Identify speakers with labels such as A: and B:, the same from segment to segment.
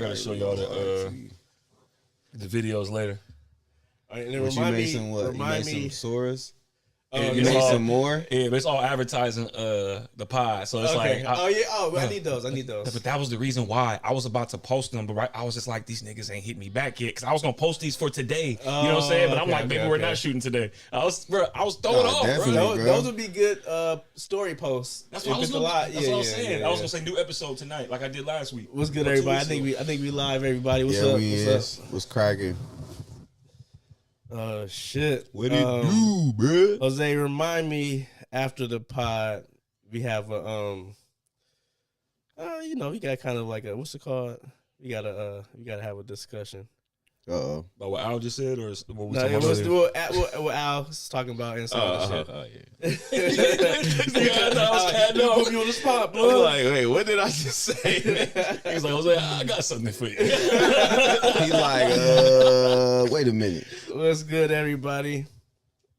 A: gotta show y'all the videos later.
B: And then remind me, some what?
C: Remind me some Soras.
A: You
C: made some more?
A: Yeah, but it's all advertising the pod. So it's like...
B: I need those.
A: But that was the reason why I was about to post them, but I was just like, these niggas ain't hit me back yet, because I was going to post these for today. You know what I'm saying? But I'm like, maybe we're not shooting today. I was throwing off, bro.
B: Those would be good story posts.
A: That's what I was saying. I was going to say new episode tonight, like I did last week.
B: What's good, everybody? I think we live, everybody. What's up?
C: What's cracking?
B: Shit.
C: What it do, bro?
B: Jose, remind me after the pod, we have a we got kind of like a, what's it called? We gotta have a discussion.
A: About what Al just said, or what we
B: talking about? What Al was talking about inside the shit.
A: Yeah. Put me on the spot, bro. Like, wait, what did I just say? He was like, Jose, I got something for you.
C: He's like, wait a minute.
B: What's good, everybody?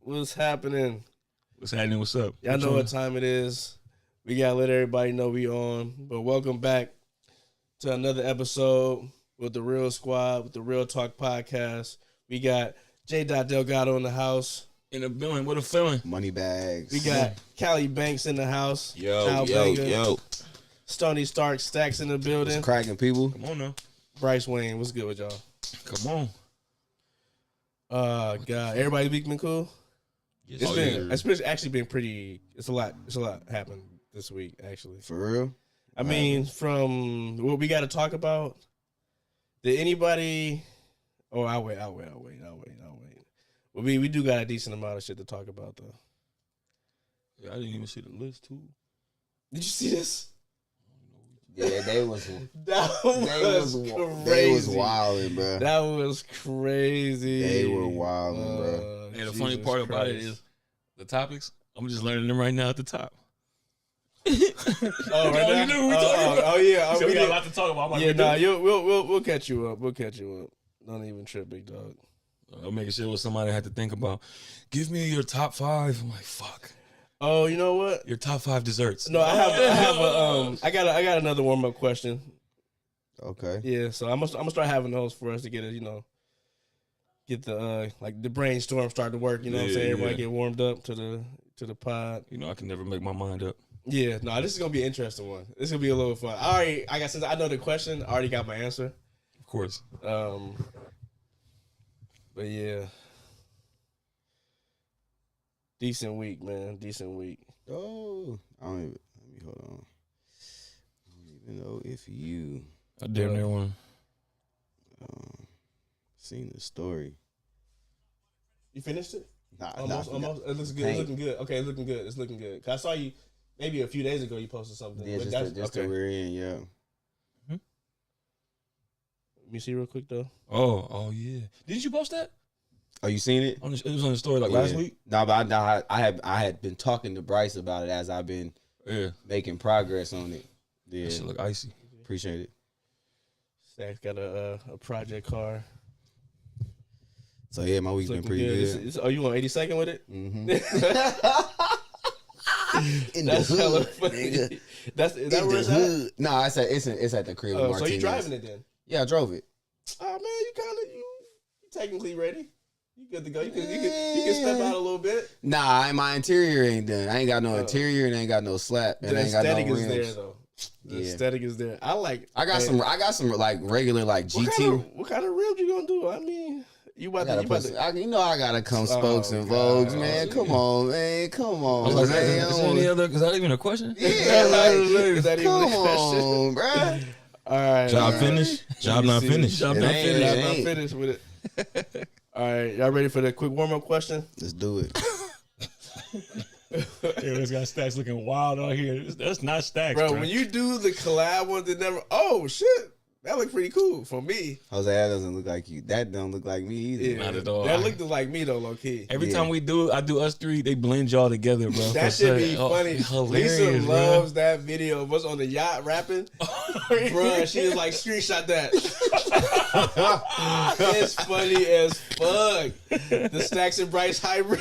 B: What's happening?
A: What's happening? What's up?
B: Y'all know what time it is. We gotta let everybody know we on. But welcome back to another episode with the Real Squad, with the Real Talk Podcast. We got J. Delgado in the house.
A: In the building, what a feeling.
C: Money bags.
B: We got Callie Banks in the house.
C: Yo.
B: Stony Stark Stacks in the building.
C: What's cracking, people?
A: Come on now.
B: Bryce Wayne, what's good with y'all?
A: Come
B: on. God, everybody week been cool?
A: Yes,
B: it's actually been pretty, it's a lot happened this week, actually.
C: For real?
B: I mean, from what we got to talk about, did anybody? Oh, I'll wait. Well, we do got a decent amount of shit to talk about, though.
A: Yeah, I didn't even see the list, too.
B: Did you see this?
C: Yeah, they was
B: crazy.
C: They was wilding, bro.
B: That was crazy.
C: They were wilding, bro.
A: And the funny part about it is the topics. I'm just learning them right now at the top.
B: Right now?
A: You know what we talking about.
B: Yeah.
A: So we got a lot to talk about.
B: We'll catch you up. Don't even trip, big dog.
A: I'm making sure what somebody had to think about. Give me your top 5. I'm like, fuck.
B: Oh, you know what?
A: Your top 5 desserts.
B: No, I got another warm up question.
C: Okay.
B: Yeah, so I'm gonna start having those for us to get it, get the like the brainstorm start to work. You know what I'm saying? Everybody get warmed up to the pod.
A: I can never make my mind up.
B: Yeah, no, this is gonna be an interesting one. This is gonna be a little fun. Since I know the question, I already got my answer.
A: Of course.
B: But yeah. Decent week, man. Decent week.
C: Oh, let me hold on. I don't even know if you.
A: I damn near one.
C: Seen the story.
B: You finished it?
C: Nah,
B: almost. It looks good. It's looking good. Okay, it's looking good. 'Cause I saw you maybe a few days ago. You posted something.
C: Yeah, just that we're in. Yeah.
B: Let me see real quick though.
A: Oh yeah. Didn't you post that?
C: Oh, you seen it?
A: It was on the story last week.
C: No, but I had been talking to Bryce about it as I've been making progress on it. Yeah,
A: that shit look icy.
C: Appreciate it.
B: Stack's got a project car.
C: So yeah, my week's been pretty good.
B: You on 82nd with it?
C: Mm-hmm.
B: That's hella funny. Is that where it's at?
C: No, it's at the crib.
B: So you driving it then?
C: Yeah, I drove it.
B: Oh man, you technically ready. You good to go. You can step out a little bit.
C: Nah, my interior ain't done. I ain't got no interior and I ain't got no slap. And
B: the
C: I ain't got no
B: aesthetic is
C: rims.
B: there though. The aesthetic is there. I got
C: some like regular like GT.
B: What kind of rims you gonna do? I mean, you gotta
C: come spokes and Vogues, man. Come on, man. Come on.
A: Is that even a question?
C: Yeah,
B: is that even
C: come
B: a question?
C: on, bro.
B: All right.
A: Job finished. Job not finished.
B: Job not finished with it. All right, y'all ready for the quick warm up question?
C: Let's do it.
A: This guy Stacks looking wild out here. That's not Stacks,
B: bro. When you do the collab ones, that never. Oh shit, that look pretty cool for me.
C: Jose, that doesn't look like you. That don't look like me either.
A: Yeah, not at all.
B: That looked like me though, low key.
A: Every time I do us three, they blend y'all together, bro.
B: That should be funny.
A: Hilarious,
B: Lisa loves that video of us on the yacht rapping. Bro, she was like, screenshot that. It's funny as fuck. The Stacks and Bryce hybrid.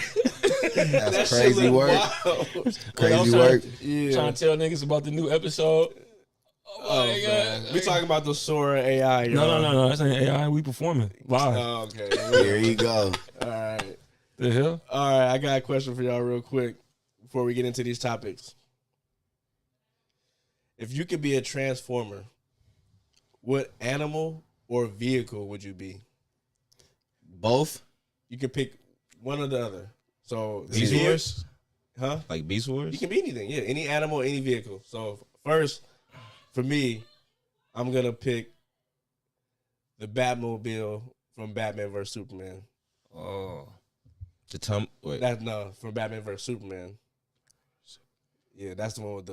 C: That's crazy work.
B: Wild.
C: Crazy work.
A: Trying to tell niggas about the new episode.
B: Oh man, we talking about the Sora AI. Y'all.
A: No. That's ain't AI. We performing live.
B: Oh, okay.
C: Here you go.
B: All right.
A: The hell?
B: All right. I got a question for y'all real quick before we get into these topics. If you could be a transformer, what animal or vehicle would you be?
C: Both?
B: You can pick one or the other. So
A: Beast Wars?
B: Huh?
A: Like Beast Wars?
B: You can be anything. Yeah, any animal, any vehicle. So first, for me, I'm gonna pick the Batmobile from Batman vs Superman.
D: Oh, wait.
B: From Batman vs Superman. Yeah, that's the one with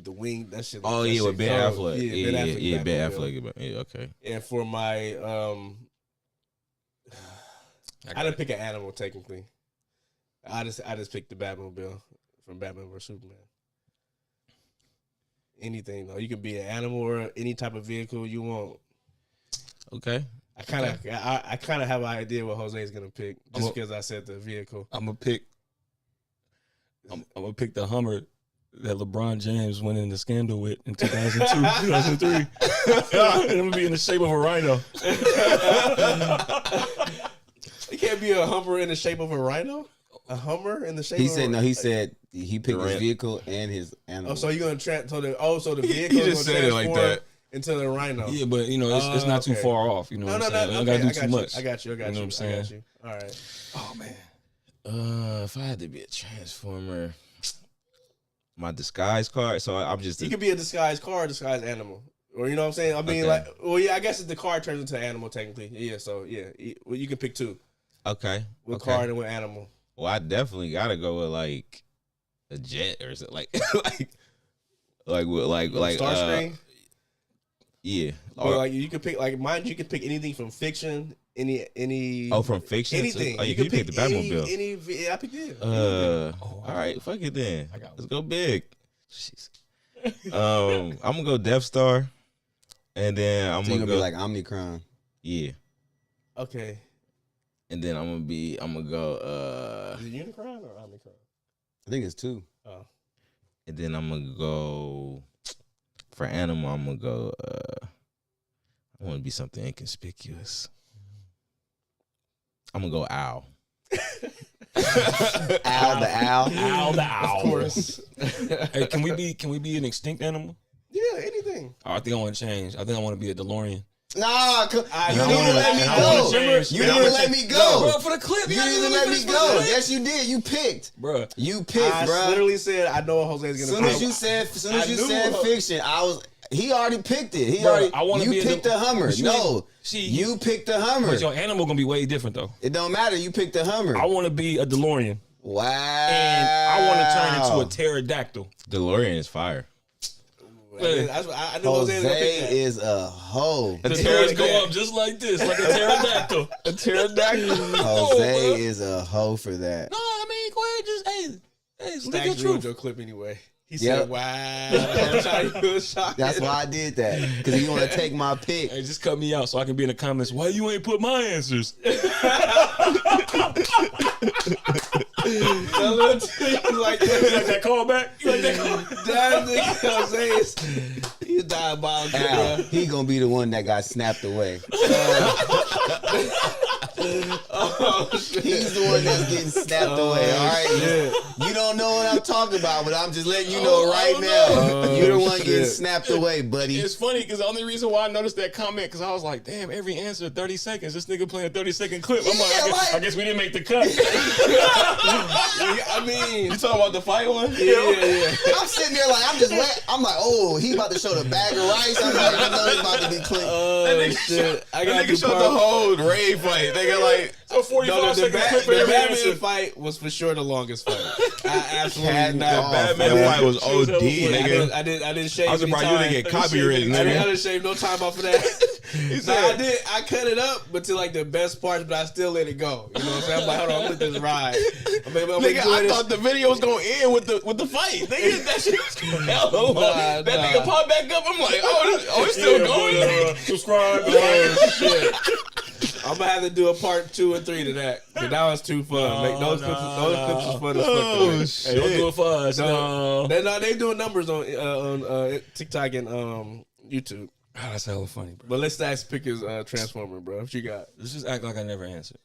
B: the wing. That shit.
D: Oh
B: that
D: yeah,
B: shit
D: with Ben
B: cold.
D: Affleck. Yeah, Ben Affleck. Yeah, okay.
B: And for my I didn't pick an animal technically. I just picked the Batmobile from Batman vs Superman. Anything though, you can be an animal or any type of vehicle you want.
D: Okay.
B: I kind of have an idea what Jose is gonna pick just because I said the vehicle.
A: I'm gonna pick the Hummer that LeBron James went in the scandal with in 2002, 2003. I'm gonna be in the shape of a rhino.
B: You can't be a Hummer in the shape of a rhino. A Hummer in the shape.
C: He
B: of
C: said
B: a
C: no. He said he picked his
D: Durant.
C: vehicle and his animal.
B: Oh, so you're gonna so the vehicle
D: He just said it like that.
B: into the rhino.
A: Yeah, but you know it's not too
B: okay.
A: far off. You know
B: No,
A: what I'm
B: no,
A: saying?
B: no.
A: I
B: Okay,
A: gotta do too much.
B: I got you.
A: You know what I'm saying?
B: I got you. All right.
A: Oh man.
D: If I had to be a transformer, my disguise card. So I'm just.
B: You could be a disguised car, or disguised animal, or you know what I'm saying. I mean,
D: Okay.
B: I guess if the car turns into an animal, technically, yeah. So yeah, well, you can pick two:
D: Okay.
B: with
D: Okay.
B: car and with animal.
D: Well, I definitely gotta go with like a jet or something, like
B: Starscream.
D: Yeah.
B: Or like you could pick like mine. You could pick anything from fiction, any.
D: Oh, from fiction.
B: anything.
D: Oh, you can pick the Batmobile.
B: I picked it.
D: All right, fuck it then. Let's go big. Jeez. I'm gonna go Death Star, and then I'm
C: So you
D: gonna
C: gonna
D: go
C: be like Omnicron.
D: yeah,
B: Okay.
D: and then I'm gonna go
B: Is it Unicron or Omnicron?
C: I think it's two.
B: Oh.
D: and then I'm gonna go for animal. I'm gonna go. I want to be something inconspicuous. I'm gonna go owl.
C: Owl the owl.
A: Owl the owl.
B: Of course.
A: Hey, can we be an extinct animal?
B: Yeah, anything.
A: Oh, I think I want to change. I think I want to be a DeLorean.
C: Nah, you
B: I
C: didn't
B: wanna-
C: let me
A: and I wanna
C: go.
A: change-
C: You
A: and I
C: didn't
A: wanna
C: let
A: change-
C: me go.
A: Bro, for the clip.
C: You didn't even let me go. Yes, you did. You picked.
A: Bro.
C: You picked,
B: I
C: bro.
B: literally said I know what Jose's
C: As
B: gonna
C: soon
B: pick.
C: as you said,
B: I knew what-
C: fiction, he already picked it.
A: Bro, I wanna
C: You
A: be a
C: picked the Hummer.
A: But you
C: No,
A: see,
C: you picked the Hummer.
A: But your animal gonna be way different though.
C: It don't matter. You picked the Hummer.
A: I want to be a DeLorean,
C: Wow.
A: and I want to turn into a pterodactyl.
D: DeLorean is fire.
B: I knew Jose was gonna pick
C: Jose
B: that.
C: is a hoe.
A: The tails go up just like this, like a pterodactyl. A pterodactyl.
C: Jose is a hoe for that.
A: No, I mean, go ahead, just hey, look
B: Stacks
A: at
B: ruined
A: truth.
B: your clip anyway. He
C: Yep.
B: said, "Wow." He was shocked.
C: That's why I did that. Because you want to take my pick.
A: Hey, just cut me out so I can be in the comments. Why you ain't put my answers?
B: Like
A: You like that callback? You like that callback?
B: that nigga Jose is he's diabolical,
C: Al,
B: bro.
C: he gonna be the one that got snapped away.
B: Oh, shit.
C: He's the one that's getting snapped away. All right, you don't know what I'm talking about, but I'm just letting you know right now. You're the one getting snapped away, buddy.
A: It's funny because the only reason why I noticed that comment because I was like, damn, every answer 30 seconds. This nigga playing a 30-second clip. I'm
C: Yeah,
A: I guess we didn't make the cut.
B: I mean,
D: You talking about the fight one?
B: yeah.
C: I'm sitting there like I'm just wet. I'm like, oh, he about to show the bag of rice. I'm like, I know he's about to be clean.
B: Oh shit! I got
D: That nigga showed the whole Ray fight. They got like
A: So 45
B: the
A: seconds clip for every
B: Batman
A: answer.
B: fight was for sure the longest fight. I absolutely
C: Had
B: not.
C: no-
D: Batman
C: man.
D: fight was
A: She was
D: OD,
A: hella
D: nigga.
B: I didn't shave.
D: I was
B: any
D: surprised you
B: time.
D: didn't get copywritten,
B: I
D: nigga.
B: didn't shave no time off of that. No, I did. I cut it up, but to like the best parts, but I still let it go. You know what I'm saying? I'm like, hold on, I'm let this ride.
D: Nigga, I thought the video was gonna end with the fight. Nigga, that shit was going hella long. That nigga popped back up. I'm like, it's still going.
A: Subscribe.
B: Oh shit! I'm gonna have to do a part 2 and 3 to that. Cause that was too fun. Those clips was fun as fuck.
A: Oh, shit. Hey, don't do it for us. No.
B: They doing numbers on TikTok and YouTube.
A: Oh, that's hella funny, bro.
B: But let's ask pick his Transformer, bro. What you got?
A: Let's just act like I never answered.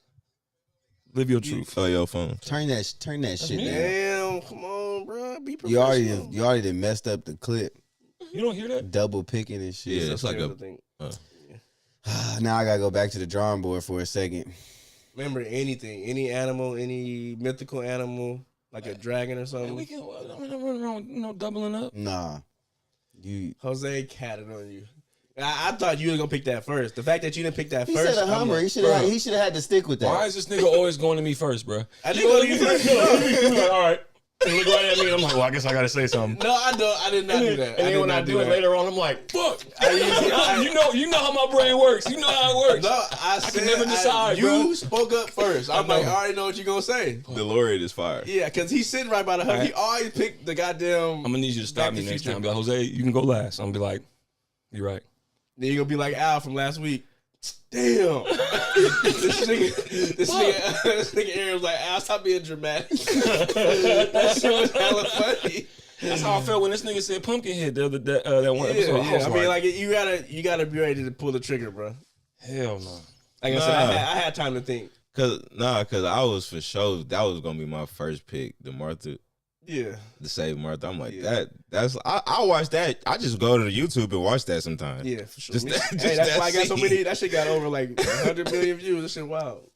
A: Live your truth.
D: Oh, your phone.
C: Turn that shit down.
B: Damn, come on, bro. Be professional.
C: You already done messed up the clip.
A: You don't hear that?
C: Double picking and shit.
D: Yeah, it's like a.
C: Now I gotta go back to the drawing board for a second.
B: Remember anything, any animal, any mythical animal, like a dragon or something.
A: We can. I'm running around, doubling up.
C: Nah,
B: Jose catted on you. I thought you were gonna pick that first. The fact that you didn't pick that
C: he
B: first,
C: said a Hummer.
B: Like,
C: He should have had to stick with that.
A: Why is this nigga always going to me first, bro?
B: I didn't go to you first.
A: Like, all right. And look right at me, and I'm like, well, I guess I gotta say something.
B: No, I don't. I did not do that.
A: And then when I do it later on, I'm like, fuck. You know how my brain works. You know how it works.
B: No, I
A: can never decide, bro.
B: You spoke up first. I'm like, I already know what you're gonna say.
D: DeLorean is fire.
B: Yeah, because he's sitting right by the hub. He always picked the goddamn.
A: I'm gonna need you to stop me next time. Be like, Jose, you can go last. I'm gonna be like, you're right.
B: Then you're gonna be like Al from last week. Damn. this nigga Aaron was like, Al, stop being dramatic. That shit was hella funny.
A: That's how I felt when this nigga said Pumpkinhead that one episode.
B: Yeah. I mean, like you gotta be ready to pull the trigger, bro.
A: Hell no.
B: Like I said, I had time to think.
D: Cause I was for sure that was gonna be my first pick, the Save Martha. I'm like that's I watch that. I just go to the YouTube and watch that sometimes.
B: Yeah, for sure.
D: That's
B: why I got so many. That shit got over like 100 million views. That shit wild.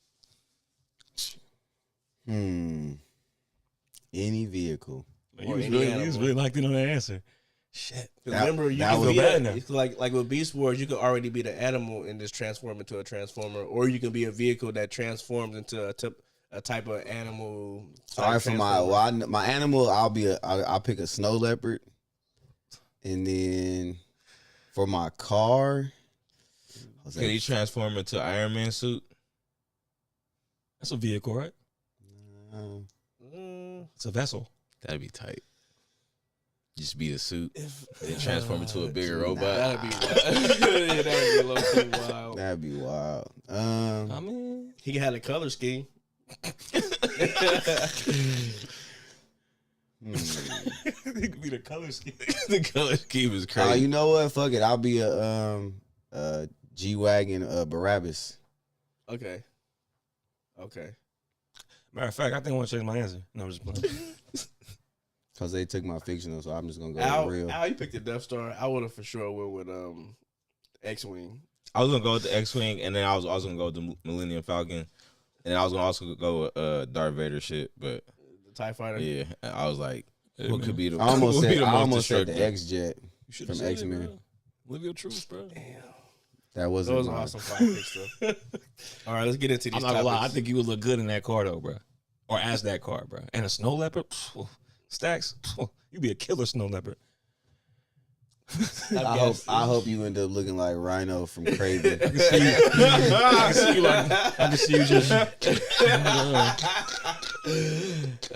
C: Any vehicle.
A: You was really locked in on the answer. Shit.
B: Remember, you
C: that
B: can
C: was
B: be
A: bad now.
B: like with Beast Wars, you could already be the animal and just transform into a transformer, or you can be a vehicle that transforms into a type of animal.
C: All right, for my animal, I'll pick a snow leopard, and then for my car,
D: can he transform into Iron Man suit?
A: That's a vehicle, right? It's a vessel.
D: That'd be tight. Just be a suit, then transform into a bigger robot.
B: That'd be wild. That'd be a little too wild.
C: That'd be wild.
A: I mean,
B: he can have a color scheme.
A: It could be the color scheme.
D: The color scheme is crazy.
C: You know what? Fuck it. I'll be a G-Wagon Barabbas.
B: Okay.
A: Matter of fact, I think I want to change my answer. No, I'm just playing.
C: Because they took my fictional, so I'm just going to go with real.
B: Al, you picked the Death Star. I would have for sure went with X-Wing.
D: I was going to go with the X-Wing, and then I was also going to go with the Millennium Falcon. And I was going to also go with Darth Vader shit, but...
B: The TIE Fighter?
D: Yeah. I was like, what could be the
C: I almost said
D: destructive?
C: the X-Jet from X-Men.
A: Live your truth, bro.
B: Damn.
C: That wasn't
B: Those are awesome five picks, though. All right, let's get into these
A: I'm not gonna lie. I think you would look good in that car, though, bro. Or as that car, bro. And a snow leopard, Stacks, you'd be a killer snow leopard.
C: I hope you end up looking like Rhino from Craven.
A: I can see you just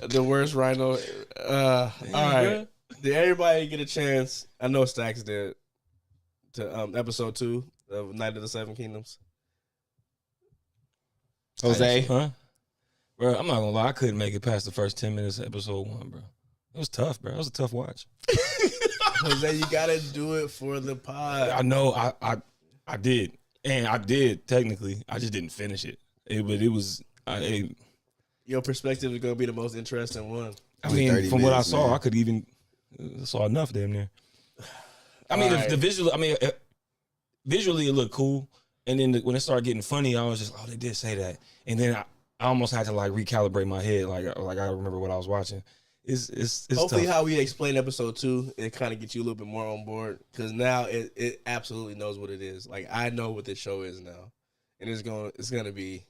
B: the worst Rhino. All right, did everybody get a chance? I know Stacks did. To episode 2 of Night of the Seven Kingdoms.
C: Jose,
A: huh? Bro, I'm not gonna lie. I couldn't make it past the first 10 minutes of episode 1, bro. It was tough, bro. It was a tough watch.
B: Jose, you gotta do it for the pod.
A: I know. I did, and I did technically. I just didn't finish it. But it was.
B: Your perspective is gonna be the most interesting one.
A: I mean, from what I saw,
C: man.
A: I could even saw enough damn near. I mean, the visual. I mean, visually it looked cool, and then when it started getting funny, I was just, oh, they did say that, and then I almost had to like recalibrate my head, like I remember what I was watching. It's
B: hopefully
A: tough.
B: how we explain episode 2, it kind of gets you a little bit more on board, because now it absolutely knows what it is. Like, I know what this show is now, and it's gonna be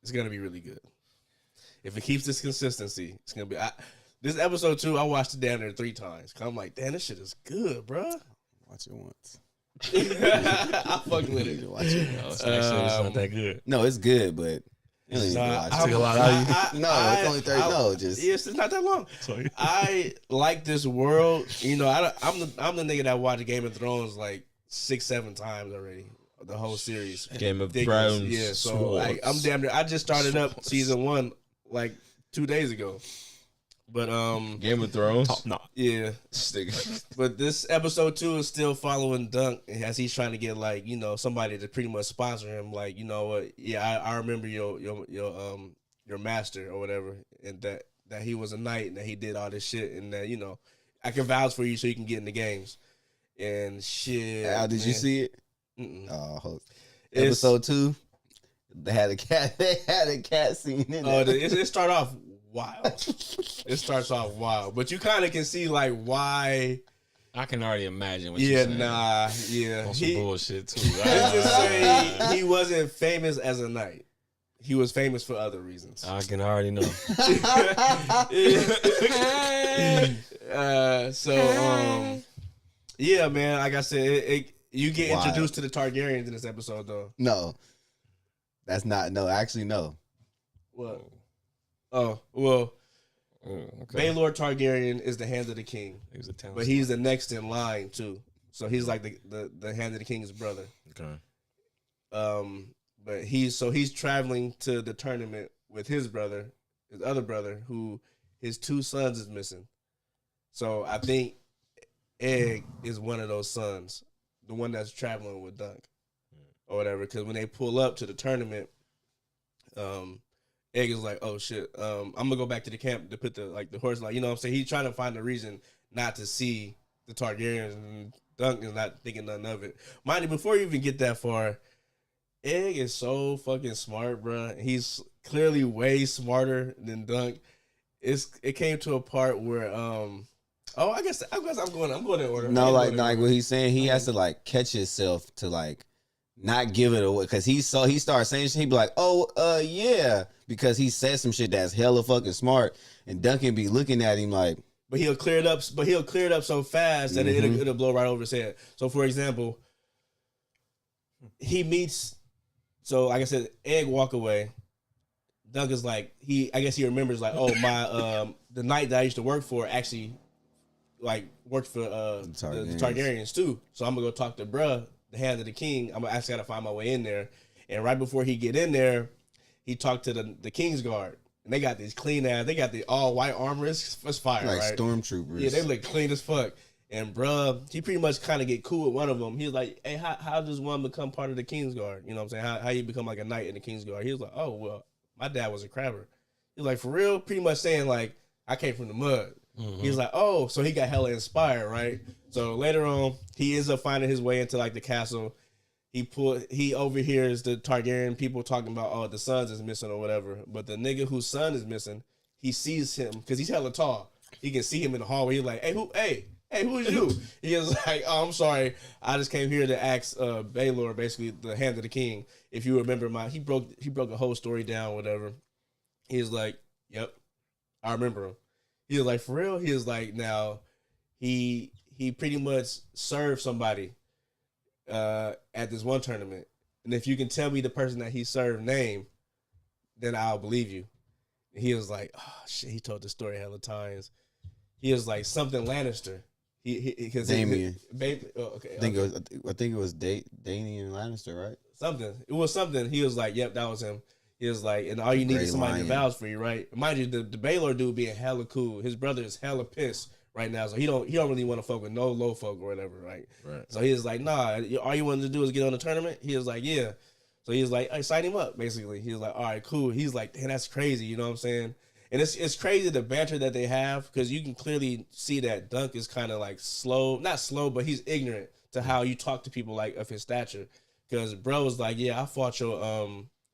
B: really good. If it keeps this consistency, it's gonna be. This episode 2, I watched it down there 3 times. Cause I'm like, damn, this shit is good, bro.
C: watch it once.
B: I fucked with it.
C: Watch it once.
A: It's not that good.
C: No, it's good, but you don't need to watch
A: took
C: it.
A: a lot out of you.
C: No, it's only 30. No, just
B: Yes, it's not that long.
A: Sorry.
B: I like this world. You know, I'm the nigga that watched Game of Thrones like 6-7 times already. the whole series.
D: Game of Thrones.
B: Yeah, so I'm damn near. I just started up season 1 like 2 days ago. But
D: Game of Thrones.
B: Yeah. But this episode 2 is still following Dunk as he's trying to get like, you know, somebody to pretty much sponsor him. Like, you know what? Yeah, I remember your master or whatever, and that he was a knight and that he did all this shit, and that, you know, I can vouch for you so you can get in the games. And shit.
C: Did you see it?
B: Mm-mm.
C: Oh, episode 2. They had a cat scene in
B: it.
C: it.
B: It started off wild. It starts off wild, but you kind of can see like why.
A: I can already imagine what you're saying.
B: On
A: some bullshit too.
B: Let's just say he wasn't famous as a knight. He was famous for other reasons.
A: I can already know.
B: Yeah, man. Like I said, you get introduced to the Targaryens in this episode, though.
C: No, that's not. No, actually, no.
B: What? Oh, well.
A: Okay.
B: Baelor Targaryen is the Hand of the King, but he's the next in line too. So he's like the Hand of the King's brother.
D: Okay.
B: But he's traveling to the tournament with his other brother, who his 2 sons is missing. So I think Egg is one of those sons, the one that's traveling with Dunk or whatever. Because when they pull up to the tournament, Egg is like, oh shit, I'm gonna go back to the camp to put the horse, like, you know what I'm saying? He's trying to find a reason not to see the Targaryens, and Dunk is not thinking nothing of it. Mind you, before you even get that far, Egg is so fucking smart, bro. He's clearly way smarter than Dunk. It came to a part where I guess I'm going in order.
C: No, like what he's saying, he has to like catch himself to like not give it away, because he starts saying shit. He be like, yeah, because he said some shit that's hella fucking smart, and Duncan be looking at him like,
B: but he'll clear it up. But he'll clear it up so fast that it'll blow right over his head. So, for example, he meets. So, like I said, Egg walk away. Duncan's like, I guess he remembers like, oh, my the knight that I used to work for actually like worked for the Targaryens too. So I'm gonna go talk to bruh, the Hand of the King. I actually gotta find my way in there. And right before he get in there, he talked to the King's Guard. And they got these clean ass, they got the all white armor. It's fire,
C: like
B: right?
C: stormtroopers.
B: Yeah, they look clean as fuck. And bruh, he pretty much kind of get cool with one of them. He was like, hey, how does one become part of the King's Guard? You know what I'm saying? How you become like a knight in the King's Guard? He was like, oh, well, my dad was a crabber. He was like, for real? Pretty much saying like, I came from the mud. Mm-hmm. He was like, oh, so he got hella inspired, right? So later on, he ends up finding his way into like the castle. He overhears the Targaryen people talking about, oh, the sons is missing or whatever. But the nigga whose son is missing, he sees him because he's hella tall. He can see him in the hallway. He's like, hey, who is you? He is like, oh, I'm sorry. I just came here to ask Baelor, basically the Hand of the King, if you remember he broke a whole story down, whatever. He was like, yep, I remember him. He was like, for real? He was like, now, he pretty much served somebody at this one tournament. And if you can tell me the person that he served name, then I'll believe you. And he was like, oh, shit, he told the story hella times. He was like, something Lannister. Because
C: Damien.
B: Okay.
C: I think it was Damien Lannister, right?
B: Something. It was something. He was like, yep, that was him. He was like, and all you need is somebody to vouch for you, right? Mind you, the Baelor dude being hella cool. His brother is hella pissed right now, so he don't really want to fuck with no low folk or whatever, right? So he was like, nah, all you wanted to do is get on the tournament? He was like, yeah. So he was like, hey, sign him up, basically. He was like, all right, cool. He's like, damn, that's crazy, you know what I'm saying? And it's crazy the banter that they have, because you can clearly see that Dunk is kind of like not slow, but he's ignorant to how you talk to people like of his stature. Because bro was like, yeah, I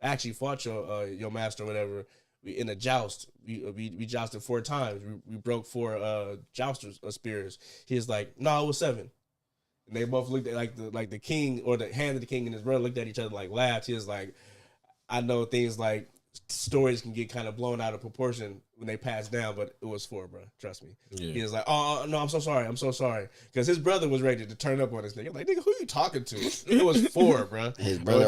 B: actually fought your master or whatever in a joust. We jousted 4 times. We broke 4 jousters spears. He was like, no, it was 7. And they both looked at like the king or the Hand of the King and his brother looked at each other, like laughed. He was like, I know things like stories can get kind of blown out of proportion when they pass down, but it was 4, bro. Trust me. Yeah. He was like, oh no, I'm so sorry, because his brother was ready to turn up on this nigga. Like, nigga, who you talking to? It was 4, bro.
C: His brother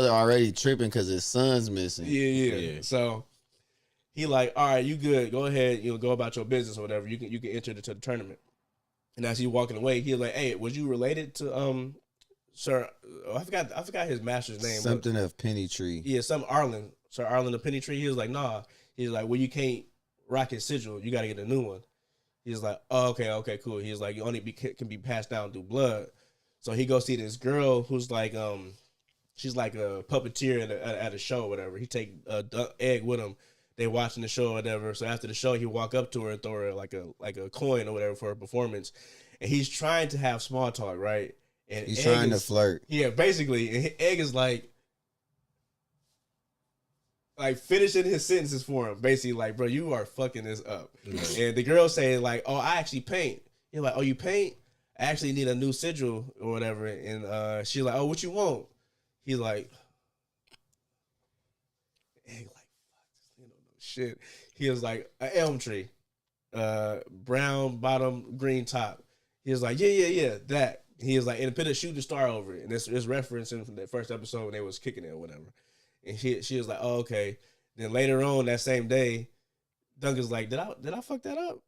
C: already tripping because his son's missing.
B: Yeah. So he like, all right, you good? Go ahead, go about your business or whatever. You can enter into the tournament. And as he walking away, he was like, hey, was you related to Sir, I forgot his master's name.
C: Something of Penny Tree.
B: Yeah, Sir Arlen of Penny Tree. He was like, nah. He's like, well, you can't rock his sigil. You got to get a new one. He's like, oh, okay, cool. He's like, you only can be passed down through blood. So he goes see this girl who's like, she's like a puppeteer at a show or whatever. He take Egg with him. They watching the show or whatever. So after the show, he walk up to her and throw her like a coin or whatever for her performance. And he's trying to have small talk, right? And
C: he's trying to flirt.
B: Yeah, basically. And Egg is like finishing his sentences for him. Basically, like, bro, you are fucking this up. Mm-hmm. And the girl saying like, oh, I actually paint. He's like, oh, you paint? I actually need a new sigil or whatever. And she's like, oh, what you want? He's like, Egg like, fuck, you don't know shit. He was like, an elm tree, brown bottom, green top. He was like, yeah, that. He was like, and put a shooting star over it. And it's referencing from that first episode when they was kicking it or whatever. And she was like, oh, okay. Then later on that same day, Duncan's like, did I fuck that up?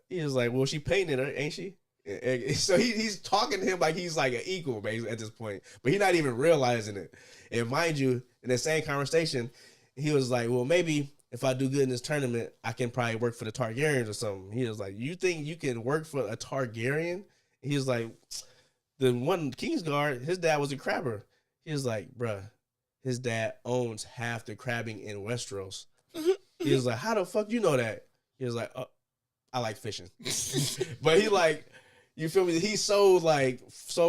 B: He was like, well, she painted her, ain't she? And so he's talking to him like he's like an equal, basically, at this point. But he's not even realizing it. And mind you, in the same conversation, he was like, well, maybe if I do good in this tournament, I can probably work for the Targaryens or something. He was like, you think you can work for a Targaryen? He was like, the one Kingsguard, his dad was a crabber. He was like, bruh, his dad owns half the crabbing in Westeros. He was like, how the fuck you know that? He was like, I like fishing. But he like, you feel me? He's so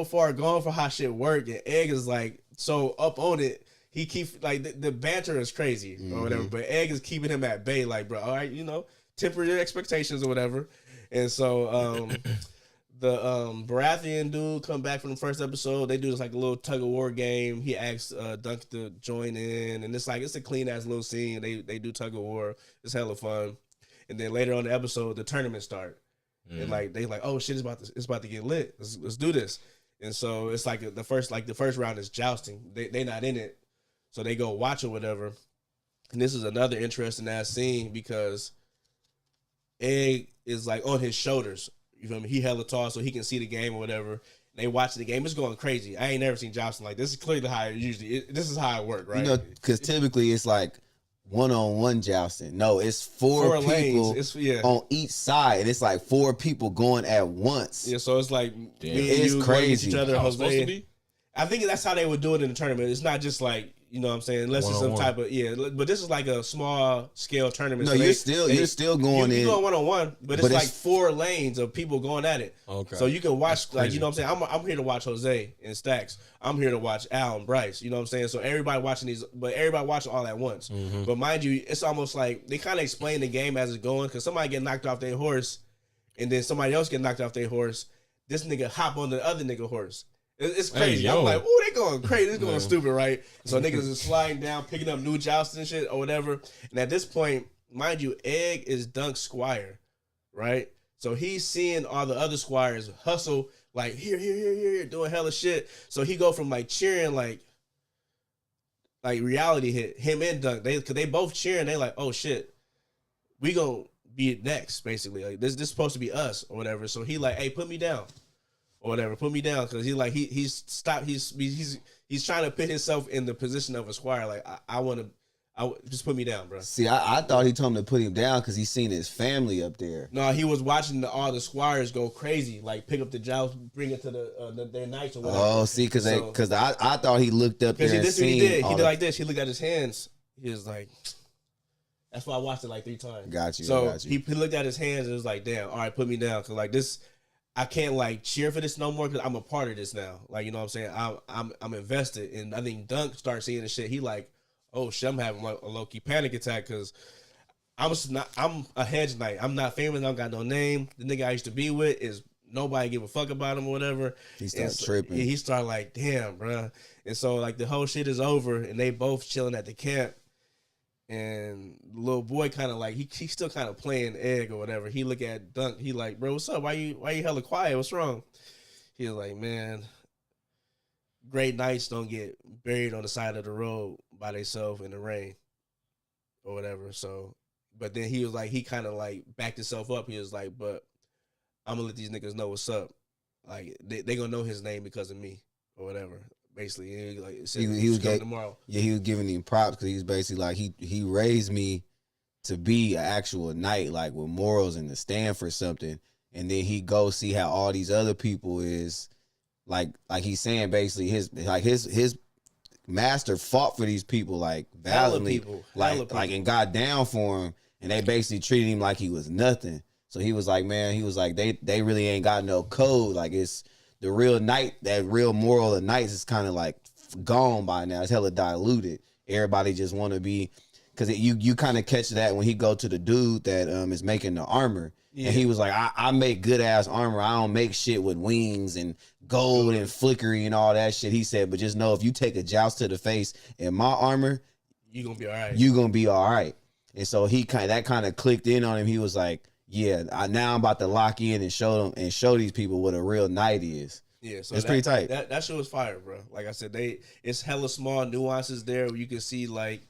B: far gone for how shit work. And Egg is like so up on it. He keeps like the banter is crazy or whatever. But Egg is keeping him at bay. Like, bro, all right, temper your expectations or whatever. And so the Baratheon dude come back from the first episode. They do this like a little tug of war game. He asks Dunk to join in, and it's a clean ass little scene. They do tug of war. It's hella fun. And then later on the episode, the tournament start. And like they like, oh shit, it's about to get lit. Let's do this. And so it's like the first round is jousting. They not in it, so they go watch or whatever. And this is another interesting ass scene because Egg is like on his shoulders. You feel me? He hella tall, so he can see the game or whatever. And they watch the game. It's going crazy. I ain't never seen jousting like this. Is clearly how it usually. This is how it works, right?
C: Because typically it's like one-on-one jousting. No, it's four people on each side, and it's like 4 people going at once.
B: Yeah, so it's like
C: it's crazy.
B: Each other, supposed to be. I think that's how they would do it in the tournament. It's not just like, you know what I'm saying, unless it's some type of but this is like a small scale tournament.
C: No, so you're still going in.
B: You're going one-on-one, but it's like 4 lanes of people going at it. Okay. So you can watch, like, you know what I'm saying? I'm here to watch Jose and Stacks. I'm here to watch Al and Bryce. You know what I'm saying? So everybody watching all at once. Mm-hmm. But mind you, it's almost like they kind of explain the game as it's going, because somebody get knocked off their horse and then somebody else get knocked off their horse. This nigga hop on the other nigga horse. It's crazy. Hey, I'm like, oh, they going crazy. It's going stupid, right? So niggas is sliding down, picking up new jousting and shit or whatever. And at this point, mind you, Egg is Dunk's squire, right? So he's seeing all the other squires hustle, like, here, doing hella shit. So he go from like cheering, like reality hit him and Dunk. Cause they both cheering. They like, oh shit, we gonna be next, basically. Like this is supposed to be us or whatever. So he like, hey, put me down. Or whatever, put me down, because he's trying to put himself in the position of a squire. Like I just put me down, bro.
C: See, I thought he told him to put him down because he seen his family up there.
B: No, he was watching all the squires go crazy, like pick up the joust, bring it to their knights or whatever.
C: Oh, see, because I thought he looked up there and
B: this seen. He did like this. He looked at his hands. He was like, that's why I watched it like 3 times.
C: Got you.
B: So he looked at his hands and was like, damn, all right, put me down, because like this. I can't like cheer for this no more because I'm a part of this now. Like, you know what I'm saying? I'm invested. And I think Dunk starts seeing the shit. He like, oh shit, I'm having like a low-key panic attack because I'm a hedge knight. I'm not famous. I don't got no name. The nigga I used to be with is nobody give a fuck about him or whatever.
C: He started tripping.
B: He started like, damn, bro. And so like the whole shit is over and they both chilling at the camp. And the little boy kind of like he's still kind of playing Egg or whatever. He look at Dunk. He like, bro, what's up? Why you hella quiet? What's wrong? He was like, man, great knights don't get buried on the side of the road by themselves in the rain or whatever. So, but then he was like, he kind of like backed himself up. He was like, but I'm gonna let these niggas know what's up. Like they gonna know his name because of me or whatever. Basically, like it said,
C: he was
B: tomorrow.
C: Yeah, he was giving him props because he was basically like he raised me to be an actual knight, like with morals and to stand for something. And then he go see how all these other people is like he's saying basically his master fought for these people like valiantly, like and got down for him, and they basically treated him like he was nothing. So he was like, man, they really ain't got no code. Like it's the real knight, that real moral of knights is kind of like gone by now. It's hella diluted. Everybody just want to be, because you kind of catch that when he go to the dude that is making the armor. Yeah. And he was like, I make good ass armor. I don't make shit with wings and gold and flickery and all that shit. He said, but just know if you take a joust to the face in my armor,
B: you're gonna be all right.
C: You're gonna be all right. And so that kind of clicked in on him. He was like, yeah, now I'm about to lock in and show these people what a real knight is.
B: Yeah, so
C: it's pretty tight.
B: That show was fire, bro. Like I said, it's hella small nuances there where you can see like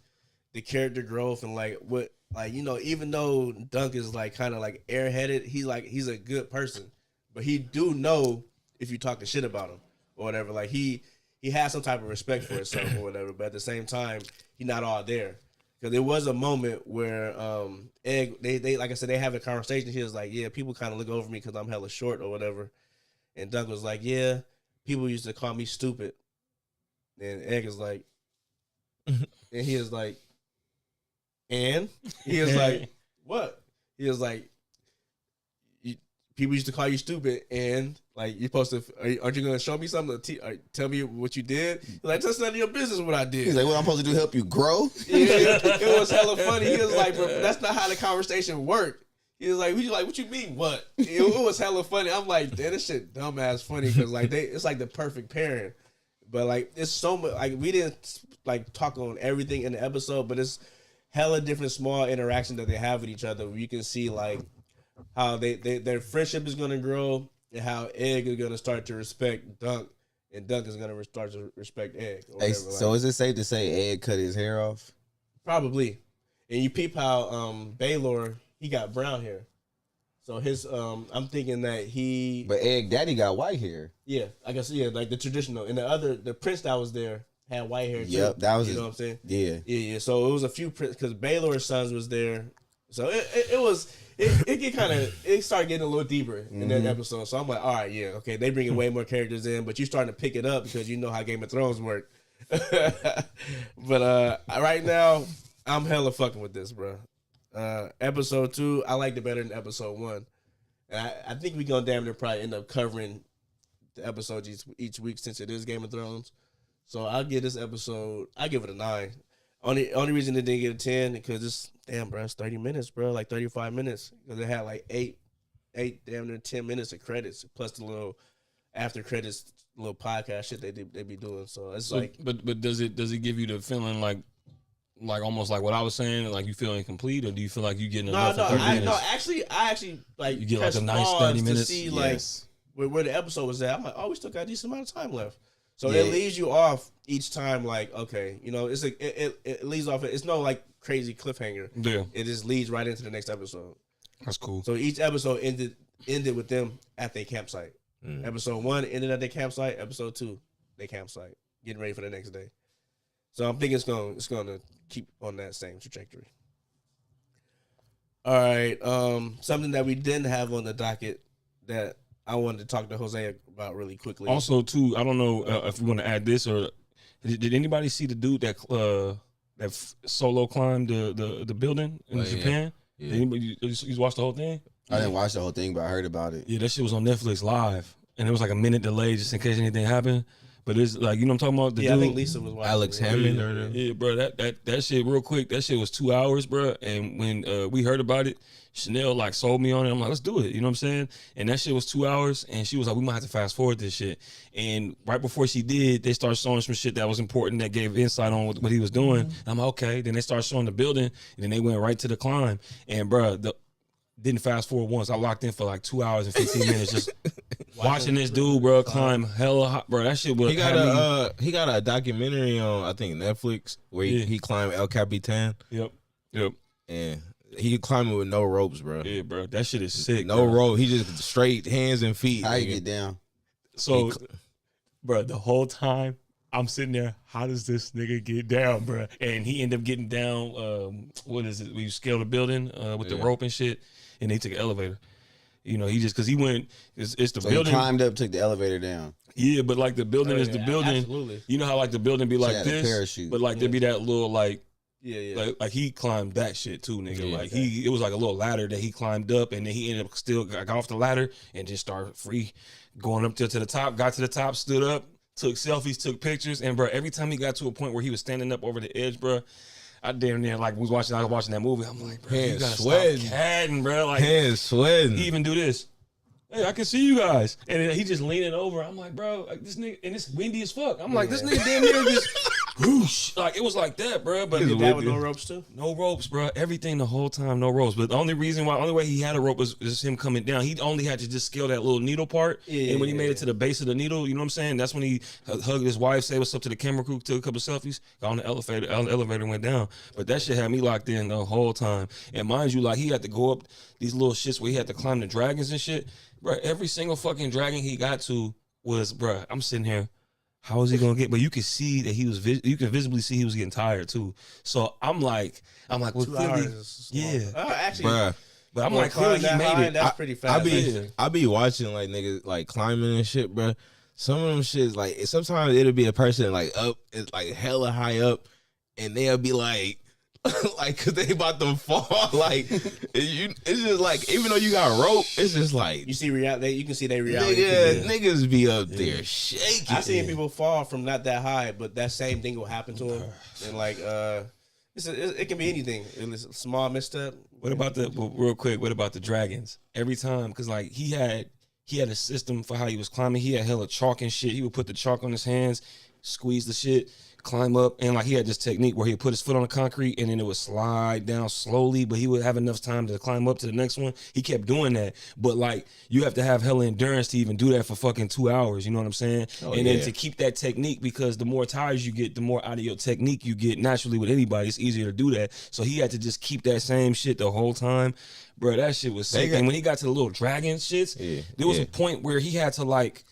B: the character growth and like what. Like, you know, even though Dunk is like kind of like airheaded, he's a good person, but he do know if you talking shit about him or whatever. Like he has some type of respect for himself or whatever, but at the same time, he not all there. Because there was a moment where Egg they like I said, they have a conversation. He was like, yeah, people kind of look over me because I'm hella short or whatever, and Dunk was like, yeah, people used to call me stupid, and Egg is like, and he is like. And he was like, what? He was like, people used to call you stupid, and like you're supposed to, aren't you going to show me something? Tell me what you did? He's like, that's none of your business what I did.
C: He's like, what I'm supposed to do, help you grow?
B: Yeah, it was hella funny. He was like, bro, that's not how the conversation worked. He was like, what you mean, what? It was hella funny. I'm like, damn, this shit dumbass funny because like it's like the perfect pairing. But like it's so much, like we didn't like talk on everything in the episode, but it's hella different small interactions that they have with each other where you can see like how their friendship is going to grow and how Egg is going to start to respect Dunk and Dunk is going to start to respect Egg.
C: Hey, so is it safe to say Egg cut his hair off?
B: Probably. And you peep how Baylor, he got brown hair. So his I'm thinking that
C: But Egg Daddy got white hair.
B: Yeah, I guess like the traditional. And the prince that was there had white hair too.
C: Yep, that was
B: you know what I'm saying?
C: Yeah.
B: So it was a few because Baylor's sons was there. So it started getting a little deeper in that episode. So I'm like, all right, yeah, okay, they bringing way more characters in, but you starting to pick it up because you know how Game of Thrones work. But right now, I'm hella fucking with this, bro. Episode 2, I liked it better than episode 1, and I think we gonna damn near probably end up covering the episodes each week since it is Game of Thrones. So I'll give this episode, I give it a 9. Only reason it didn't get a 10 because it's damn, bro, it's 30 minutes, bro, like 35 minutes because it had like eight damn near 10 minutes of credits plus the little after credits little podcast shit they be doing. So it's like,
A: but does it give you the feeling like almost like what I was saying, like you feel incomplete, or do you feel like you getting enough?
B: I actually like
A: you get like a nice 30 minutes
B: to see like where the episode was at. I'm like, oh, we still got a decent amount of time left. So it leaves you off each time, like, okay, you know, it's like it leads off. It's no like crazy cliffhanger.
A: Yeah,
B: it just leads right into the next episode.
A: That's cool.
B: So each episode ended with them at their campsite. Episode 1 ended at their campsite. Episode 2, their campsite, getting ready for the next day. So I'm thinking it's gonna keep on that same trajectory. All right, something that we didn't have on the docket that I wanted to talk to Jose about really quickly.
A: Also, too, I don't know if you want to add this or did anybody see the dude that solo climbed the building in Japan?
D: Yeah.
A: Did anybody you watched the whole thing?
C: I didn't watch the whole thing, but I heard about it.
A: Yeah, that shit was on Netflix live, and it was like a minute delay just in case anything happened. But it's like, you know what I'm talking about? The dude,
B: I think Lisa was watching.
D: Alex Hammond.
A: Yeah, bro, that shit real quick. That shit was 2 hours, bro. And when we heard about it, Chanel like sold me on it. I'm like, let's do it. You know what I'm saying? And that shit was 2 hours. And she was like, we might have to fast forward this shit. And right before she did, they started showing some shit that was important that gave insight on what he was doing. And I'm like, okay. Then they started showing the building, and then they went right to the climb. And bro, didn't fast forward once. I locked in for like 2 hours and 15 minutes just watching this dude, bro, climb hella hot, bro. That shit was.
D: He got a documentary on, I think, Netflix where he climbed El Capitan.
A: Yep.
D: And he climbing with no ropes, bro.
A: Yeah, bro. That shit is sick.
D: No rope. He just straight hands and feet.
C: How you get down?
A: So bro, the whole time I'm sitting there, how does this nigga get down, bro? And he ended up getting down, what is it? We scaled a building with the rope and shit, and they took an elevator. You know, he just, because he went, it's the
C: So
A: building.
C: he climbed up, took the elevator down.
A: Yeah, but like the building is the building.
B: Absolutely.
A: You know how like the building be like this,
C: parachute.
A: but like there'd be that little like,
B: like
A: he climbed that shit too, nigga.
C: Yeah,
A: like it was like a little ladder that he climbed up, and then he ended up still got off the ladder and just started free going up to the top. Got to the top, stood up, took selfies, took pictures, and bro, every time he got to a point where he was standing up over the edge, bro, I damn near like I was watching that movie. I'm like, bro, you gotta stop catting, bro. Like
D: hands sweating.
A: He even do this. Hey, I can see you guys. And then he just leaning over. I'm like, bro, like this nigga, and it's windy as fuck. I'm like, this nigga damn near just whoosh. Like, it was like that, bro. But
B: did that with no ropes too?
A: No ropes, bro. Everything the whole time, no ropes. But the only way he had a rope was just him coming down. He only had to just scale that little needle part. And when he made it to the base of the needle, you know what I'm saying? That's when he hugged his wife, said what's up to the camera crew, took a couple selfies, got on the elevator, and went down. But that shit had me locked in the whole time. And mind you, like, he had to go up these little shits where he had to climb the dragons and shit. Bro, every single fucking dragon he got to was, bro, I'm sitting here, how is he gonna get? But you could see that you can visibly see he was getting tired too. So I'm like, well,
B: 2
A: clearly,
B: hours.
A: yeah.
B: Actually,
D: Bruh.
A: But I'm like, clearly he made it.
B: That's pretty fast.
D: I be watching like niggas like climbing and shit, bro. Some of them shits like sometimes it'll be a person like up, it's like hella high up, and they'll be like. Like, cause they about to fall. Like, it's just like, even though you got rope, it's just like
B: you see reality. You can see they reality.
D: Niggas be up there shaking.
B: I seen people fall from not that high, but that same thing will happen to them. And like, it can be anything. It's a small misstep.
A: What about real quick? What about the dragons? Every time, cause like he had a system for how he was climbing. He had hella chalk and shit. He would put the chalk on his hands, squeeze the shit, climb up, and like he had this technique where he'd put his foot on the concrete and then it would slide down slowly, but he would have enough time to climb up to the next one. He kept doing that, but like you have to have hella endurance to even do that for fucking 2 hours. You know what I'm saying? Then to keep that technique, because the more tires you get, the more out of your technique you get. Naturally, with anybody, it's easier to do that. So he had to just keep that same shit the whole time. Bro, that shit was sick. And when he got to the little dragon shits, there was a point where he had to like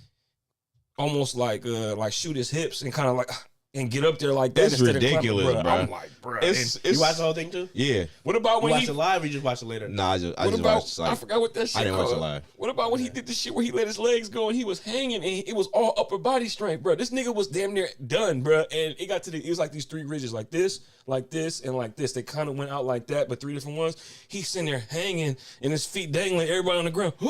A: almost like shoot his hips and kind of like and get up there like that.
D: It's ridiculous,
A: bro.
D: bro.
A: I'm like, bro.
B: You watch the whole thing too?
D: Yeah.
A: What about when
B: you watch it live or you just watch it later?
D: Nah, I just watched. Like,
A: I forgot what that shit.
D: I didn't watch it live.
A: What about when he did the shit where he let his legs go and he was hanging and it was all upper body strength, bro? This nigga was damn near done, bro. And it got to it was like these 3 ridges, like this, and like this. They kind of went out like that, but 3 different ones. He's sitting there hanging and his feet dangling, everybody on the ground. And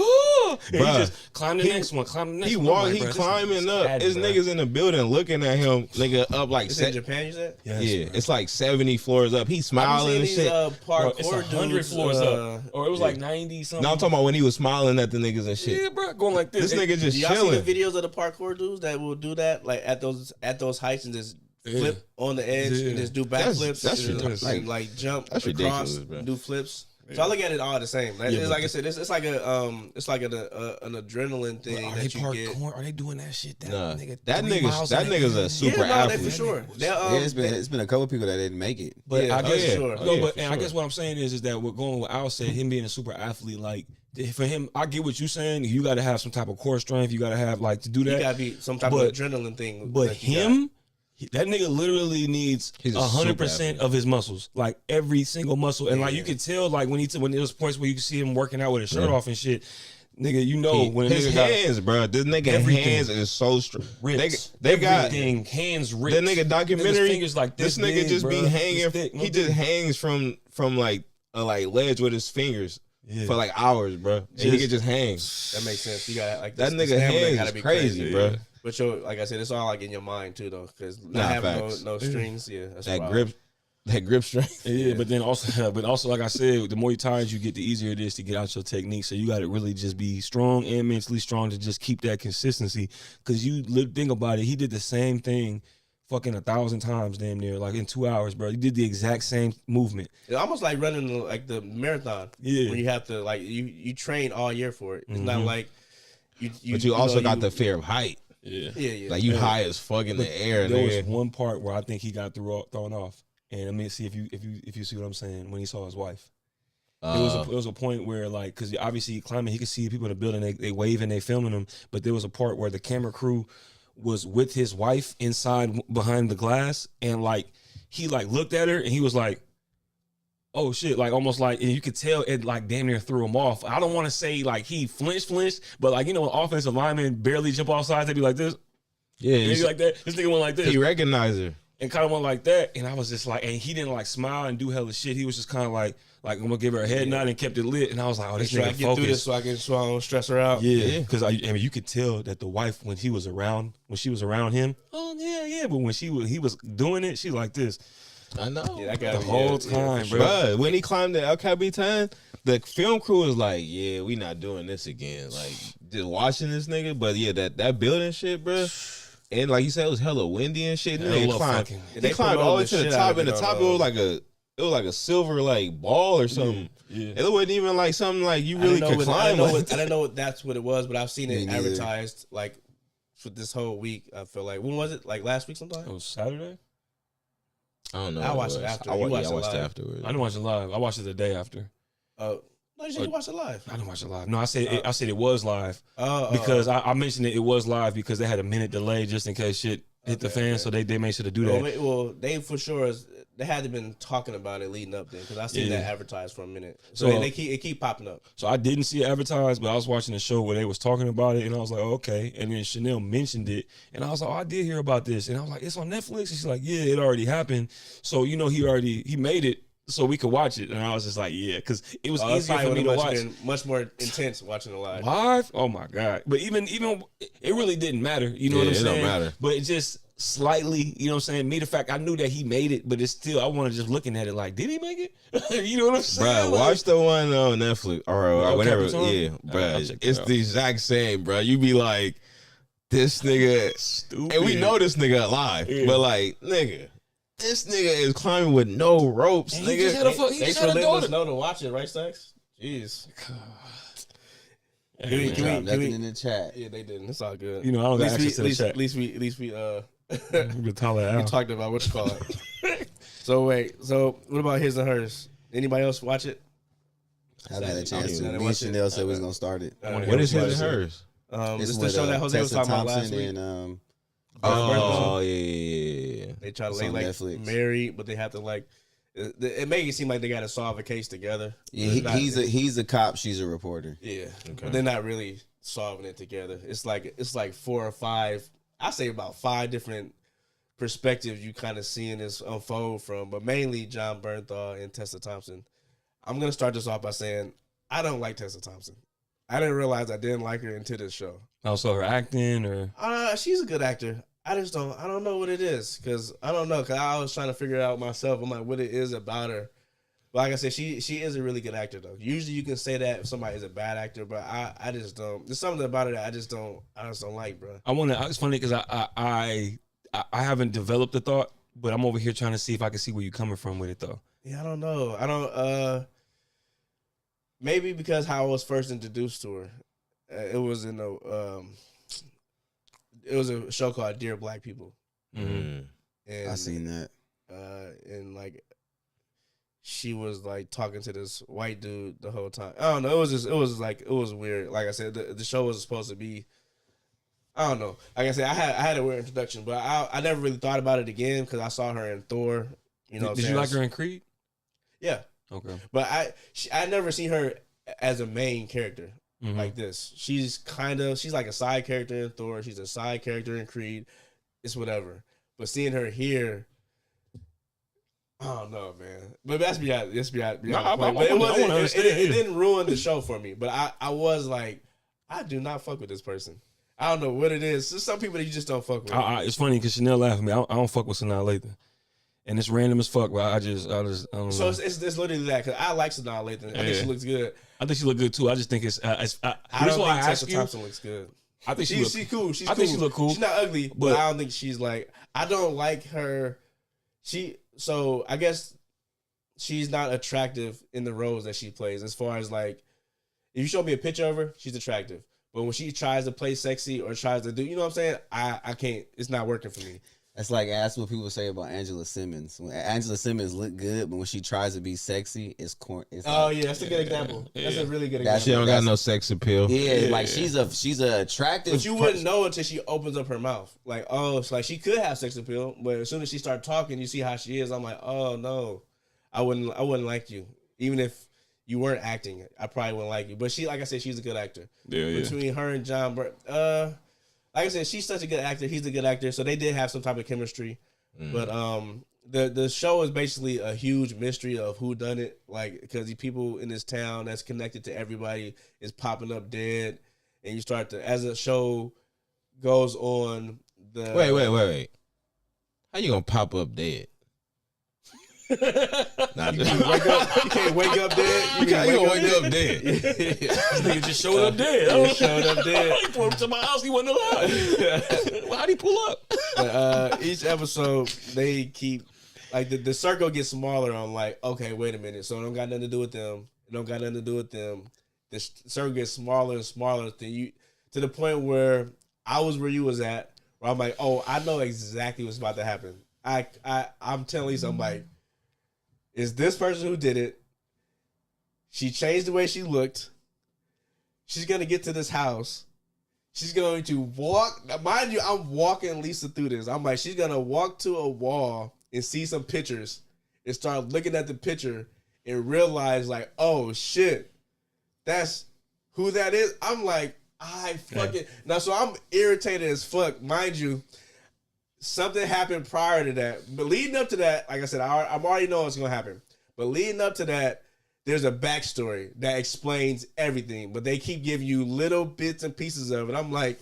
A: he just climbed the next one, climbed the next one.
D: He climbing up. His niggas in the building looking at him, nigga, up like
B: in Japan, you said?
A: Yes,
D: yeah,
A: bro.
D: it's like 70 floors up. He's smiling and shit.
B: Parkour
A: it's 100 floors up, or it was like 90 something.
D: No, I'm talking about when he was smiling at the niggas and shit.
A: Yeah, bro, going like this.
D: This nigga just
B: y'all
D: chilling.
B: see the videos of the parkour dudes that will do that, like at those heights and just flip on the edge and just do backflips?
D: That's
B: ridiculous. And like jump
D: that's
B: across,
D: ridiculous, bro.
B: do flips. So I look at it all the same. Like, it's like I said, it's like an adrenaline thing
A: Are
B: that
A: they
B: you get.
A: Are they doing that shit?
D: Nah,
A: Nigga,
D: that nigga's a super athlete.
B: For sure.
C: It's been a couple people that didn't make it.
A: But I guess,
B: sure.
A: I guess what I'm saying is that we're going with Al said, him being a super athlete, like for him, I get what you're saying. You got to have some type of core strength. You got to have like to do that.
B: You got to be some type of adrenaline thing.
A: But him. That nigga literally needs 100% of his muscles, like every single muscle, and like you can tell, like when there's points where you can see him working out with his shirt off and shit. Nigga, you know when
D: his hands, bro. This nigga hands is so strong. They got
A: hands ripped.
D: That nigga documentary.
A: Fingers like this
D: nigga
A: big,
D: just
A: bro.
D: be hanging. He just hangs from like a ledge with his fingers for like hours, bro. And he can just hang.
B: That makes sense. You got like
D: that nigga hands is crazy, bro.
B: But like I said, it's all like in your mind too, though, because not having no strings, that's
D: that grip strength.
A: Yeah, but then also, like I said, the more tired you get, the easier it is to get out your technique. So you got to really just be strong and mentally strong to just keep that consistency. Because think about it, he did the same thing fucking 1,000 times damn near, like in 2 hours, bro. He did the exact same movement.
B: It's almost like running like the marathon. Yeah, when you have to like you train all year for it. It's not like
D: but you also got the fear of height.
B: Yeah.
D: Like you high as fuck in the air.
A: There was one part where I think he got thrown off, and I mean, see if you see what I'm saying when he saw his wife. It was a point where like, because obviously climbing, he could see people in the building, they waving, they filming him, but there was a part where the camera crew was with his wife inside behind the glass, and like he like looked at her and he was like, oh shit, like almost like, and you could tell it like damn near threw him off. I don't want to say like he flinched, but like, you know, when offensive linemen barely jump off sides, they be like this.
D: Yeah,
A: And he like that. This nigga went like this.
D: He recognized her.
A: And kind of went like that. And I was just like, and he didn't like smile and do hella shit. He was just kind of like I'm gonna give her a head nod and kept it lit. And I was like, oh, this nigga
B: get through this
A: focused.
B: so I don't stress her out.
A: Yeah, because I mean, you could tell that the wife when she was around him, oh yeah. But when he was doing it, she like this.
D: I know.
B: Yeah,
A: The whole time, bro.
D: Bruh, when he climbed the El Capitan, the film crew was like, yeah, we not doing this again. Like, just watching this nigga. But yeah, that building shit, bro. And like you said, it was hella windy and shit.
A: Hella
D: He climbed,
A: fucking-
D: he climbed all the way to the top, and the top it was like a silver like ball or something.
A: Yeah.
D: It wasn't even like something like you really could climb.
B: I didn't know what that's what it was, but I've seen it
C: Me neither.
B: advertised like for this whole week. I feel like when was it? Like last week sometime?
A: It was Saturday.
D: I don't know.
B: I
D: what
B: watched
D: was.
B: it after.
D: I
B: You
D: watched
B: watched it
D: it
B: live.
D: afterwards.
A: I didn't watch it live. I watched it the day after.
B: No, you said you watched it live.
A: I didn't watch it live. No, I said it was live
B: Oh,
A: because I mentioned it was live because they had a minute delay just in case shit hit the fan, so they made sure to do that.
B: Well, they for sure they had to been talking about it leading up there because I seen
A: Yeah.
B: that advertised for a minute.
A: So-
B: So it keep popping up.
A: So I didn't see it advertised, but I was watching the show where they was talking about it, and I was like, oh, okay. And then Chanel mentioned it, and I was like, oh, I did hear about this, and I was like, it's on Netflix. And she's like, yeah, it already happened. So you know, he made it so we could watch it, and I was just like, yeah, because it was easier for me to watch
B: much more intense watching it live.
A: live. Oh my god! But even it really didn't matter. You know what I'm
D: Yeah, it
A: saying?
D: don't matter.
A: But it just slightly, you know what I'm saying? Me, the fact I knew that he made it, but it's still I wanted just looking at it like, did he make it? You know what I'm saying?
D: Bruh,
A: Like,
D: watch the one on Netflix or
A: El
D: whatever.
A: Capitan?
D: Yeah,
A: I'll
D: bruh.
A: check that
D: It's
A: out.
D: the exact same, bruh. You be like, this nigga,
A: stupid.
D: and we know this nigga alive,
A: Yeah.
D: but like, nigga, this nigga is climbing with no ropes,
A: And he just had
D: nigga.
A: a fuck. He
B: Thanks
A: just
B: for
A: had a
B: letting us
A: daughter.
B: know to watch it, right, Stacks? Jeez.
A: Hey,
B: Can we-
A: man,
C: Nothing in the chat.
B: Yeah, they didn't. It's all good.
A: You know, I don't got access to the chat.
B: At least we
A: You can tell that
B: we
A: out.
B: talked about what you call it. So wait, so what about his and hers? Anybody else watch it?
C: I haven't had a chance to.
B: Yeah,
C: Me
B: watch
C: and
B: it.
C: Chanel said we was gonna start it.
D: What is his and hers?
B: This
C: It's
B: is the
C: with,
B: show that Jose was
C: Tessa
B: talking about
C: Thompson
B: last week.
C: and
D: Oh yeah.
B: They try to
C: It's
B: they
C: on
B: like
C: Netflix.
B: married, but they have to like it make it seem like they got to solve a case together.
C: yeah, he's a cop. She's a reporter.
B: Yeah, but they're not really solving it together. It's like 4 or 5. I say about 5 different perspectives you kind of seeing this unfold from, but mainly John Bernthal and Tessa Thompson. I'm gonna start this off by saying I don't like Tessa Thompson. I didn't realize I didn't like her until this show.
A: Also, her acting or
B: She's a good actor. I don't know what it is because I don't know because I was trying to figure it out myself. I'm like, what it is about her. But like I said, she is a really good actor though. Usually you can say that if somebody is a bad actor, but I just don't. There's something about her that I just don't like, bro.
A: I want to. It's funny because I haven't developed the thought, but I'm over here trying to see if I can see where you're coming from with it though.
B: Yeah, I don't know. I don't. Maybe because how I was first introduced to her, it was in it was a show called Dear Black People,
D: Mm.
B: and
C: I seen that.
B: and like she was like talking to this white dude the whole time. I don't know. It was weird. Like I said, the show was supposed to be. I don't know. Like I said, I had a weird introduction, but I never really thought about it again because I saw her in Thor. You know,
A: Did you like her in Creed?
B: Yeah,
A: Okay.
B: but I never seen her as a main character
A: Mhm.
B: like this. She's like a side character in Thor. She's a side character in Creed. It's whatever. But seeing her here, I don't know, man. But that's beyond the point. But it didn't ruin the show for me. But I was like, I do not fuck with this person. I don't know what it is. There's some people that you just don't fuck with.
A: It's funny because Chanel laughed at me. I don't fuck with Sanaa Lathan, and it's random as fuck. But I don't know.
B: So it's literally that because I like Sanaa Lathan. I think she looks good.
A: I think she look good too. I just think it's.
B: I don't think Tessa Thompson looks good.
A: I think
B: She's cool.
A: I think she look cool.
B: She's not ugly, but I don't think she's like. I don't like her. So I guess she's not attractive in the roles that she plays. As far as like, if you show me a picture of her, she's attractive. But when she tries to play sexy or tries to do, you know what I'm saying? I can't. It's not working for me.
C: That's like that's what people say about Angela Simmons. When Angela Simmons look good, but when she tries to be sexy, it's corn.
B: Oh yeah, that's a good example. That's a really good example.
D: She don't got no sex appeal.
C: Yeah, like she's a attractive.
B: But you wouldn't know until she opens up her mouth. Like, oh, it's like she could have sex appeal, but as soon as she starts talking, you see how she is. I'm like, oh no, I wouldn't like you, even if you weren't acting. I probably wouldn't like you. But she, like I said, she's a good actor.
A: Yeah,
B: Between her and John, like I said, she's such a good actor. He's a good actor, so they did have some type of chemistry. But the show is basically a huge mystery of who done it. Like, because the people in this town that's connected to everybody is popping up dead, and you start to, as the show goes on.
D: Wait. How you gonna pop up dead?
B: You can't wake up dead.
D: You gonna wake up dead?
A: This nigga just showed up dead.
B: He showed up dead.
A: He pulled up to my house. He wasn't alive. Well, how'd he pull up?
B: But, each episode they keep like the circle gets smaller. I'm like, okay, wait a minute. So it don't got nothing to do with them. It don't got nothing to do with them. The circle gets smaller and smaller to the point where I was where you was at. Where I'm like, oh, I know exactly what's about to happen. I'm telling you, I'm like, it's this person who did it. She changed the way she looked. She's gonna get to this house. She's going to walk. Mind you, I'm walking Lisa through this. I'm like, she's gonna walk to a wall and see some pictures and start looking at the picture and realize, like, oh shit, that's who that is. I'm like, now. So I'm irritated as fuck. Mind you, something happened prior to that, but leading up to that, like I said, I'm already know what's gonna happen. But leading up to that, there's a backstory that explains everything, but they keep giving you little bits and pieces of it. I'm like,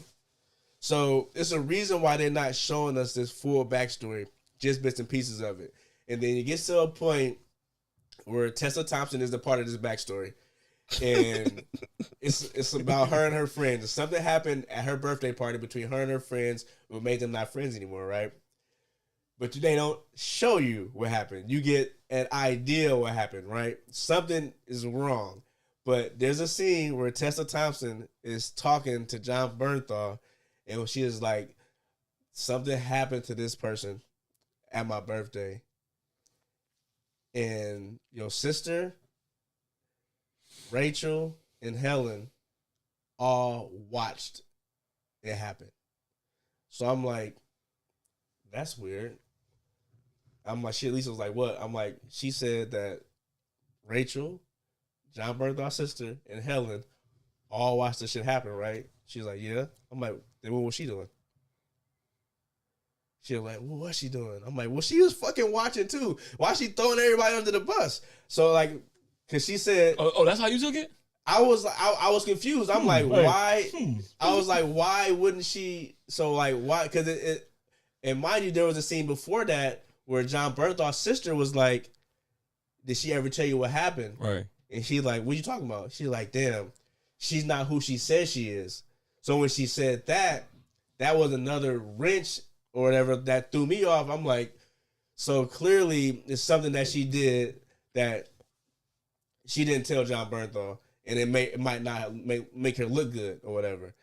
B: so it's a reason why they're not showing us this full backstory, just bits and pieces of it. And then it gets to a point where Tessa Thompson is the part of this backstory, and it's about her and her friends. Something happened at her birthday party between her and her friends, what made them not friends anymore, right? But they don't show you what happened. You get an idea what happened, right? Something is wrong. But there's a scene where Tessa Thompson is talking to John Bernthal, and she is like, something happened to this person at my birthday. And your sister, Rachel, and Helen all watched it happen. So I'm like, that's weird. I'm like, shit, Lisa was like, what? I'm like, she said that Rachel, John Bernthal's sister, and Helen all watched this shit happen, right? She was like, yeah. I'm like, then what was she doing? She was like, well, what's she doing? I'm like, well, she was fucking watching too. Why is she throwing everybody under the bus? So like, cause she said,
A: oh, that's how you took it?
B: I was confused. I'm like, why? I was like, why wouldn't she? So like, why? Cause it and mind you, there was a scene before that where John Bernthal's sister was like, did she ever tell you what happened?
A: Right.
B: And she like, what you talking about? She's like, damn, she's not who she says she is. So when she said that was another wrench or whatever that threw me off. I'm like, so clearly it's something that she did that she didn't tell John Bernthal, and it might not make her look good or whatever.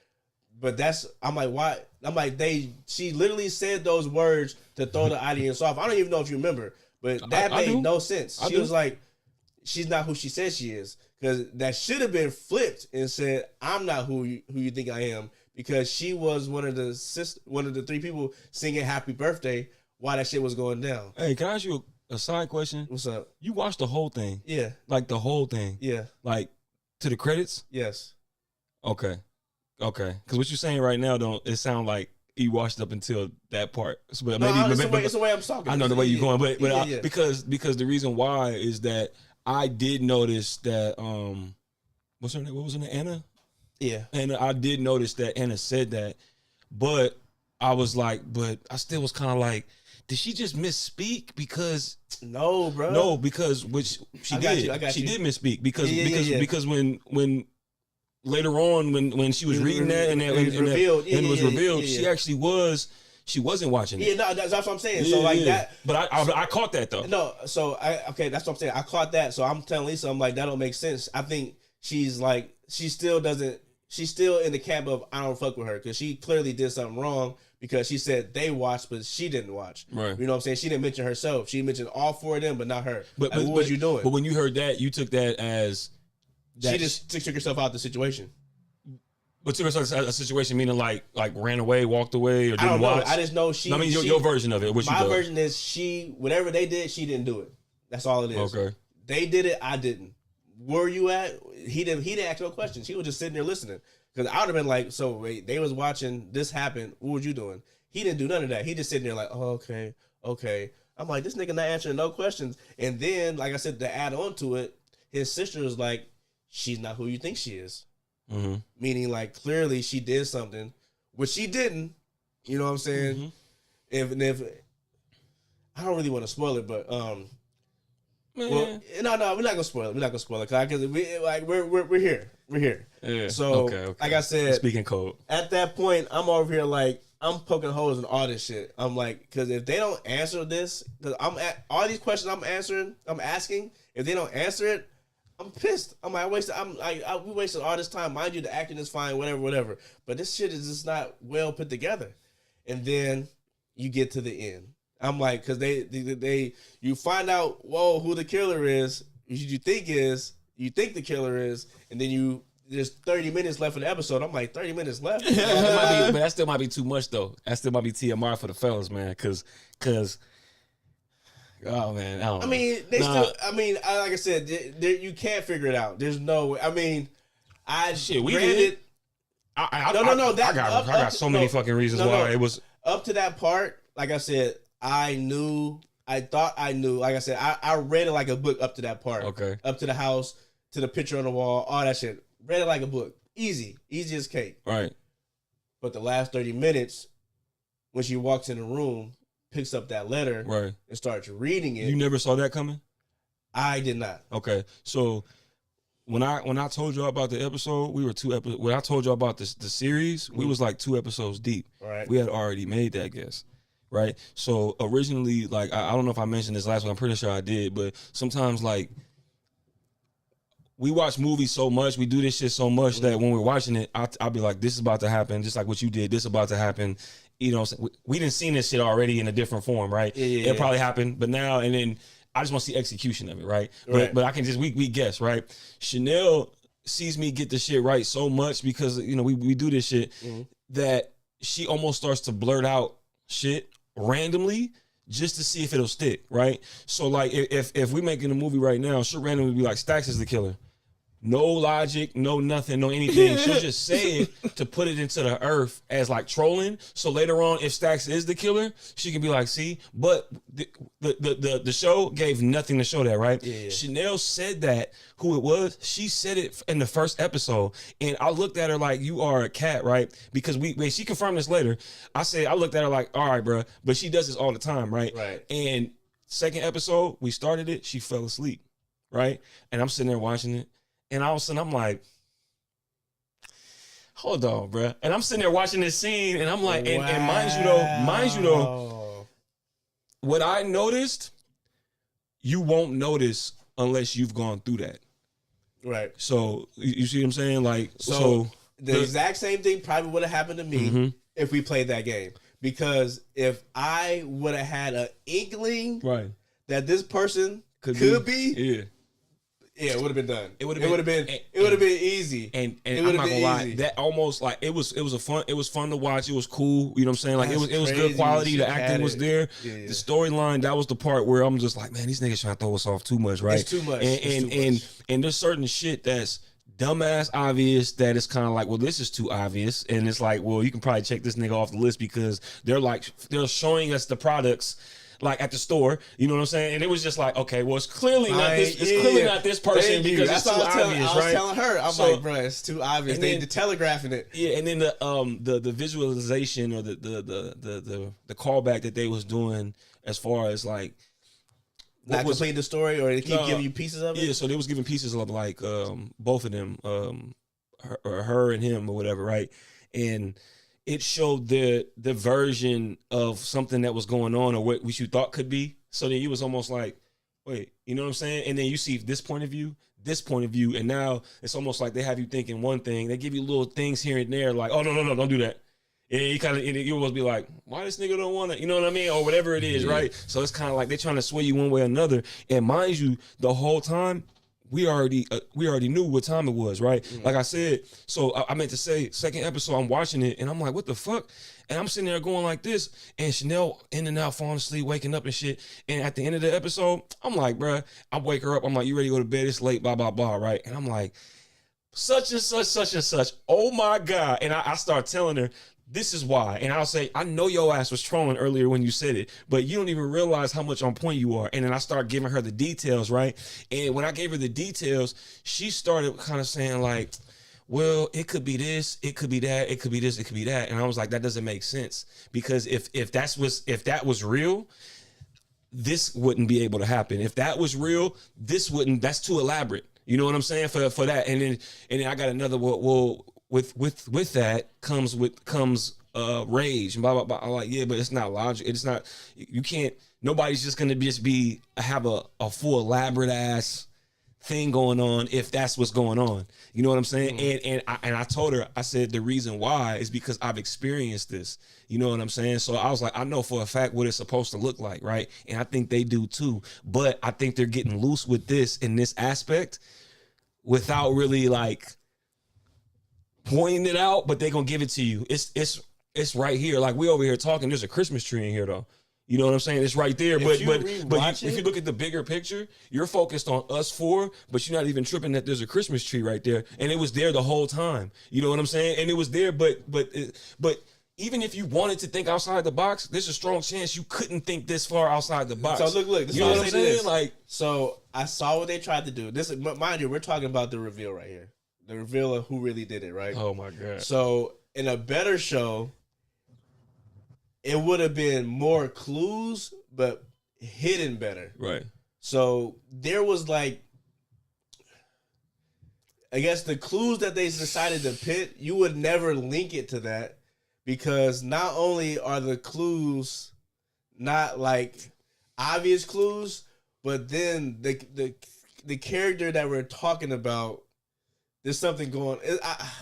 B: But I'm like, why? I'm like, she literally said those words to throw the audience off. I don't even know if you remember, but that made no sense. She was like, she's not who she says she is, because that should have been flipped and said, I'm not who you think I am, because she was one of the three people singing Happy Birthday while that shit was going down.
A: Hey, can I ask you a side question?
B: What's up?
A: You watched the whole thing?
B: Yeah.
A: Like the whole thing?
B: Yeah.
A: Like to the credits?
B: Yes.
A: Okay. Because what you're saying right now, it sound like you watched up until that part. But
B: it's the way I'm talking.
A: I know the way you're going, but
B: yeah.
A: Because the reason why is that I did notice that what's her name? What was her name? Anna?
B: Yeah.
A: And I did notice that Anna said that, but I was like, but I still was kind of like, did she just misspeak? Because
B: no, bro.
A: No, because which she did. She did misspeak because when later on when she was reading that and it was revealed, she actually she wasn't watching it.
B: Yeah, no, that's what I'm saying. So like that,
A: but I caught that though.
B: No, so that's what I'm saying. I caught that. So I'm telling Lisa, I'm like, that don't make sense. I think she's like, she's still in the camp of I don't fuck with her, because she clearly did something wrong, because she said they watched, but she didn't watch.
A: Right.
B: You know what I'm saying? She didn't mention herself. She mentioned all 4 of them, but not her.
A: But
B: what was you doing?
A: But when you heard that, you took that as
B: she just took herself out of the situation.
A: But took herself out of a situation meaning like ran away, walked away, or didn't
B: I don't know.
A: watch.
B: I just know she.
A: I mean, your version of it. What
B: my
A: you
B: version is she. Whatever they did, she didn't do it. That's all it is.
A: Okay.
B: They did it. I didn't. Where you at? He didn't ask no questions. He was just sitting there listening. Because I would have been like, so wait, they was watching this happen. What was you doing? He didn't do none of that. He just sitting there like, oh, okay. I'm like, this nigga not answering no questions. And then, like I said, to add on to it, his sister was like, she's not who you think she is.
A: Mm-hmm.
B: Meaning, like, clearly she did something, which she didn't. You know what I'm saying? Mm-hmm. If I don't really want to spoil it, but well, no, we're not gonna spoil it. We're not gonna spoil it because we're here. We're here.
A: Yeah.
B: So,
A: okay.
B: like I said,
A: speaking code.
B: At that point, I'm over here like I'm poking holes in all this shit. I'm like, because if they don't answer this, because I'm at all these questions I'm asking. If they don't answer it, I'm pissed. I'm like, we wasted all this time. Mind you, the acting is fine, whatever. But this shit is just not well put together. And then you get to the end. I'm like, because you find out, whoa, who the killer is. You think the killer is, and then there's 30 minutes left in the episode. I'm like, 30 minutes left?
A: But that still might be too much, though. That still might be TMR for the fellas, man. Because, oh, man, I don't know.
B: I mean, like I said, you can't figure it out. There's no way. I mean,
A: we did. I got so many fucking reasons why it was.
B: Up to that part, like I said, I thought I knew. Like I said, I read it like a book up to that part.
A: Okay.
B: Up to the house, to the picture on the wall, all that shit. Read it like a book. Easy as cake.
A: Right.
B: But the last 30 minutes, when she walks in the room, picks up that letter,
A: right,
B: and starts reading it.
A: You never saw that coming?
B: I did not.
A: Okay. So when I told y'all about the episode, we were 2 episodes. When I told y'all about the series, we was like 2 episodes deep.
B: Right.
A: We had already made that guess. Right. So originally, like, I don't know if I mentioned this last one. I'm pretty sure I did. But sometimes, like, we watch movies so much, we do this shit so much that when we're watching it, I'll be like, this is about to happen, just like what you did. This is about to happen. You know, we didn't seen this shit already in a different form, right?
B: Yeah.
A: It probably happened, but now and then I just want to see execution of it, right? But I can just we guess, right? Chanel sees me get the shit right so much because we do this shit that she almost starts to blurt out shit randomly just to see if it'll stick, right? So like if we making a movie right now, she'll randomly be like, Stacks is the killer. No logic, no nothing, no anything. She'll just say it to put it into the earth as like trolling. So later on, if Stacks is the killer, she can be like, see, but the show gave nothing to show that, right?
B: Yeah.
A: Chanel said that, who it was, she said it in the first episode. And I looked at her like, you are a cat, right? Because when she confirmed this later, I looked at her like, all right, bro, but she does this all the time, right?
B: Right.
A: And second episode, we started it, she fell asleep, right? And I'm sitting there watching it. And all of a sudden, I'm like, hold on, bro. And I'm sitting there watching this scene, and I'm like, and mind you though, what I noticed, you won't notice unless you've gone through that.
B: Right.
A: So, you see what I'm saying? Like,
B: so the exact same thing probably would have happened to me if we played that game. Because if I would have had an inkling that this person could be, yeah, it would have been done. It would have been easy.
A: And I'm not gonna lie, that almost like it was fun to watch. It was cool. You know what I'm saying? Like it was good quality. The acting was there.
B: Yeah.
A: The storyline, that was the part where I'm just like, man, these niggas trying to throw us off too much, right?
B: It's too much.
A: And there's certain shit that's dumbass obvious that it's kind of like, well, this is too obvious. And it's like, well, you can probably check this nigga off the list because they're showing us the products like at the store, you know what I'm saying? And it was just like, okay, well, it's clearly not this person because it's too obvious, right?
B: I was telling her, I'm like, bro, it's too obvious. They're telegraphing it.
A: Yeah, and then the visualization or the callback that they was doing as far as like
B: not complete the story, or they keep giving you pieces of it.
A: Yeah, so they was giving pieces of like both of them, her and him or whatever, right? And it showed the version of something that was going on or what you thought could be. So then you was almost like, wait, you know what I'm saying? And then you see this point of view, and now it's almost like they have you thinking one thing. They give you little things here and there like, oh, no, don't do that. And you almost be like, why this nigga don't want to, you know what I mean? Or whatever it is, right? So it's kind of like they're trying to sway you one way or another. And mind you, the whole time, we already knew what time it was, right? Like I said, so I meant to say, second episode, I'm watching it, and I'm like, what the fuck? And I'm sitting there going like this, and Chanel in and out, falling asleep, waking up and shit. And at the end of the episode, I'm like, bruh, I wake her up, I'm like, you ready to go to bed? It's late, blah, blah, blah, right? And I'm like, such and such, such and such. Oh my God. And I start telling her, this is why. And I'll say, I know your ass was trolling earlier when you said it, but you don't even realize how much on point you are. And then I start giving her the details, right? And when I gave her the details, she started kind of saying like, well, it could be this, it could be that, it could be this, it could be that. And I was like, that doesn't make sense. Because if that was real, this wouldn't be able to happen. If that was real, that's too elaborate. You know what I'm saying? For that. And then I got another, well, with that comes rage and blah blah blah. I'm like, yeah, but it's not logical. It's not. You can't. Nobody's just gonna have a full elaborate ass thing going on if that's what's going on. You know what I'm saying? And I told her, I said the reason why is because I've experienced this. You know what I'm saying? So I was like, I know for a fact what it's supposed to look like, right? And I think they do too. But I think they're getting loose with this in this aspect without really like pointing it out, but they're gonna give it to you. It's right here. Like we over here talking, there's a Christmas tree in here though. You know what I'm saying? It's right there. But if you look at the bigger picture, you're focused on us four, but you're not even tripping that there's a Christmas tree right there. And it was there the whole time. You know what I'm saying? And it was there, but even if you wanted to think outside the box, there's a strong chance you couldn't think this far outside the box.
B: So look,
A: you know what I'm saying? Like,
B: so I saw what they tried to do. This, mind you, we're talking about the reveal right here. The reveal of who really did it, right?
A: Oh my God.
B: So in a better show, it would have been more clues, but hidden better.
A: Right.
B: So there was like, I guess the clues that they decided to pit, you would never link it to that because not only are the clues not like obvious clues, but then the character that we're talking about, there's something going.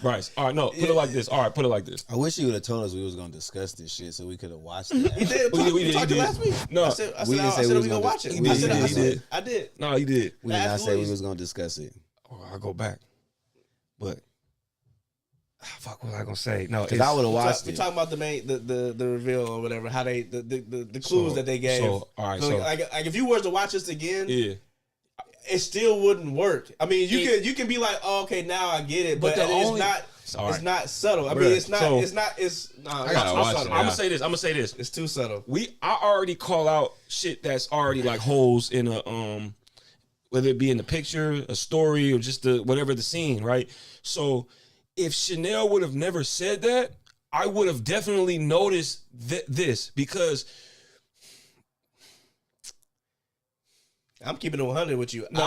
A: Right. All right. No. Put it like this. All right. Put it like this.
C: I wish you would have told us we was gonna discuss this shit so we could have watched it.
B: He did. We talked last week.
A: No,
B: I said we was gonna watch it. I did.
A: No, he did.
C: We did not say we was gonna discuss it.
A: Oh, I'll go back. But fuck, what was I gonna say? No,
C: because I would have watched it.
B: We talking about the reveal or whatever. How they the clues that they gave.
A: So all right. So
B: like if you were to watch this again,
A: yeah.
B: It still wouldn't work. I mean, you can be like, oh, okay, now I get it, but it's not subtle. I mean, it's not.
A: I'm gonna say this.
B: It's too subtle.
A: I already call out shit that's already like holes in a whether it be in the picture, a story, or just whatever the scene, right? So if Chanel would have never said that, I would have definitely noticed this because.
B: I'm keeping it 100 with you. No.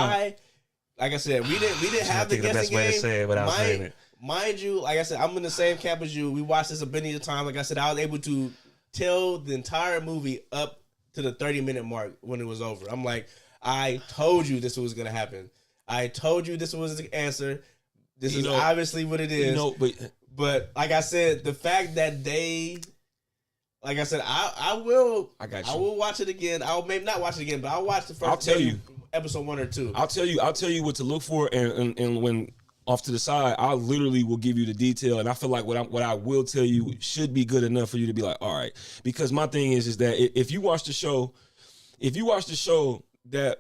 B: Like I said, we didn't have the guessing game. Way to say it without saying it. Mind you, like I said, I'm in the same camp as you. We watched this a bunch of times. Like I said, I was able to tell the entire movie up to the 30-minute mark when it was over. I'm like, I told you this was gonna happen. I told you this was the answer. This is obviously what it is. But like I said, the fact that they. Like I said, I will watch it again. I'll maybe not watch it again, but I'll watch the first.
A: I'll tell you
B: episode 1 or 2.
A: I'll tell you what to look for, and when off to the side, I literally will give you the detail, and I feel like what I will tell you should be good enough for you to be like, all right. Because my thing is that if you watch the show, that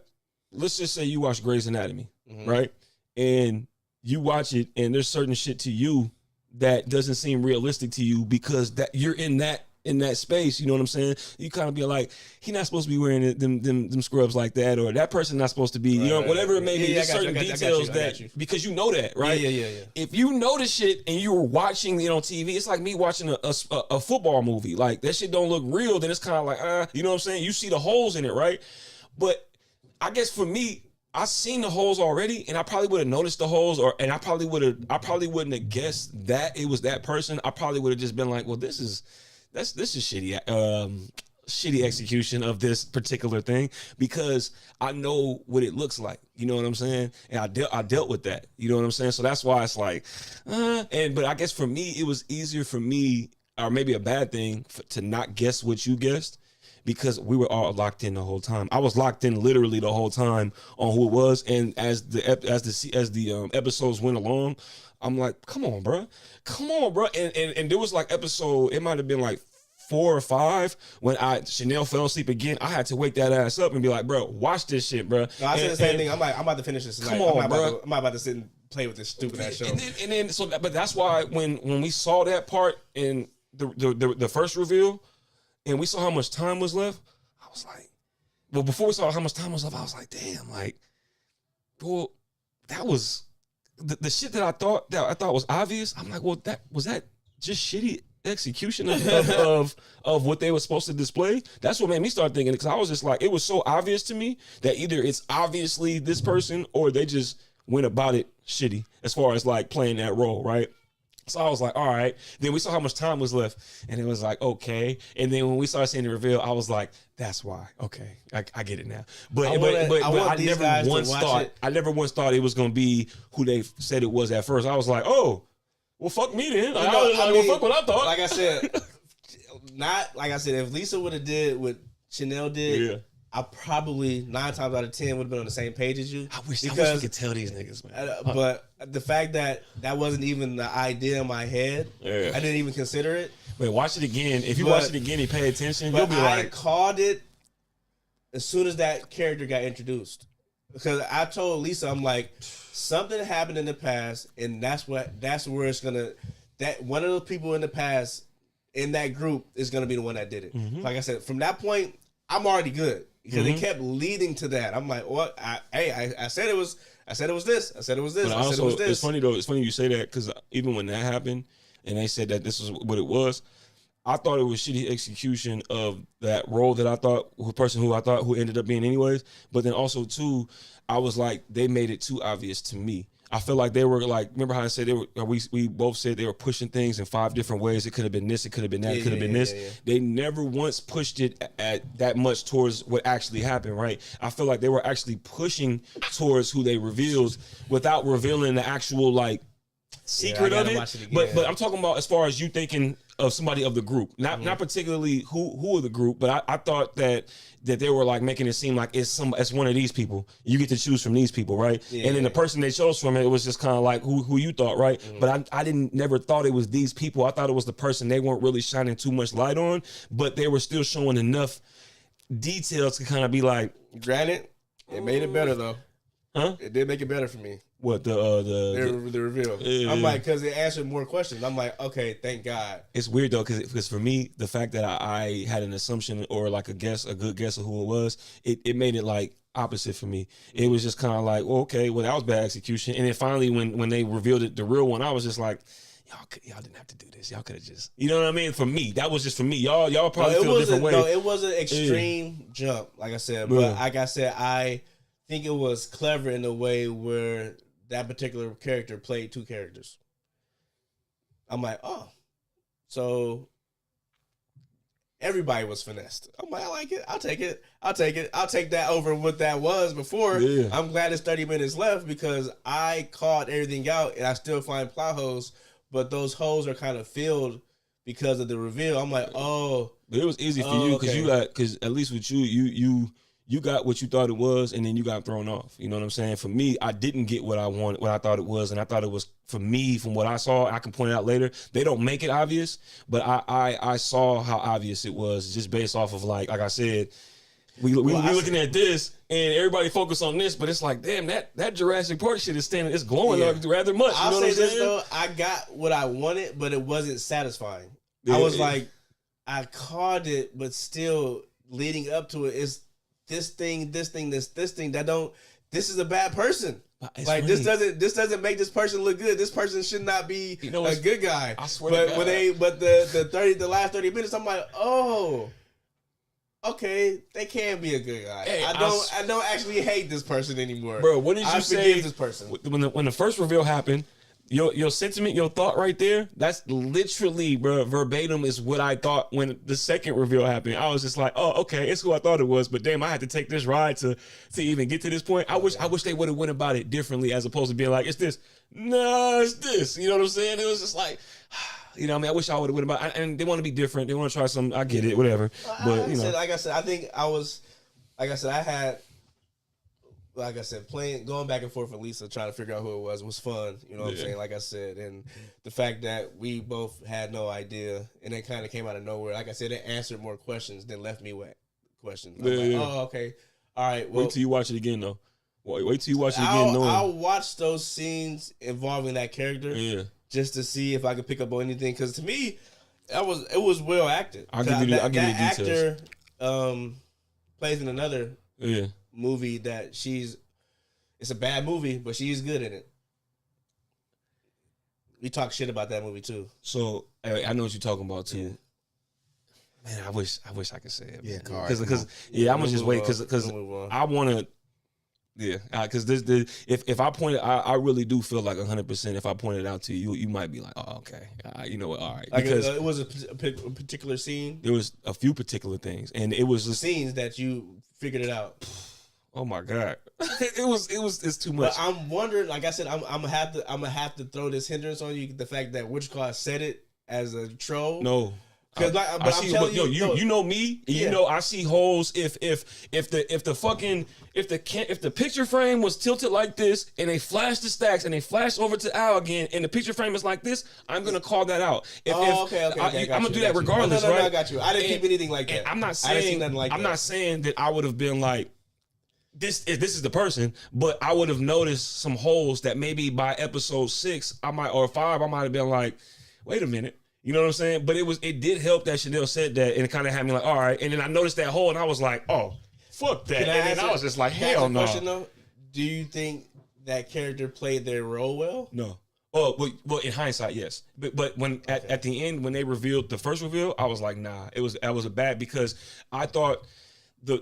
A: let's just say you watch Grey's Anatomy, right, and you watch it, and there's certain shit to you that doesn't seem realistic to you because that you're in that space, you know what I'm saying? You kind of be like, he not supposed to be wearing them scrubs like that, or that person not supposed to be, you know, whatever it may be. There's certain details because you know that, right?
B: Yeah.
A: If you know the shit and you were watching it on TV, it's like me watching a football movie. Like that shit don't look real, then it's kind of like, you know what I'm saying? You see the holes in it, right? But I guess for me, I seen the holes already, and I probably would have noticed the holes, and I probably wouldn't have guessed that it was that person. I probably would have just been like, well, this is shitty execution of this particular thing because I know what it looks like. You know what I'm saying? And I dealt with that. You know what I'm saying? So that's why it's like, but I guess for me, it was easier for me. or maybe a bad thing to not guess what you guessed, because we were all locked in the whole time. I was locked in literally the whole time on who it was, and as the episodes went along, I'm like, come on, bro, and there was like episode, it might have been like 4 or 5 when Chanel fell asleep again. I had to wake that ass up and be like, bro, watch this shit, bro.
B: No, I said the same thing. I'm about to finish this tonight.
A: Come on, bro.
B: I'm about to sit and play with this stupid ass show.
A: And then but that's why when we saw that part in the first reveal, and we saw how much time was left, I was like, well, before we saw how much time was left, I was like, damn, like, well, that was the shit that I thought was obvious. I'm like, well, was that just shitty execution of what they were supposed to display? That's what made me start thinking, because I was just like, it was so obvious to me that either it's obviously this person or they just went about it shitty as far as like playing that role, right? So I was like, all right. Then we saw how much time was left, and it was like, okay. And then when we started seeing the reveal, I was like, that's why. Okay, I get it now. But I never once thought it was gonna be who they said it was at first. I was like, oh, well, fuck me then. Well, fuck what I thought.
B: Like I said, if Lisa would have did what Chanel did,
A: yeah,
B: I probably 9 times out of 10 would have been on the same page as you.
A: I wish we could tell these niggas, man.
B: But the fact that wasn't even the idea in my head,
A: yeah,
B: I didn't even consider it.
A: Wait, watch it again. If you watch it again and pay attention, you'll be like,
B: I called it as soon as that character got introduced, because I told Lisa, I'm like, something happened in the past, and that's where it's gonna. That one of those people in the past in that group is gonna be the one that did it.
A: Mm-hmm.
B: Like I said, from that point, I'm already good, because it kept leading to that. I'm like, what? I said it was. I said it was this. I said it was this.
A: But
B: I said it was this.
A: It's funny though. It's funny you say that, because even when that happened and they said that this was what it was, I thought it was shitty execution of that role that I thought, the person who ended up being anyways. But then also too, I was like, they made it too obvious to me. I feel like they were like, remember how I said we both said they were pushing things in 5 different ways. It could have been this, it could have been that, it could have been this. Yeah. They never once pushed it at that much towards what actually happened, right? I feel like they were actually pushing towards who they revealed without revealing the actual like secret of it. But I'm talking about as far as you thinking of somebody of the group, not particularly who of the group, but I thought that they were like making it seem like it's one of these people. You get to choose from these people, right? Yeah. And then the person they chose from, it was just kind of like who you thought, right? Mm-hmm. But I never thought it was these people. I thought it was the person they weren't really shining too much light on, but they were still showing enough details to kind of be like.
B: Granted, it made it better though.
A: Huh?
B: It did make it better for me.
A: What the
B: reveal? I'm like, because it answered more questions. I'm like, okay, thank God.
A: It's weird though, because for me, the fact that I had an assumption or like a good guess of who it was, it made it like opposite for me. It was just kind of like, well, okay, well that was bad execution. And then finally, when they revealed it, the real one, I was just like, y'all didn't have to do this. Y'all could have just, you know what I mean? For me, that was just for me. Y'all probably feel a different way.
B: No, it was an extreme jump, like I said. But like I said, I think it was clever in a way where that particular character played 2 characters. I'm like, oh, so everybody was finessed. I'm like, I like it. I'll take it. I'll take that over what that was before. Yeah. I'm glad it's 30 minutes left, because I called everything out and I still find plot holes, but those holes are kind of filled because of the reveal. I'm like, oh.
A: But it was easy for you because at least with you got what you thought it was, and then you got thrown off. You know what I'm saying? For me, I didn't get what I wanted, what I thought it was, and I thought it was, for me, from what I saw, I can point it out later. They don't make it obvious, but I saw how obvious it was just based off of like I said, we looking at this and everybody focus on this, but it's like, damn, that Jurassic Park shit is standing, it's glowing up rather much.
B: I'll
A: you know
B: say
A: what I'm
B: this though, I got what I wanted, but it wasn't satisfying.
A: Yeah,
B: I was like, I caught it, but still leading up to it is this thing that don't. This is a bad person. It's like funny. This doesn't make this person look good. This person should not be a good guy.
A: I swear.
B: But the last 30 minutes, I'm like, oh, okay, they can be a good guy. Hey, I don't actually hate this person anymore,
A: bro. What did you say?
B: Forgive this person
A: when the first reveal happened? Your sentiment, your thought right there, that's literally, bro, verbatim is what I thought when the second reveal happened. I was just like, oh, okay, it's who I thought it was, but damn, I had to take this ride to even get to this point. I wish they would have went about it differently, as opposed to being like, it's this. No, it's this. You know what I'm saying? It was just like, You know, what I mean, I wish I would have. And they want to be different. They want to try some. I get it, whatever. But you know,
B: like I said, I think I was, like I said, I had. Like I said, going back and forth with Lisa, trying to figure out who it was fun. You know what I'm saying? Like I said, and the fact that we both had no idea, and it kind of came out of nowhere. Like I said, it answered more questions than left me with questions. Oh, okay, all right. Well,
A: wait till you watch it again, though. Wait till you watch it again.
B: I'll watch those scenes involving that character, just to see if I could pick up on anything. Because to me, it was well acted.
A: I'll give you the
B: details. Actor plays in another.
A: Yeah.
B: Movie that it's a bad movie, but she's good in it. We talk shit about that movie too.
A: So I know what you're talking about too. Yeah. Man, I wish I could say it.
C: Yeah,
A: because I'm gonna just wait because I want to. Yeah, because if I point it, I really do feel like 100%. If I point it out to you, you might be like, oh, okay, you know what, all right.
B: Because it was a particular scene.
A: There was a few particular things, and it was just
B: scenes that you figured it out.
A: Oh my god, it's too much.
B: But I'm wondering, like I said, I'm gonna have to throw this hindrance on you. The fact that Witch Claw said it as a troll.
A: No.
B: Because
A: you know me, and you know I see holes. If the picture frame was tilted like this, and they flash the stacks, and they flash over to Al again, and the picture frame is like this, I'm gonna call that out.
B: Okay.
A: I'm gonna do that regardless, right?
B: I got you. I didn't keep anything like that.
A: I'm not saying not saying that I would have been like, this is the person, but I would have noticed some holes that maybe by episode 6 or 5 I might have been like, wait a minute. You know what I'm saying? But it did help that Chanel said that, and it kind of had me like, all right. And then I noticed that hole, and I was like, oh, fuck that. And then I was just like, hell no.
B: Question, though? Do you think that character played their role well?
A: No. Oh, well, in hindsight, yes. But when at the end, when they revealed the first reveal, I was like, nah. It was a bad, because I thought the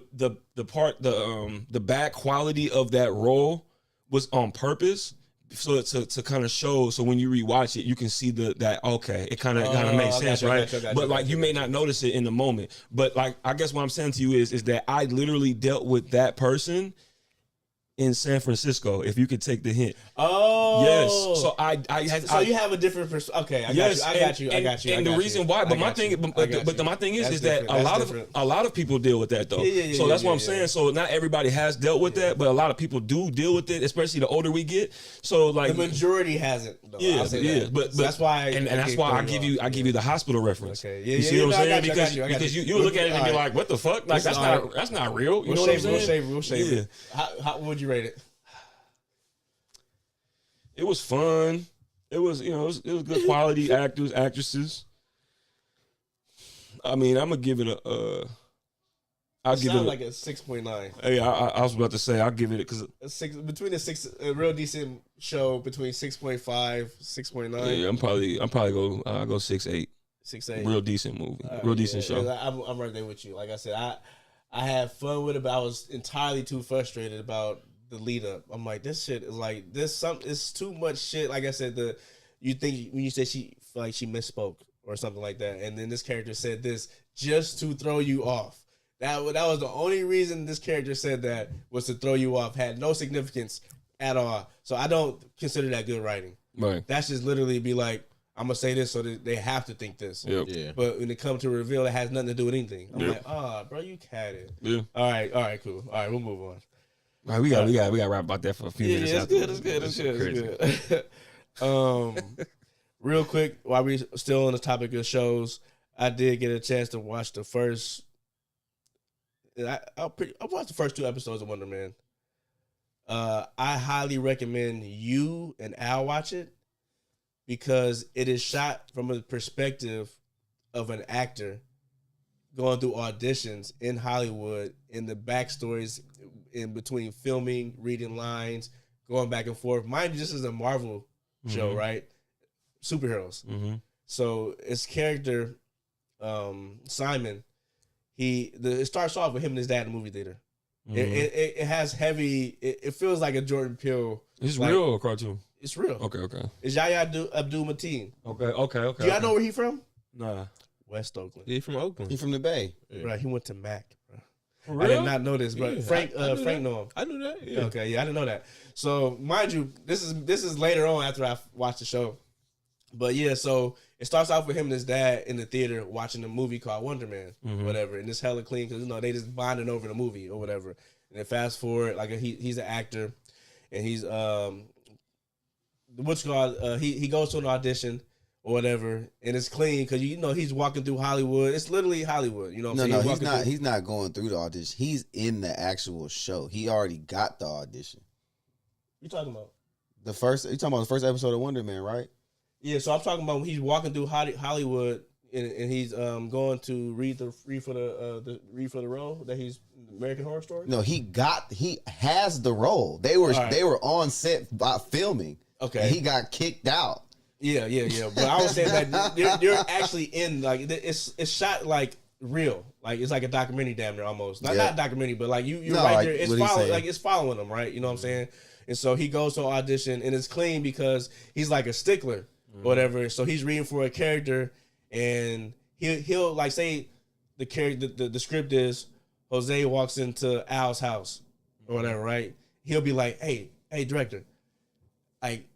A: bad quality of that role was on purpose. So to kind of show, so when you rewatch it, you can see that okay, it kind of makes sense, right? But like you may not notice it in the moment. But like I guess what I'm saying to you is that I literally dealt with that person in San Francisco, if you could take the hint.
B: Oh,
A: yes. So I
B: you have a different perspective. Okay, I got you.
A: And the reason why, but my thing is that a lot of people deal with that though. So that's what I'm saying. So not everybody has dealt with that, but a lot of people do deal with it, especially the older we get. So like
B: the majority hasn't. Though.
A: But
B: so that's why,
A: and that's why I give you the hospital reference.
B: Okay,
A: you see what I'm saying? Because you look at it and be like, what the fuck? Like that's not real. You know what I'm saying?
B: We'll shave it. How would you rate it?
A: It was fun. It was, it was good quality actors, actresses. I mean, I'm gonna give it I'll give it
B: like a 6.9.
A: Hey, I was about to say I'll give it because
B: a real decent show between 6.5, 6.9.
A: Yeah, I'm probably go 6.8.
B: 6.8.
A: Real decent movie. Real decent show.
B: I'm right there with you. Like I said, I had fun with it, but I was entirely too frustrated about the lead up. I'm like, this shit is like it's too much shit. Like I said, you think when you say she misspoke or something like that, and then this character said this just to throw you off. That was the only reason this character said that, was to throw you off. Had no significance at all. So I don't consider that good writing.
A: Right.
B: That's just literally be like, I'm gonna say this so that they have to think this.
A: Yep.
D: Yeah.
B: But when it comes to reveal, it has nothing to do with anything. I'm like, bro, you had it.
A: Yeah.
B: All right, cool. All right, we'll move on.
A: Right, we got to rap about that for a few minutes.
B: It's good. Real quick, while we still on the topic of shows, I did get a chance to watch the first. I watched the first 2 episodes of Wonderman. I highly recommend you and Al watch it, because it is shot from a perspective of an actor going through auditions in Hollywood, in the backstories in between filming, reading lines, going back and forth. Mind you, this is a Marvel show, right? Superheroes.
A: Mm-hmm.
B: So his character, Simon, it starts off with him and his dad in the movie theater. Mm-hmm. It has heavy. It feels like a Jordan Peele.
A: It's real or cartoon?
B: It's real.
A: Okay.
B: It's Yahya Abdul-Mateen.
A: Okay.
B: Do y'all know where he from?
A: Nah.
B: West Oakland.
D: He from Oakland.
C: He from the Bay.
B: Yeah. Right. He went to Mac. Bro.
A: For
B: I
A: real?
B: did not know this, but Frank know him.
D: I knew that. Yeah.
B: Okay, yeah, I didn't know that. So mind you, this is later on after I watched the show. But yeah, so it starts off with him and his dad in the theater watching a movie called Wonderman, whatever, and it's hella clean because they just bonding over the movie or whatever. And then fast forward, like he's an actor, and he's he goes to an audition or whatever, and it's clean because he's walking through Hollywood. It's literally Hollywood. You know what I'm saying?
C: He's not. He's not going through the audition. He's in the actual show. He already got the audition.
B: You talking about
C: you talking about the first episode of Wonderman, right?
B: Yeah. So I'm talking about when he's walking through Hollywood and he's going to read for the role that he's American Horror Story.
C: No, he has the role. They were on set filming.
B: Okay,
C: and he got kicked out.
B: Yeah. But I was saying that you're actually in, like, it's shot like real, like it's like a documentary, damn near almost. Not a documentary, but like you're right there. It's following him, right? You know what I'm saying? And so he goes to audition, and it's clean because he's like a stickler, or whatever. So he's reading for a character, and he'll like say the character, the script is Jose walks into Al's house or whatever, right? He'll be like, hey, director, like,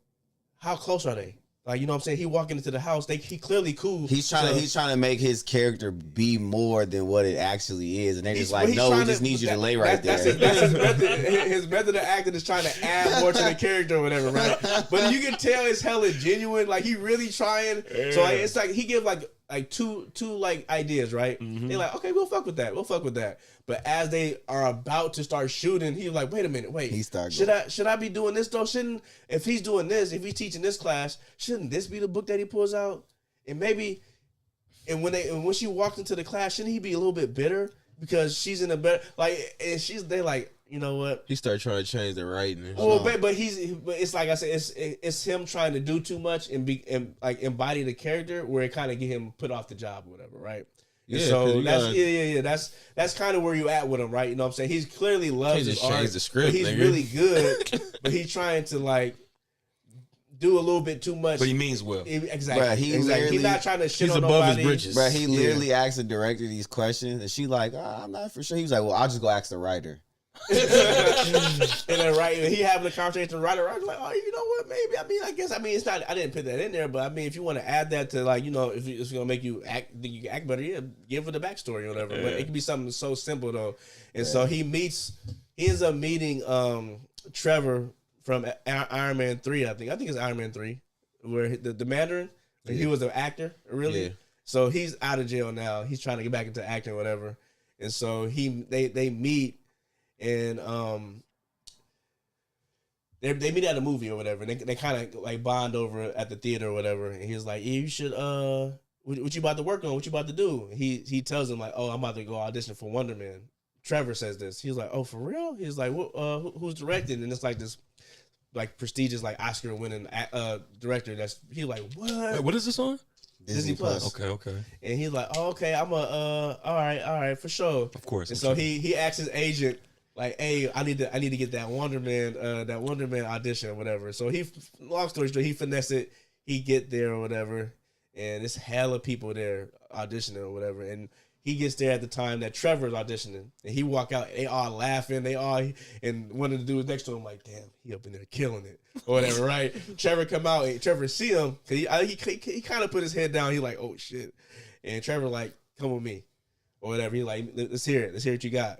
B: how close are they? Like, you know what I'm saying? He walking into the house. He clearly cool.
C: He's trying to make his character be more than what it actually is, and they just like, no, we just need you to lay right there.
B: That's his method. His method of acting is trying to add more to the character or whatever, right? But you can tell it's hella genuine. Like, he really trying. Yeah. So like, it's like he gives like two like ideas, right? Mm-hmm. They're like, okay, we'll fuck with that. But as they are about to start shooting, he's like, wait a minute, should I be doing this though? If he's doing this, if he's teaching this class, shouldn't this be the book that he pulls out? And when she walks into the class, shouldn't he be a little bit bitter because she's in a better, like, and they like, you know what?
D: He started trying to change the writing.
B: Well, but it's like I said, it's him trying to do too much and like embody the character where it kind of get him put off the job or whatever, right? Yeah, so that's kind of where you at with him, right? You know what I'm saying? He's clearly loves his art.
D: The script,
B: he's really good, but he's trying to like do a little bit too much.
A: But he means well.
B: Exactly.
C: Bruh,
B: He's not trying to shit
D: he's
B: on
D: above
B: nobody.
D: his britches.
C: But he literally asked the director these questions, and she like, I'm not for sure. He was like, well, I'll just go ask the writer.
B: And then he having a conversation with the writer, like, oh, you know what, maybe, it's not, I didn't put that in there, but I mean, if you want to add that to, like, if it's going to make you act better, yeah, give it the backstory or whatever. Yeah. But it can be something so simple though. And so he ends up meeting Trevor from Iron Man 3, I think it's Iron Man 3, where the Mandarin, he was an actor, really. Yeah. So he's out of jail now. He's trying to get back into acting or whatever. And so they meet. And they meet at a movie or whatever. And they kind of like bond over at the theater or whatever. And he's like, you should what you about to work on? What you about to do? He tells him like, oh, I'm about to go audition for Wonderman. Trevor says this. He's like, oh, for real? He's like, who's directing? And it's like this like prestigious like Oscar winning director. He's like, what?
A: Wait, what is this on?
B: Disney Plus.
A: Okay.
B: And he's like, oh, okay, I'm all right, for sure.
A: Of course.
B: And so he asks his agent, like, hey, I need to get that Wonderman audition or whatever. So long story short, he finesse it. He get there or whatever, and it's hella people there auditioning or whatever. And he gets there at the time that Trevor's auditioning, and he walk out. They all laughing. And one of the dudes next to him like, damn, he up in there killing it or whatever, right? Trevor come out, and Trevor see him because he kind of put his head down. He like, oh shit, and Trevor like, come with me or whatever. He like, let's hear it. Let's hear what you got.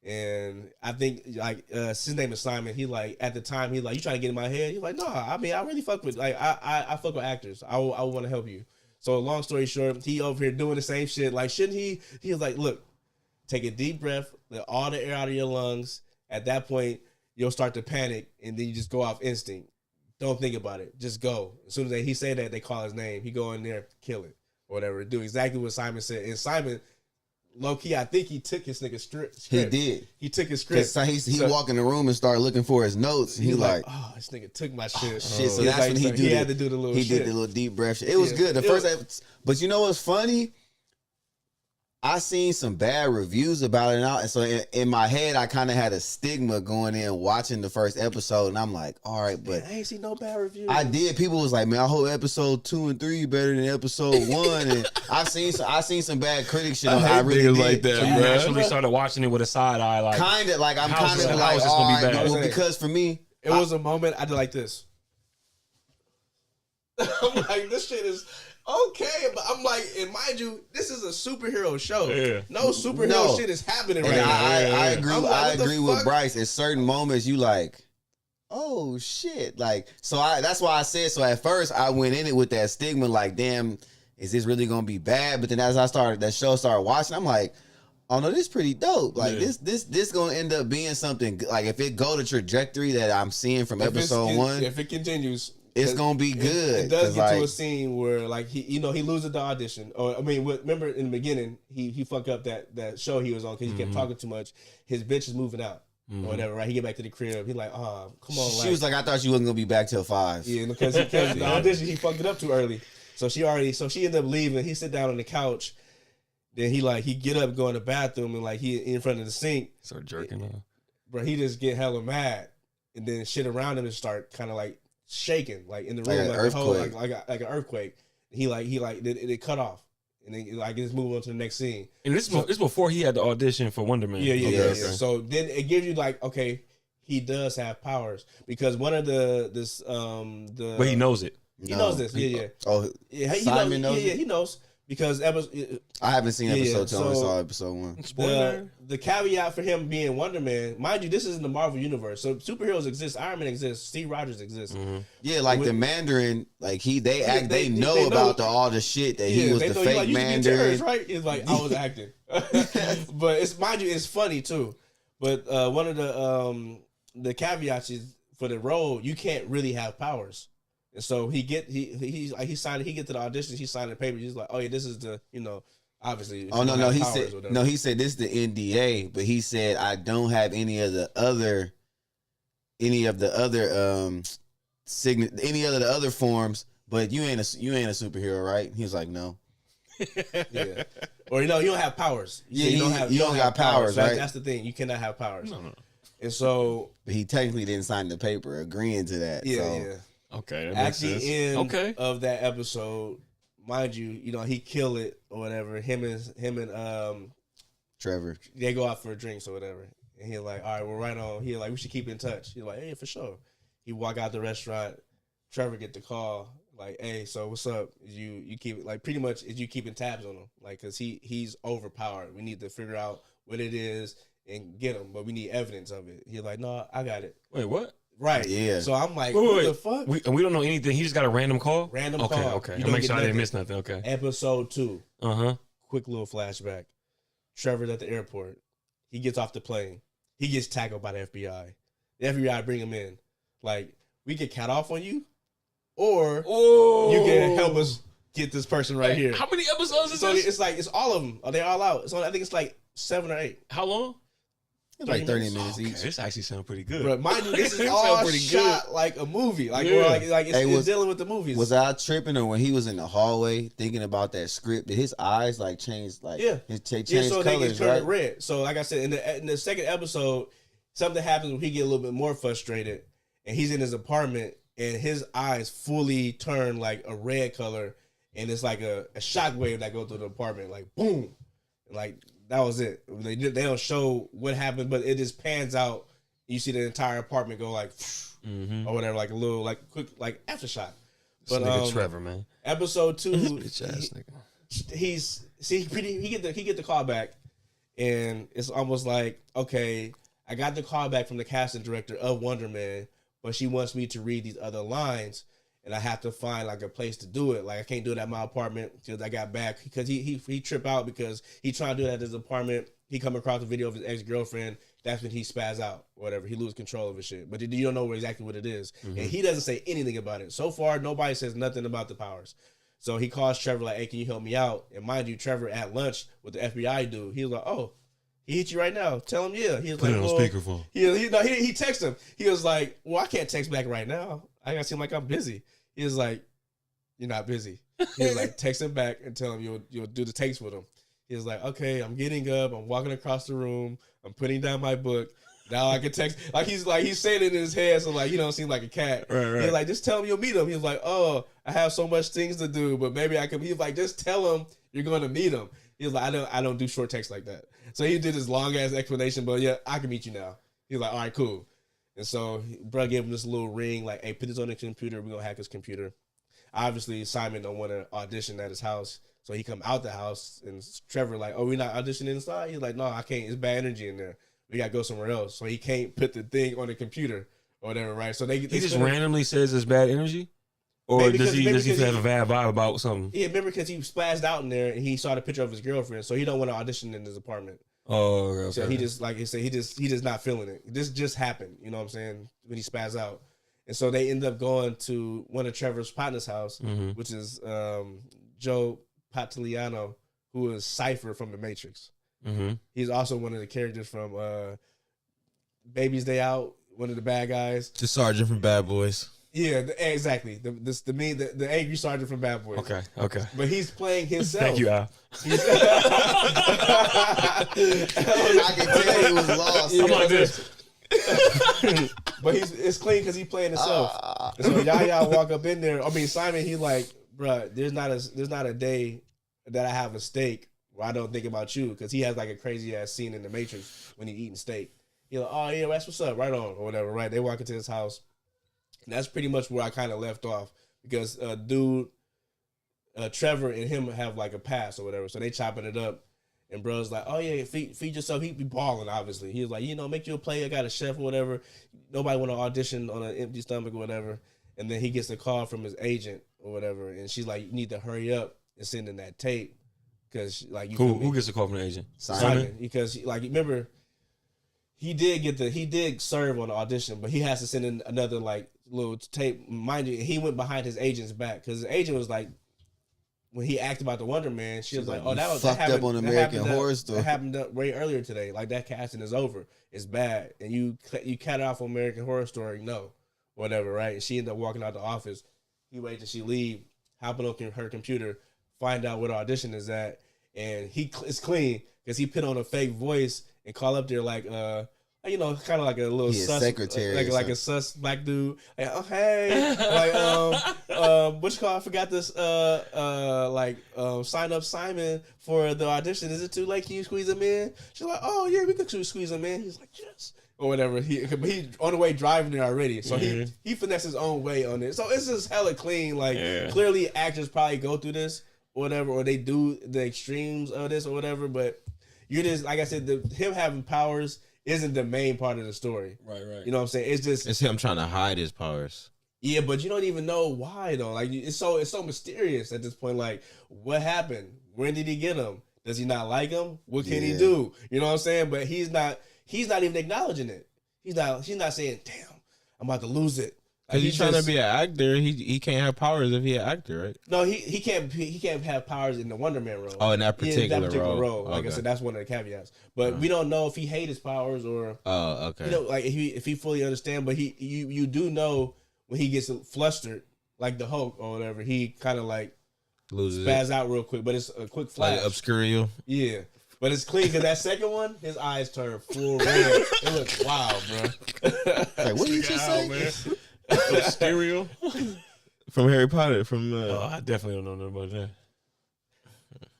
B: And I think like his name is Simon. He like at the time he like, you trying to get in my head? He's like, no, I mean I really fuck with I fuck with actors. I want to help you. So long story short, he over here doing the same shit. Like, shouldn't he? He was like, look, take a deep breath, let all the air out of your lungs. At that point, you'll start to panic, and then you just go off instinct. Don't think about it. Just go. As soon as he say that, they call his name. He go in there, kill it, or whatever. Do exactly what Simon said. And Simon, low key, I think he took his nigga script.
C: He did.
B: He took his script.
C: He walk in the room and start looking for his notes. He like,
B: oh, this nigga took my shit.
C: Shit. So that's when he had to do the little. He did the little deep breath shit. It was good. The first, but you know what's funny? I seen some bad reviews about it now, and so in my head, I kind of had a stigma going in watching the first episode, and I'm like, all right, but
B: I ain't seen no bad reviews.
C: I did. People was like, man, I hope episode 2 and 3 better than episode 1, and I seen some bad critics shit. I really did.
D: Like that,
A: so you actually started watching it with a side eye, like
C: kind of like I'm kind of like, all right, well, because for me,
B: it was a moment I did like this. I'm like, this shit is. okay, but I'm like, and mind you, this is a superhero show.
A: Yeah.
B: No superhero shit is happening
C: And
B: right now.
C: I agree.
B: I'm like,
C: I
B: what the
C: agree with
B: fuck?
C: Bryce. At certain moments, you like, oh shit, like that's why I said so. At first, I went in it with that stigma, like, damn, is this really gonna be bad? But then as I started watching, I'm like, oh no, this is pretty dope. Like this gonna end up being something. Like if it go the trajectory that I'm seeing from episode 1,
B: if it continues,
C: it's gonna be good.
B: It does get
C: like,
B: to a scene where like he loses the audition. Or I mean, remember in the beginning he fucked up that show he was on because he kept talking too much. His bitch is moving out or whatever. Right? He get back to the crib. He's like, oh, come on.
C: She was like, I thought you wasn't gonna be back till 5.
B: Yeah, because the audition he fucked it up too early. So she ended up leaving. He sit down on the couch. Then he get up, go in the bathroom, and like he in front of the sink.
A: Start jerking off.
B: Bro, he just get hella mad, and then shit around him and start kind of like shaking, like in the room,
C: like an earthquake,
B: like an earthquake. It cut off, and then like just move on to the next scene.
A: And this is before he had the audition for Wonderman.
B: Yeah. So then it gives you like, okay, he does have powers because one of
A: but he knows it.
B: He knows this. Yeah.
C: Oh,
B: yeah.
C: Simon knows.
B: Yeah, he knows because
C: I haven't seen episode 2. I only
B: so
C: saw episode 1.
B: The caveat for him being Wonder Man, mind you, this is in the Marvel universe, so superheroes exist, Iron Man exists, Steve Rogers exists.
C: Yeah, like the Mandarin, like they know about all the shit that he was the fake
B: like,
C: Mandarin,
B: right? It's like I was acting, but it's mind you, it's funny too. But one of the caveats is for the role, you can't really have powers. And so he get to the auditions, he signed the paper. He's like, oh yeah, this is the obviously.
C: Oh no, he said this is the NDA, but he said I don't have any of the other forms. But you ain't a superhero, right? He was like, no.
B: Yeah, or you don't have powers.
C: You don't got powers, right?
B: That's the thing. You cannot have powers.
A: No.
B: And so,
C: but he technically didn't sign the paper agreeing to that.
B: Yeah.
A: Okay, that
B: at
A: makes
B: the
A: sense.
B: end of that episode, mind you, he kill it or whatever. Him and
C: Trevor,
B: they go out for drinks or whatever, and he's like, all right, we're right on. He's like, we should keep in touch. He's like, hey, for sure. He walk out the restaurant. Trevor get the call like, hey, so what's up? You keep like pretty much is you keeping tabs on him, like, cause he's overpowered. We need to figure out what it is and get him, but we need evidence of it. He's like, no, I got it.
A: Wait, what?
B: Right.
C: Yeah.
B: So I'm like,
A: wait,
B: what the fuck?
A: We don't know anything. He just got a random call?
B: Random call.
A: Okay.
B: You
A: I'll make sure I
B: nothing.
A: didn't miss nothing. Okay.
B: Episode 2.
A: Uh-huh.
B: Quick little flashback. Trevor's at the airport. He gets off the plane. He gets tackled by the FBI. The FBI bring him in. Like, we get cat off on you, or you can help us get this person right here.
A: How many episodes is
B: So
A: this?
B: it's like, it's all of them. They're all out. So I think it's like 7 or 8.
A: How long?
C: it's like 30 minutes
A: Okay,
C: each.
A: this actually sounds pretty good.
B: But mind you, this is
A: It
B: all
A: sound pretty
B: shot like a movie. Like,
A: Yeah.
B: or like it's dealing with the movies.
C: Was I tripping, or when he was in the hallway thinking about that script, did his eyes like change? Like,
B: Yeah.
C: his changed
B: so they
C: colors,
B: get turned
C: right?
B: red. So like I said, in the second episode, something happens where he get a little bit more frustrated, and he's in his apartment, and his eyes fully turn like a red color, and it's like a shockwave that goes through the apartment, like boom, and like that was it. They don't show what happened, but it just pans out. You see the entire apartment go like or whatever, like a little like quick like aftershock.
A: But
B: But
A: nigga Trevor, man.
B: episode 2,
A: Bitch ass nigga.
B: he get the call back, and it's almost like, okay, I got the call back from the casting director of Wonderman, but she wants me to read these other lines, and I have to find like a place to do it. Like I can't do it at my apartment because I got back, because he trip out because he trying to do it at his apartment. He come across a video of his ex-girlfriend. That's when he spaz out, or whatever. He lose control of his shit. But you don't know exactly what it is. And he doesn't say anything about it. So far, nobody says nothing about the powers. So he calls Trevor like, hey, can you help me out? And mind you, Trevor at lunch with the FBI dude, he was like, oh, he hit you right now. Tell him, yeah. He was
A: Put
B: like,
A: it on
B: well,
A: speakerphone.
B: he texted him. He was like, well, I can't text back right now. I gotta seem like I'm busy. He was like, you're not busy. He was like, text him back and tell him you'll do the takes with him. He was like, okay, I'm getting up. I'm walking across the room. I'm putting down my book. Now I can text. Like he's saying it in his head, so like, you don't seem like a cat.
A: Right.
B: He's like, just tell him you'll meet him. He was like, oh, I have so much things to do, but maybe I can. He's like, just tell him you're going to meet him. He was like, I don't do short text like that. So he did his long ass explanation, but yeah, I can meet you now. He's like, all right, cool. And so bro gave him this little ring, like, hey, put this on the computer. We're gonna hack his computer. obviously Simon don't want to audition at his house, so he come out the house, and Trevor like, oh, we not auditioning inside. He's like, no, I can't. It's bad energy in there. We gotta go somewhere else. So he can't put the thing on the computer or whatever, right? So he
A: just randomly says it's bad energy, or does he have a bad vibe about something?
B: Yeah, remember because he splashed out in there and he saw the picture of his girlfriend, so he don't want to audition in his apartment.
A: Oh, okay.
B: So he just like he said, he just not feeling it. This just happened, you know what I'm saying? When he spazzed out, and so they end up going to one of Trevor's partner's house, which is Joe Pantoliano, who is Cypher from The Matrix. He's also one of the characters from Baby's Day Out, one of the bad guys.
D: The sergeant from Bad Boys.
B: Yeah, exactly. The angry sergeant from Bad Boys.
A: Okay.
B: But he's playing himself.
A: Thank you, Al.
C: I can tell he was lost.
A: I'm like this.
B: But it's clean because he's playing himself. And so Yaya walk up in there. I mean, Simon, he like, bruh, there's not a day that I have a steak where I don't think about you, because he has like a crazy ass scene in The Matrix when he's eating steak. He's like, oh yeah, that's what's up, right on, or whatever, right? They walk into his house. And that's pretty much where I kind of left off, because Trevor and him have like a pass or whatever, so they chopping it up. And bro's like, oh yeah, feed yourself. He be balling, obviously. He was like, make you a player, got a chef or whatever. Nobody want to audition on an empty stomach or whatever. And then he gets a call from his agent or whatever, and she's like, you need to hurry up and send in that tape, because like
A: who gets a call from the agent?
B: Simon, because like remember, he did serve on the audition, but he has to send in another like little tape. Mind you, he went behind his agent's back, because his agent was like, when he asked about the Wonderman, she was like, "Oh, that
C: fucked up on American Horror Story.
B: That happened way earlier today. Like that casting is over. It's bad, and you cut it off on American Horror Story. No, whatever, right?" And she ended up walking out the office. He waited till she leave, hopping on her computer, find out what the audition is at, and it's clean because he put on a fake voice and call up there like kind of like a little sus
C: secretary,
B: like a sus black dude. Like, oh hey, like what you call? I forgot this. Sign up Simon for the audition. Is it too late? Can you squeeze him in? She's like, oh yeah, we could squeeze him in. He's like, yes, or whatever. He on the way driving there already, so he finessed his own way on it. So it's just hella clean. Like clearly, actors probably go through this or whatever, or they do the extremes of this or whatever. But you just like I said, him having powers isn't the main part of the story.
A: Right.
B: You know what I'm saying?
D: It's him trying to hide his powers.
B: Yeah, but you don't even know why though. Like it's so mysterious at this point. Like what happened? When did he get him? Does he not like him? What can he do? You know what I'm saying? But he's not even acknowledging it. He's not saying, "Damn, I'm about to lose it."
D: Because he's trying to be an actor. He can't have powers if he's an actor, right?
B: No, he can't have powers in the Wonderman role.
D: Oh, in that particular role.
B: Like I said, that's one of the caveats. But we don't know if he hates his powers or.
D: Oh, okay.
B: Like if he fully understands. But you do know when he gets flustered, like the Hulk or whatever, he kind of like
D: loses
B: spaz out real quick. But it's a quick flash.
D: Like Obscurio.
B: Yeah. But it's clean because that second one, his eyes turn full red. It looks wild, bro.
C: Like, what did you just say?
A: Man. Stereo
D: from Harry Potter.
A: I definitely don't know nothing about that.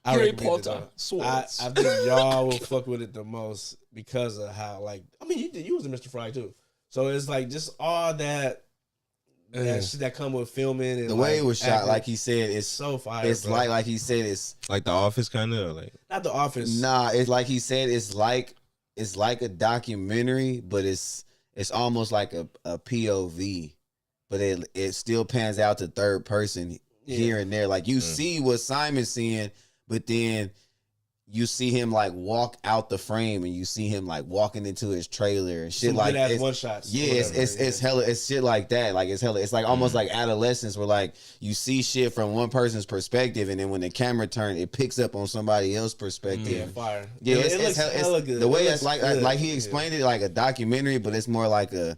B: Harry Potter. I think y'all will fuck with it the most because of how, like, I mean, you was a Mr. Fry too, so it's like just all that shit that come with filming and
C: the way
B: like,
C: it was shot.
B: acting.
C: Like he said, it's
B: so fire.
C: It's
B: bro.
C: like he said, it's
D: like The Office, kind of like
B: not The Office.
C: Nah, it's like he said, it's like a documentary, but it's almost like a POV. But it still pans out to third person here and there. Like you see what Simon's seeing, but then you see him like walk out the frame, and you see him like walking into his trailer and shit. Some like
B: good ass one shots.
C: Yeah, it's hella. It's shit like that. Like it's hella. It's like almost like adolescence, where like you see shit from one person's perspective, and then when the camera turns, it picks up on somebody else's perspective.
B: Yeah, fire.
C: Yeah,
B: it looks hella good.
C: The way it's like he explained it like a documentary, but it's more like a.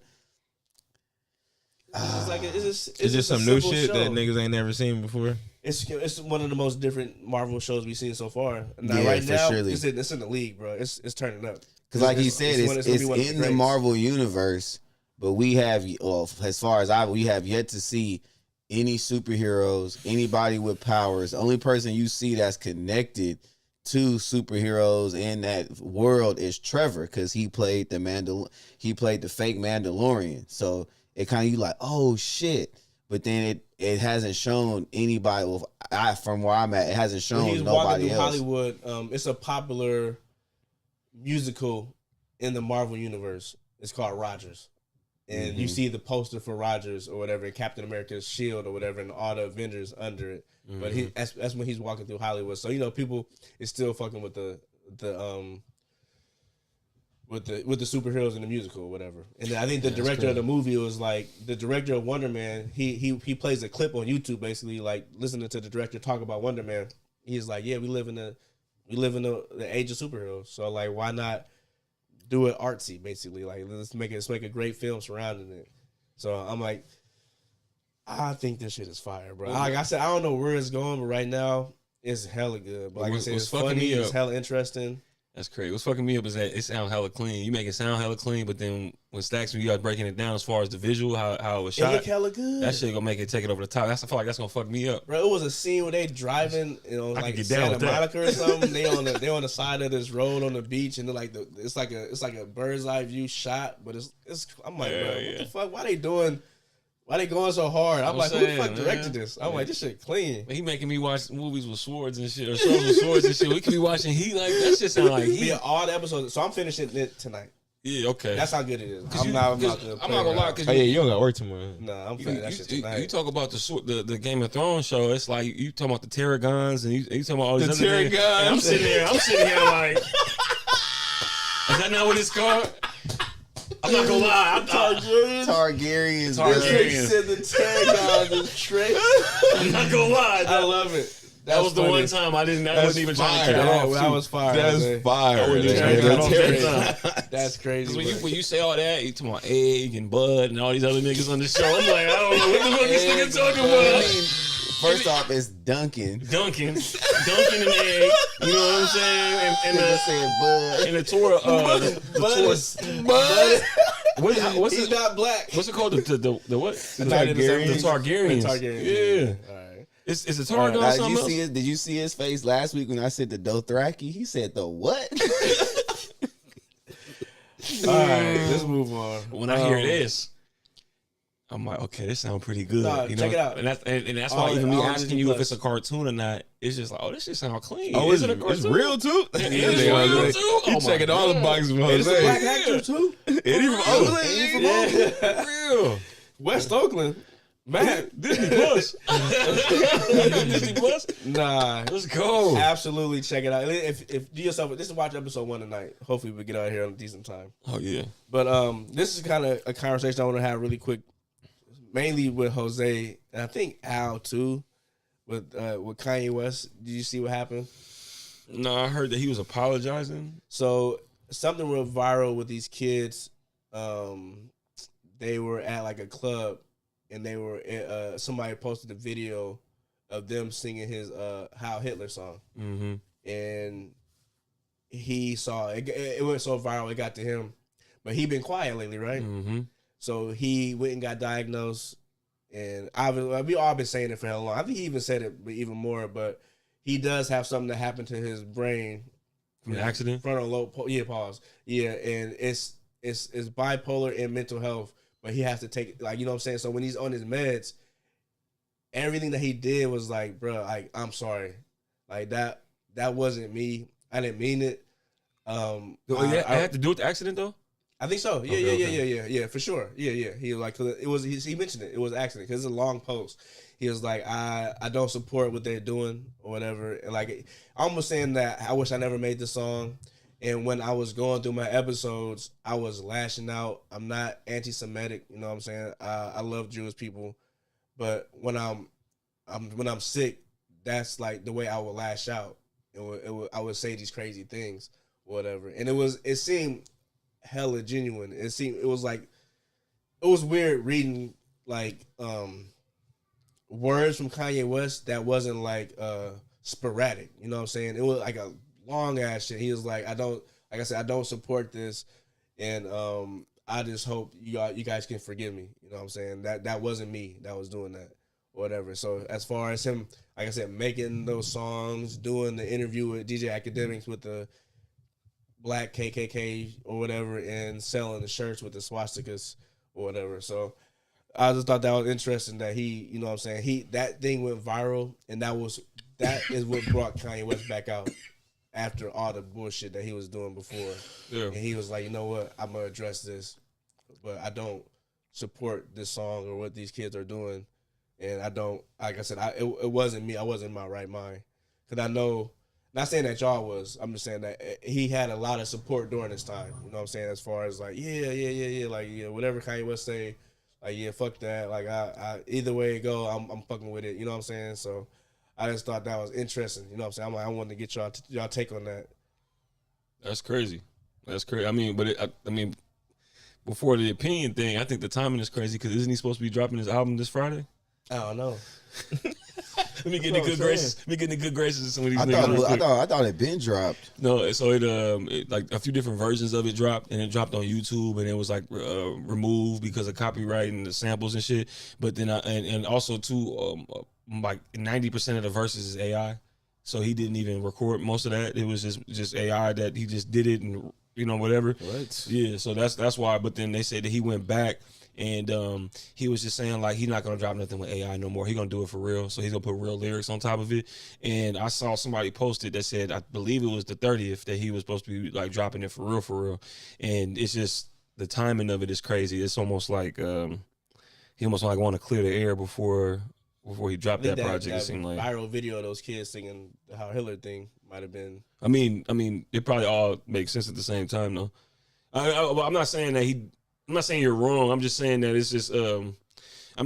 B: It's
D: just some new shit that niggas ain't never seen before.
B: It's one of the most different Marvel shows we've seen so far. Now,
C: yeah,
B: right now,
C: surely.
B: it's in the league, bro. It's turning up.
C: Because like he said, it's in the Marvel universe, but we have, as far as we have yet to see any superheroes, anybody with powers. The only person you see that's connected to superheroes in that world is Trevor, because he played the fake Mandalorian. So it kind of you like, oh shit. but then it hasn't shown anybody. Well, from where I'm at, it hasn't shown
B: When he's
C: nobody
B: walking through
C: else.
B: Hollywood, it's a popular musical in the Marvel universe. It's called Rogers. And you see the poster for Rogers or whatever, and Captain America's shield or whatever, and all the Avengers under it. But that's when he's walking through Hollywood. So people is still fucking with the superheroes in the musical or whatever. And I think the director of the movie was like the director of Wonderman. He plays a clip on YouTube basically, like listening to the director talk about Wonderman. He's like, yeah, we live in the age of superheroes. So like, why not do it artsy, basically? Like, let's make a great film surrounding it. So I'm like, I think this shit is fire, bro. Like I said, I don't know where it's going, but right now it's hella good. But like I said, it's funny, it's hella interesting.
A: That's crazy. What's fucking me up is that it sounds hella clean. You make it sound hella clean, but then when Stacks, when you guys breaking it down as far as the visual, how it was shot,
B: it look hella good.
A: That shit gonna make it take it over the top. I feel like that's gonna fuck me up,
B: bro. It was a scene where they driving, like Santa Monica or something. they on the side of this road on the beach, and they're like it's like a bird's eye view shot, but it's. I'm like, bro, what the fuck? Why they doing? Why they going so hard? I'm like, who the fuck directed this? I'm like, this shit clean.
A: He making me watch movies with swords and shit, or shows with swords and shit. We could be watching Heat, like that shit sound like Heat.
B: Yeah, all the episodes. So I'm finishing it tonight.
A: Yeah, okay.
B: That's how good it is. I'm not gonna lie.
D: Oh yeah, you don't got work tomorrow.
B: Nah, I'm finishing that shit tonight.
A: You talk about the Game of Thrones show. It's like you talking about the Tarragons and you talking about all these other things. And I'm sitting here like, is that not what it's called? I'm not gonna lie.
C: Targaryens.
B: They said the Tarragons is trick.
A: I'm not gonna lie.
B: I love it.
A: That was the one time I wasn't even trying to cut it off.
B: That was fire.
D: That's fire.
B: That's crazy.
A: When you say all that, you talking about Egg and Bud and all these other niggas on the show. I'm like, I don't know what the fuck this nigga talking about.
C: First off, it's Duncan
A: and Egg. You know what I'm saying? And the Torah.
B: Bud.
A: What's
B: He's not black.
A: What's it called? The what?
B: The Targaryens.
A: The Targaryens. Yeah.
B: All right.
A: It's a Targaryen.
C: Did you see his face last week when I said the Dothraki? He said the what?
B: All right, let's move on.
A: When I hear this, I'm like, okay, this sounds pretty good.
B: Check it out.
A: And that's why even me asking you if it's a cartoon or not, it's just like, oh, this shit sound clean.
D: Oh,
A: is it a cartoon?
D: It's real too.
A: It's real too.
D: You checking all the boxes from
B: It's a
D: Jose.
B: black actor too.
D: Eddie from Oakland.
B: Yeah.
A: Real.
B: West Oakland. Man,
A: Disney Plus. Disney Plus.
B: Nah,
A: Let's go.
B: absolutely check it out. If do yourself, this is watch episode 1 tonight. Hopefully we get out here on a decent time.
A: Oh yeah.
B: But this is kind of a conversation I want to have really quick, mainly with Jose and I think Al too, with Kanye West. Did you see what happened?
A: No, I heard that he was apologizing.
B: So something went viral with these kids. They were at like a club, and they were somebody posted a video of them singing his Heil Hitler song, and he saw it. It went so viral, it got to him, but he been quiet lately, right? So he went and got diagnosed, and we all been saying it for hell long. I think he even said it even more, but he does have something that happened to his brain
A: from the accident.
B: Frontal lobe, pause. Yeah, and it's bipolar and mental health. But he has to take, like, you know what I'm saying? So when he's on his meds, everything that he did was like, bro, like, I'm sorry. Like, that wasn't me. I didn't mean it. I
A: had to do with the accident, though?
B: I think so. Yeah, for sure. Yeah. He was like, he mentioned it. It was an accident because it's a long post. He was like, I don't support what they're doing or whatever. And like, almost saying that I wish I never made this song. And when I was going through my episodes, I was lashing out. I'm not anti-Semitic, you know what I'm saying? I love Jewish people, but when I'm sick, that's like the way I would lash out. I would say these crazy things, or whatever. And it seemed hella genuine. It was weird reading like words from Kanye West that wasn't like sporadic. You know what I'm saying? It was like a long ass shit. He was like, I don't support this, and I just hope you guys can forgive me. You know what I'm saying? That wasn't me that was doing that, or whatever. So as far as him, like I said, making those songs, doing the interview with DJ Academics with the black KKK or whatever, and selling the shirts with the swastikas or whatever. So I just thought that was interesting that he, you know what I'm saying, that thing went viral, and that is what brought Kanye West back out after all the bullshit that he was doing before.
A: Yeah.
B: And he was like, you know what, I'm gonna address this, but I don't support this song or what these kids are doing, and I don't, like I said, it wasn't me. I wasn't in my right mind, because I know. Not saying that y'all was. I'm just saying that he had a lot of support during this time. You know what I'm saying? As far as like, like whatever Kanye West say, like fuck that. Like I either way it go, I'm fucking with it. You know what I'm saying? So I just thought that was interesting. You know what I'm saying? I'm like, I wanted to get y'all take on that.
A: That's crazy. That's crazy. I mean, but I mean, before the opinion thing, I think the timing is crazy because isn't he supposed to be dropping his album this Friday?
B: I don't know.
A: Let me get in the good graces. Let me get in the good graces of some of these
C: I
A: niggas.
C: thought it been dropped.
A: No, so it like a few different versions of it dropped, and it dropped on YouTube, and it was like removed because of copyright and the samples and shit. But then and also too, like 90% of the verses is AI, so he didn't even record most of that. It was just AI that he just did it, and you know whatever.
C: What?
A: Yeah, so that's why. But then they said that he went back. And he was just saying like he's not gonna drop nothing with AI no more. He's gonna do it for real. So he's gonna put real lyrics on top of it. And I saw somebody posted that said, I believe it was the 30th that he was supposed to be like dropping it for real. And it's just the timing of it is crazy. It's almost like he almost like want to clear the air before he dropped that project. It seemed like
B: viral video of those kids singing the How Hitler thing might have been.
A: I mean, it probably all makes sense at the same time though. I'm not saying that I'm not saying you're wrong. I'm just saying that it's just I'm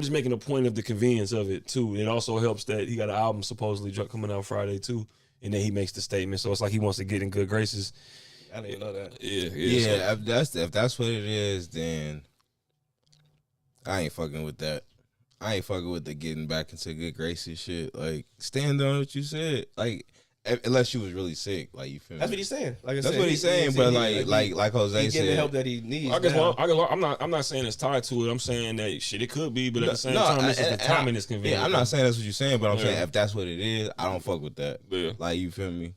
A: just making a point of the convenience of it too. It also helps that he got an album supposedly coming out Friday too, and then he makes the statement. So it's like he wants to get in good graces.
B: I didn't know that.
A: Yeah.
D: So. If that's what it is, then I ain't fucking with that. I ain't fucking with the getting back into good graces shit. Like stand on what you said. Like unless you was really sick, like you feel me?
B: That's what he's saying. Like I
D: that's
B: said,
D: what he's saying. But like Jose
B: he's getting
D: said,
B: the help that he needs.
A: I'm not saying it's tied to it. I'm saying that shit it could be, but at the same time, it's just the timing is convenient.
D: Yeah, I'm not saying that's what you're saying, but I'm saying if that's what it is, I don't fuck with that.
A: Yeah.
D: Like you feel me?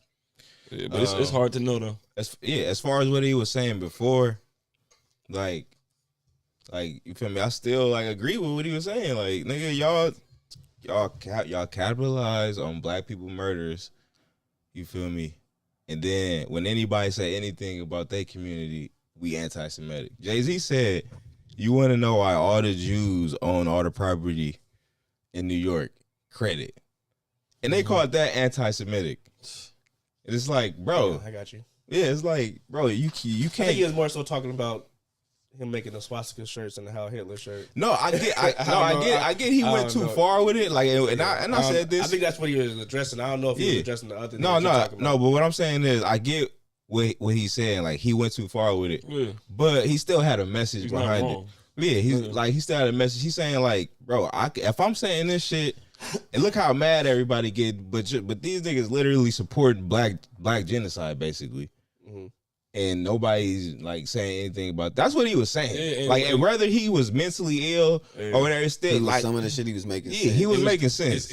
A: Yeah, but it's hard to know though.
D: As far as what he was saying before, like you feel me? I still like agree with what he was saying. Like nigga, y'all capitalize on black people murders. You feel me? And then when anybody say anything about their community, we anti-Semitic. Jay-Z said, you want to know why all the Jews own all the property in New York? Credit. And they called that anti-Semitic. And it's like, bro.
B: I got you.
D: Yeah, it's like, bro, you can't.
B: I think he was more so talking about him making the swastika shirts and the How Hitler shirt.
D: No, I get. He went too far with it. Like, and I said this.
B: I think that's what he was addressing. I don't know if he was addressing the other.
D: No. But what I'm saying is, I get what he's saying. Like, he went too far with it.
A: Yeah.
D: But he still had a message behind it. Yeah, he still had a message. He's saying like, bro, if I'm saying this shit, and look how mad everybody get, but these niggas literally support black genocide basically. Mm-hmm. And nobody's like saying anything about. That's what he was saying. Yeah, like whether he was mentally ill or whatever, it's still like
C: some of the shit he was making.
D: Yeah, sense. He was making sense.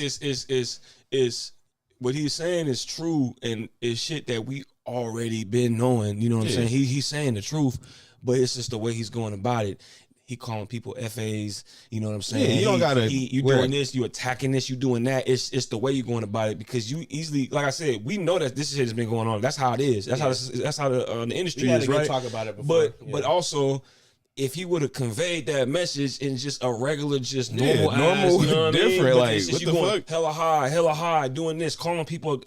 A: It's what he's saying is true, and it's shit that we already been knowing. You know what I'm saying? He's saying the truth, but it's just the way he's going about it. He calling people FAs, you know what I'm saying?
D: Yeah, you don't gotta.
A: You doing this, you attacking this, you doing that. It's the way you're going about it because you easily, like I said, we know that this shit has been going on. That's how it is. That's how the industry is, right?
B: Talk about it before.
A: But also, if he would have conveyed that message in just a regular, just normal, you know what
D: different,
A: I mean?
D: like
A: what
D: the fuck?
A: Hella high, doing this, calling people,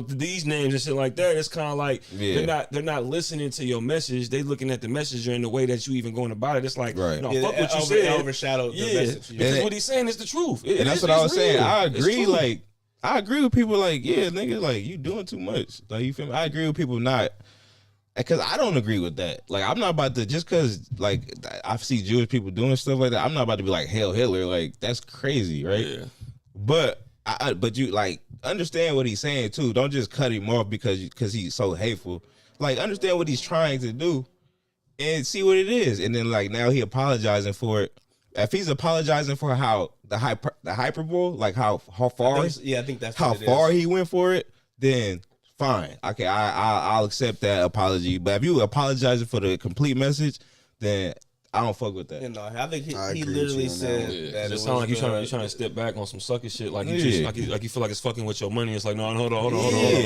A: these names and shit like that. It's kind of like they're not listening to your message. They looking at the messenger in the way that you even going about it. It's like, fuck what you said.
B: Overshadowed the message.
A: Because what he's saying is the truth.
D: And that's what I was saying. I agree. Like, I agree with people. Like, yeah, nigga, like you doing too much. Like, you feel me? I agree with people not. Because I don't agree with that. Like, I'm not about to, just because, like, I see Jewish people doing stuff like that, I'm not about to be like, hell, Hitler. Like, that's crazy, right? Yeah. But you, like, understand what he's saying, too. Don't just cut him off because he's so hateful. Like, understand what he's trying to do and see what it is. And then, like, now he apologizing for it. If he's apologizing for how, the hyperbole, like, how far,
B: I think that's
D: how far he went for it, then fine. Okay, I'll accept that apology. But if you apologizing for the complete message, then I don't fuck with that.
B: You know, I think he
C: agree with
B: literally
C: you on that
B: said
C: one.
A: Yeah,
B: that
A: it sounds like you trying to step back on some sucker shit. Like you just like you feel like it's fucking with your money. It's like no, hold on.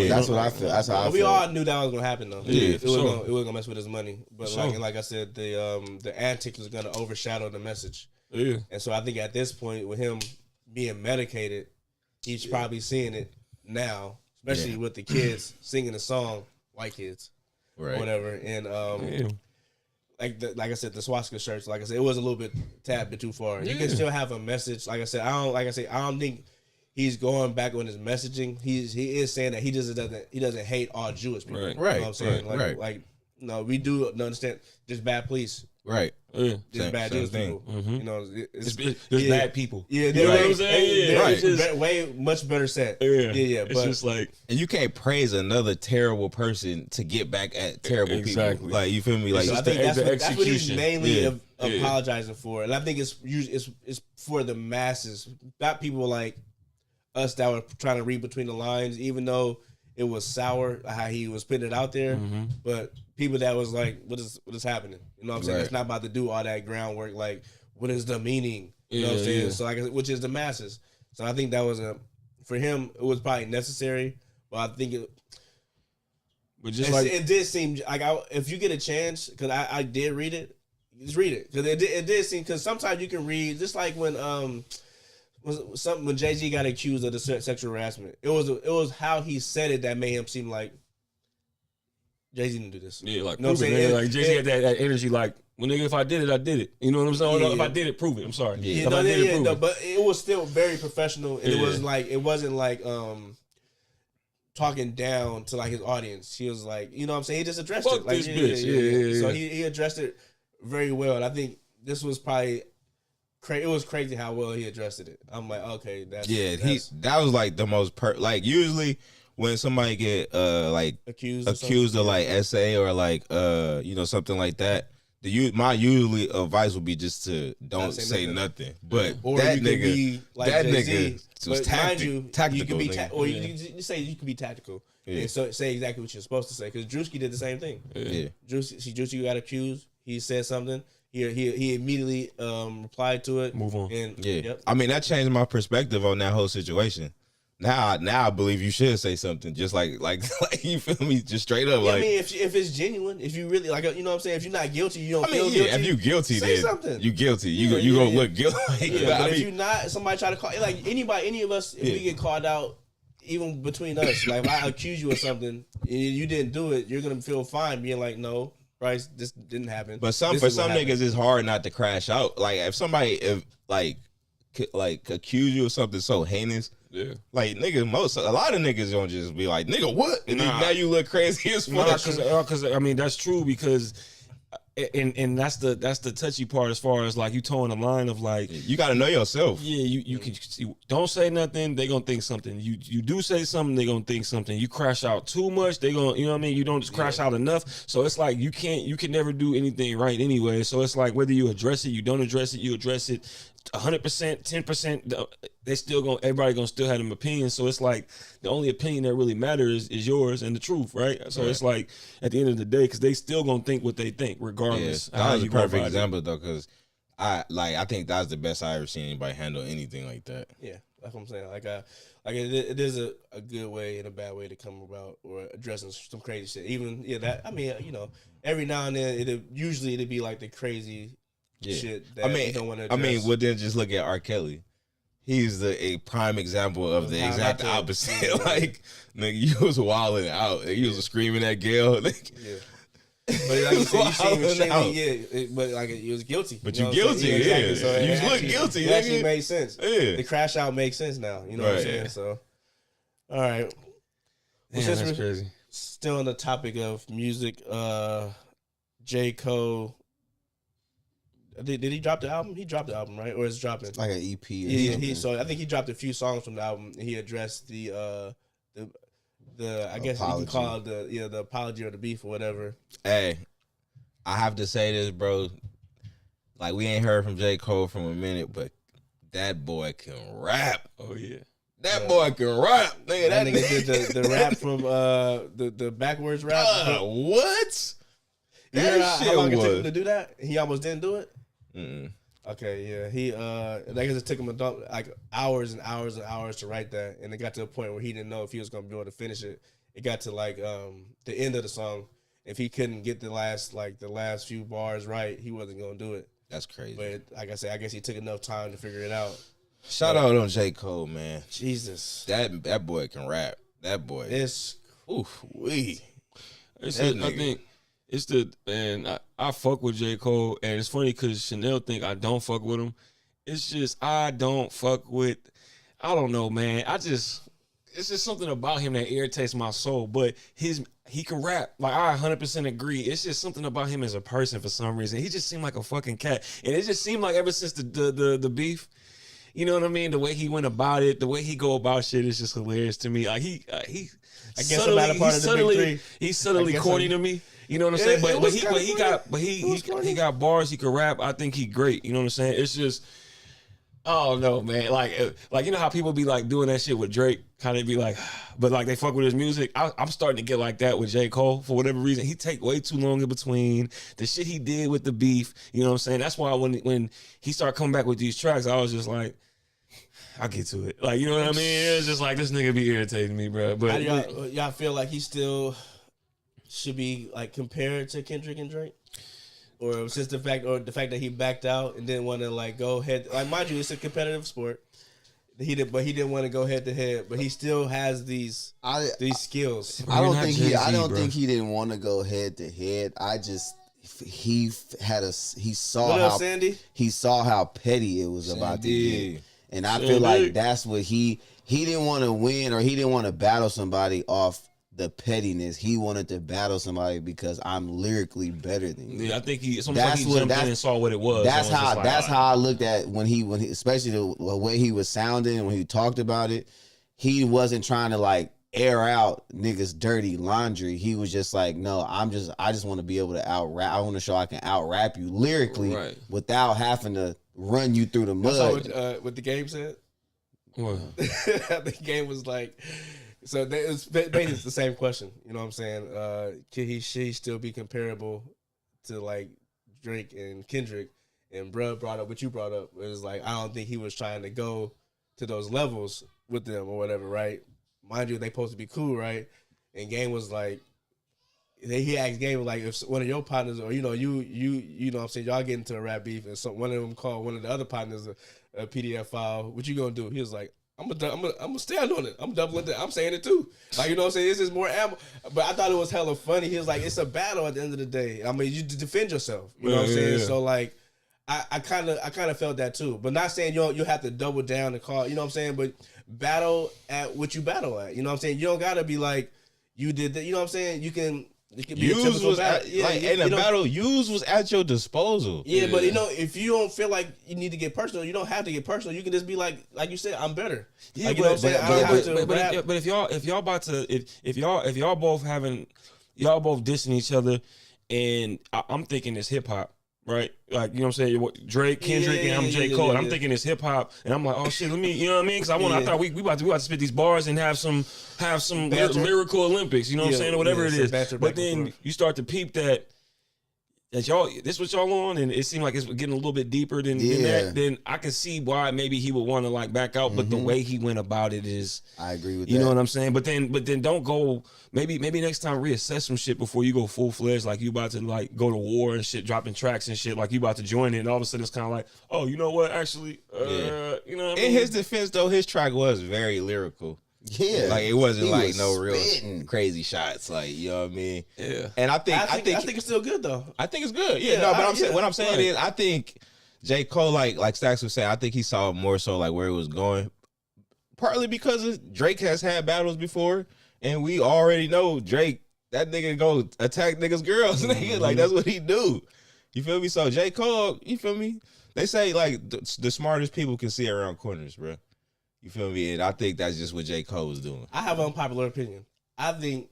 C: That's what I feel. That's how I feel.
B: We all knew that was gonna happen though.
A: Yeah,
B: it
A: for
B: was
A: sure.
B: gonna mess with his money. But
A: For sure.
B: like I said, the antics was gonna overshadow the message.
A: Yeah.
B: And so I think at this point, with him being medicated, he's probably seeing it now, especially with the kids singing the song, white kids, or whatever. And like I said, the swastika shirts. Like I said, it was a little bit tad bit too far. You can still have a message. Like I said, I don't think he's going back on his messaging. He is saying that he doesn't hate all Jewish people.
A: Right.
B: You know what I'm saying?
D: Right.
B: Like no, we do understand. Just bad police.
D: Right.
A: Yeah.
B: Just bad Jewish people.
A: Mm-hmm.
B: You know,
A: There's bad people.
B: Yeah,
A: You know what I'm saying? Yeah,
B: right.
A: it's just-
B: Way much better set.
A: Yeah.
B: But
A: It's just like
D: And you can't praise another terrible person to get back at terrible
A: Exactly.
D: people. Like you feel me? Like
B: so I
A: the-
B: think that's
A: the
B: what he's
A: execution.
B: mainly
D: Yeah.
B: apologizing for, and I think it's for the masses, not people like us that were trying to read between the lines, even though it was sour how he was putting it out there.
A: Mm-hmm.
B: But people that was like, what is happening? You know what I'm saying?
D: Right.
B: It's not about to do all that groundwork. Like, what is the meaning? You know what I'm saying?
A: Yeah.
B: So which is the masses. So I think that was for him. It was probably necessary, but I think it did seem like if you get a chance, because I did read it, just read it, because it did seem, because sometimes you can read, just like when when Jay-Z got accused of the sexual harassment, it was how he said it that made him seem like Jay-Z didn't do this.
A: yeah, like
B: You know what
A: prove
B: I'm
A: it,
B: saying?
A: man. Like Jay-Z had that energy. Like, well, nigga, if I did it, I did it. You know what I'm saying?
B: Yeah,
A: If I did it, prove it. I'm sorry.
B: Yeah,
A: If I did it, prove it.
B: but it was still very professional, and it wasn't like talking down to like his audience. He was like, you know what I'm saying? He just addressed
A: Fuck
B: it. Like,
A: this bitch. Yeah.
B: So he addressed it very well, and I think this was probably it was crazy how well he addressed it. I'm like, okay, that
D: was like the most like usually when somebody get like
B: accused
D: of like SA or like something like that, my usually advice would be just to don't say nothing. But
B: or
D: that
B: you could
D: nigga,
B: be like
D: that
B: Jay-Z,
D: nigga was tactical.
B: You could be
D: nigga.
B: or you say you could be tactical.
D: Yeah.
B: And so say exactly what you're supposed to say, because Drewski did the same thing.
D: Yeah.
B: Drewski got accused. He said something. He immediately replied to it.
A: Move on.
B: And
D: Yeah. I mean, that changed my perspective on that whole situation. Now I believe you should say something, just like you feel me, just straight up.
B: Yeah,
D: like,
B: I mean, if it's genuine, if you really like, you know what I'm saying. If you're not guilty, you don't
D: I mean,
B: feel
D: yeah,
B: guilty.
D: if you guilty,
B: say
D: then
B: something.
D: you guilty.
B: Yeah,
D: You gonna
B: yeah.
D: look guilty.
B: Yeah, but
D: I
B: if
D: mean,
B: you're not, somebody try to call like any of us, if we get called out, even between us, like if I accuse you of something and you didn't do it, you're gonna feel fine being like, no, Bryce, this didn't happen.
D: but for some niggas, it's hard not to crash out. Like if somebody like accuse you of something so heinous.
A: Yeah.
D: Like nigga, a lot of niggas don't just be like, nigga, what? And
A: Nah.
D: now you look crazy as fuck.
A: Because I mean that's true, because and that's the touchy part, as far as like you towing the line of like,
D: you got to know yourself.
A: yeah, you can don't say nothing, they gonna think something. You do say something, they gonna think something. You crash out too much, they gonna, you know what I mean. You don't just crash out enough, so it's like you can never do anything right anyway. So it's like whether you address it, you don't address it, you address it 100%, 10%, they still everybody gonna still have an opinion. So it's like the only opinion that really matters is yours and the truth, right? So it's like at the end of the day, because they still gonna think what they think, regardless.
D: Yeah, that was a perfect example though, because I think that's the best I ever seen anybody handle anything like that.
B: Yeah, that's what I'm saying. Like it is a good way and a bad way to come about or addressing some crazy shit. Even that, I mean, every now and then it'd be like the crazy shit that you don't want to address.
D: I mean, well then just look at R. Kelly. He's a prime example of the exact opposite. Like, nigga, you was wilding out. You was screaming at Gail. Like,
B: yeah. But like you said, you seem extremely, but like you was guilty.
D: But
B: you
D: you guilty,
B: exactly. So
D: you look guilty.
B: It actually
D: nigga.
B: made sense.
D: Yeah.
B: The crash out makes sense now. You know what I'm saying? So, all right.
A: Damn,
B: Since
A: that's
B: we're
A: crazy.
B: still on the topic of music, J. Cole. Did he drop the album? He dropped the album, right? Or it's dropping?
C: Like an EP. Or
B: Yeah.
C: something.
B: So I think he dropped a few songs from the album. He addressed the I guess you can call it the apology or the beef or whatever.
D: Hey, I have to say this, bro. Like, we ain't heard from J. Cole from a minute, but that boy can rap.
A: Oh yeah.
D: That boy can rap. Nigga,
B: That nigga did the rap from the backwards rap.
D: what?
B: You heard
D: That
B: how long it took him
D: was.
B: to do that? He almost didn't do it. Okay, yeah. He I guess it took him like hours and hours and hours to write that, and it got to a point where he didn't know if he was gonna be able to finish it. It got to like the end of the song. If he couldn't get the last few bars right, he wasn't gonna do it.
D: That's crazy.
B: But like I said, I guess he took enough time to figure it out.
D: Shout out on J. Cole, man.
B: Jesus,
D: That boy can rap. That boy.
B: it's
D: I
A: think it's I fuck with J. Cole, and it's funny because Chanel think I don't fuck with him. It's just I don't fuck with. I don't know, man. It's just something about him that irritates my soul. But he can rap. Like, I 100% agree. It's just something about him as a person for some reason. He just seemed like a fucking cat. And it just seemed like ever since the beef, you know what I mean? The way he went about it, the way he go about shit is just hilarious to me. Like, he's subtly corny to me. You know what I'm saying? He got bars. He can rap. I think he great. You know what I'm saying? It's just, I don't know, man. Like you know how people be like doing that shit with Drake, kind of be like, but like they fuck with his music. I'm starting to get like that with J. Cole for whatever reason. He take way too long in between the shit he did with the beef. You know what I'm saying? That's why when he started coming back with these tracks, I was just like, I'll get to it. Like, you know what I mean? It was just like, this nigga be irritating me, bro. But
B: how do y'all feel like he still should be like compared to Kendrick and Drake? Or it was just the fact that he backed out and didn't want to like go head. Like, mind you, it's a competitive sport. He didn't want to go head to head, but he still has these skills.
C: I don't think he didn't want to go head to head. He saw how petty it was about to get, and I feel like that's what he didn't want to win, or he didn't want to battle somebody off the pettiness. He wanted to battle somebody because I'm lyrically better than you.
A: Yeah, I think it's almost like he jumped in and saw what it was.
C: That's how I looked at when he especially the way he was sounding when he talked about it. He wasn't trying to like air out niggas' dirty laundry. He was just like, no, I just want to be able to out rap. I want to show I can out rap you lyrically without having to run you through the mud.
B: That's what the game said.
A: What?
B: The game was like. So it's basically the same question. You know what I'm saying? Should he still be comparable to like Drake and Kendrick? And bruh brought up what you brought up. It was like, I don't think he was trying to go to those levels with them or whatever, right? Mind you, they supposed to be cool, right? And Game was like, he asked Game like, if one of your partners, or you know what I'm saying, y'all get into a rap beef, and so one of them called one of the other partners a PDF file. What you gonna do? He was like, I'm gonna stand on it. I'm doubling it. I'm saying it too. Like, you know what I'm saying? This is more ammo. But I thought it was hella funny. He was like, it's a battle at the end of the day. I mean, you defend yourself. You know what I'm saying? Yeah. So like, I kind of felt that too. But not saying you have to double down and call. You know what I'm saying? But battle at what you battle at. You know what I'm saying? You don't gotta be like you did that. You know what I'm saying? You can. It could be
D: Use was battle. Use was at your disposal.
B: Yeah, but you know, if you don't feel like you need to get personal, you don't have to get personal. You can just be like you said, I'm better.
A: Yeah,
B: like, you know what I'm saying? I don't have to rap.
A: But if y'all about to if y'all both dissing each other, and I'm thinking it's hip hop. Right, like, you know what I'm saying, Drake, Kendrick, and I'm J. Cole. And I'm thinking it's hip hop, and I'm like, oh shit, let me, you know what I mean? Because I thought we about to spit these bars and have some lyrical Olympics, you know what I'm saying, or whatever it is. But then you start to peep that y'all, this what y'all on, and it seemed like it's getting a little bit deeper than that. Then I can see why maybe he would want to like back out, but the way he went about it is,
C: I agree with
A: you know what I'm saying. But then don't go. Maybe next time reassess some shit before you go full fledged, like you about to like go to war and shit, dropping tracks and shit, like you about to join it, and all of a sudden it's kind of like, oh, you know what? Actually, you know what I mean?
D: In his defense, though, his track was very lyrical.
C: Yeah,
D: like it wasn't like
C: was
D: no real
C: spitting
D: crazy shots, like, you know what I mean?
A: Yeah,
D: and I think
B: it's still good though.
D: I think it's good. Yeah, no, but what I'm saying is, I think J. Cole, like Stacks was saying, I think he saw more so like where it was going, partly because Drake has had battles before, and we already know Drake, that nigga go attack niggas' girls, nigga. Like, that's what he do. You feel me? So J. Cole, you feel me? They say like the smartest people can see around corners, bro. You feel me? And I think that's just what J. Cole was doing.
B: I have an unpopular opinion. I think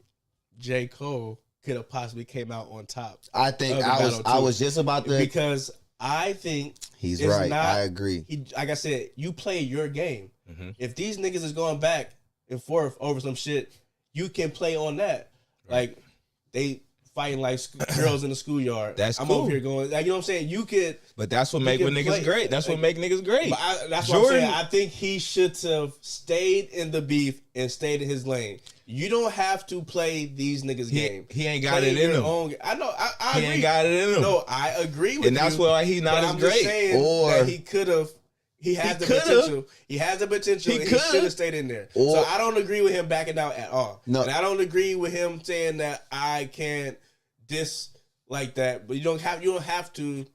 B: J. Cole could have possibly came out on top.
C: I think I was just about to,
B: because I think
C: he's right. I agree.
B: Like I said, you play your game. Mm-hmm. If these niggas is going back and forth over some shit, you can play on that. Right. Like, they fighting like girls in the schoolyard.
D: That's
B: I'm
D: cool.
B: over here going, like, you know what I'm saying? You could.
D: But that's what
B: You
D: make
B: can
D: niggas
B: play-
D: great. That's what make niggas great.
B: But that's what I'm saying. I think he should have stayed in the beef and stayed in his lane. You don't have to play these niggas' game.
D: He ain't got
B: Play
D: it in
B: your
D: him.
B: own. I know. I
D: He
B: agree.
D: ain't got it in him.
B: No, I agree with you.
D: And that's why he's not
B: but
D: as
B: I'm
D: great.
B: Just saying
C: Or-
B: that he could have. He has the
D: coulda.
B: potential. He has the potential.
D: He
B: and he
D: coulda.
B: should have stayed in there.
C: Or-
B: So I don't agree with him backing out at all.
C: No.
B: And I don't agree with him saying that I can't diss like that. But you don't have to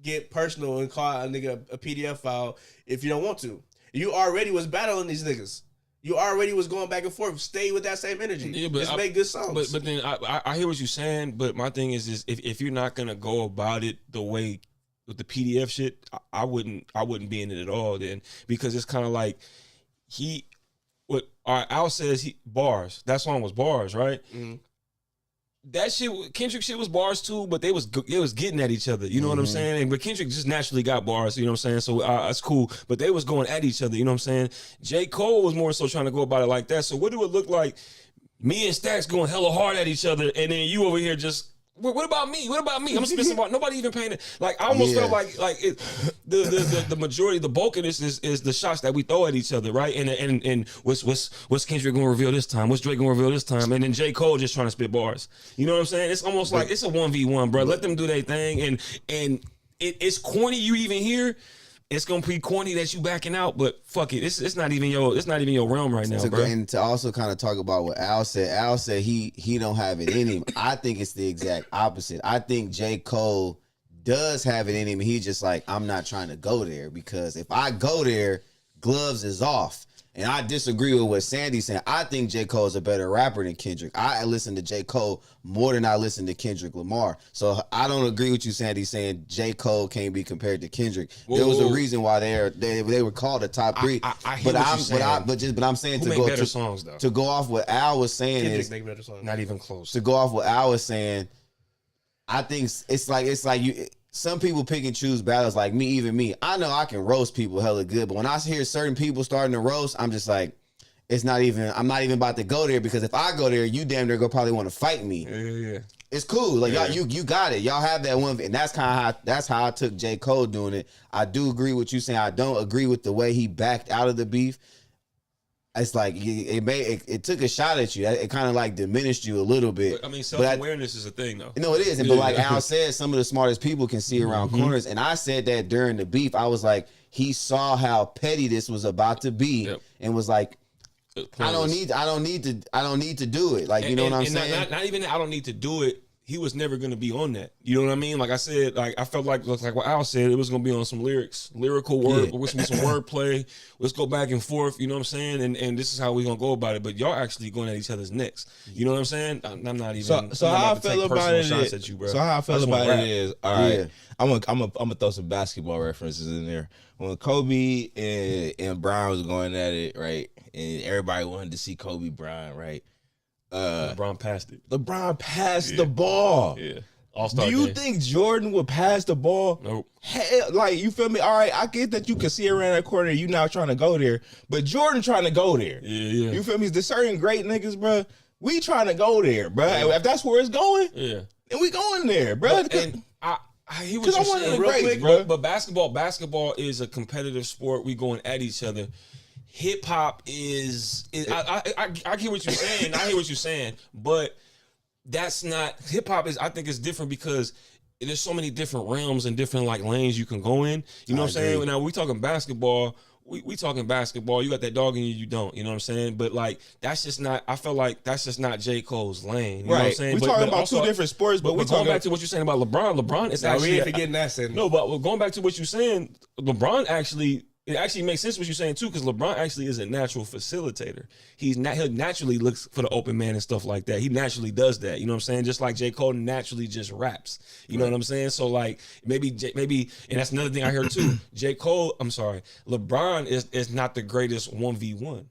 B: get personal and call a nigga a PDF file if you don't want to. You already was battling these niggas. You already was going back and forth. Stay with that same energy.
A: Yeah, but
B: Just make good songs.
A: But then I hear what you're saying. But my thing is if you're not gonna go about it the way with the PDF shit, I wouldn't be in it at all then, because it's kind of like Al says bars. That song was bars, right?
B: Mm-hmm.
A: That shit, Kendrick shit was bars too, but it was getting at each other. You know what I'm saying? But Kendrick just naturally got bars. You know what I'm saying? So that's cool. But they was going at each other. You know what I'm saying? J. Cole was more so trying to go about it like that. So what do it look like? Me and Stacks going hella hard at each other, and then you over here just. What about me? What about me? I'm spitting about nobody even paying it. Like I almost felt like the majority, the bulk of this is the shots that we throw at each other, right? And what's Kendrick gonna reveal this time? What's Drake gonna reveal this time? And then J. Cole just trying to spit bars. You know what I'm saying? It's almost like it's a 1v1, bro. Let them do their thing, and it's corny. You even hear. It's gonna be corny that you backing out, but fuck it. It's not even your realm right now, bro.
C: And to also kind of talk about what Al said he don't have it in him. I think it's the exact opposite. I think J. Cole does have it in him. He's just like, I'm not trying to go there, because if I go there, gloves is off. And I disagree with what Sandy's saying. I think J. Cole is a better rapper than Kendrick. I listen to J. Cole more than I listen to Kendrick Lamar. So I don't agree with you, Sandy, saying J. Cole can't be compared to Kendrick.
A: Whoa,
C: there was a reason why they were called the top three.
A: I hear what you're saying.
C: But I'm saying
A: Who
C: to
A: make
C: go
A: better songs though?
C: to go off what Al was saying
B: Kendrick
C: is
B: make better songs.
A: Not even close.
C: to go off what Al was saying. I think it's like you. Some people pick and choose battles, like me, even me. I know I can roast people hella good, but when I hear certain people starting to roast, I'm just like, I'm not even about to go there, because if I go there, you damn near go probably want to fight me.
A: Yeah.
C: It's cool. Like y'all, you got it. Y'all have that one, and that's how I took J. Cole doing it. I do agree with you saying I don't agree with the way he backed out of the beef. It's like it took a shot at you. It kind of like diminished you a little bit.
A: But, I mean, self-awareness is a thing, though.
C: No, it is. But like Al said, some of the smartest people can see around corners. And I said that during the beef. I was like, he saw how petty this was about to be, and was like, I don't need to do it. Like, you know what I'm saying?
A: Not even that I don't need to do it. He was never going to be on that. You know what I mean? Like I said, like I felt like what Al said, it was going to be on some lyrical word, with some wordplay. Let's go back and forth. You know what I'm saying? And this is how we're going to go about it. But y'all actually going at each other's necks. You know what I'm saying? I'm not even.
D: So how I feel about it is, so how I feel about it is, all right.
C: Yeah.
D: I'm gonna throw some basketball references in there. When Kobe and Bryant was going at it, right, and everybody wanted to see Kobe Bryant, right?
A: LeBron passed it.
D: LeBron passed the ball.
A: Yeah. All-Star
D: Do you
A: game.
D: think Jordan would pass the ball?
A: Nope.
D: Hell, like, you feel me? All right, I get that you can see around that corner. You not trying to go there, but Jordan trying to go there.
A: Yeah.
D: You feel me? There's certain great niggas, bro. We trying to go there, bro. If that's where it's going, then we going there, bro.
A: And I hear what you're saying,
D: real quick,
A: but basketball is a competitive sport. We going at each other. Hip hop is I get what you're saying. I hear what you're saying, but that's not hip hop. I think it's different because there's so many different realms and different like lanes you can go in. You know what I'm saying? Now we talking basketball. We talking basketball. You got that dog in you. You don't. You know what I'm saying? But like that's just not. I feel like that's just not J. Cole's lane. You know what I'm saying?
D: We talking about two different sports, but
A: we're going back to what you're saying about LeBron. LeBron is actually.
B: We ain't forgetting that, Sandy.
A: No, but going back to what you're saying, LeBron actually. It actually makes sense what you're saying too, because LeBron actually is a natural facilitator. He naturally looks for the open man and stuff like that. He naturally does that. You know what I'm saying? Just like J. Cole naturally just raps. You know what I'm saying? So like maybe, and that's another thing I heard too. LeBron is not the greatest 1v1.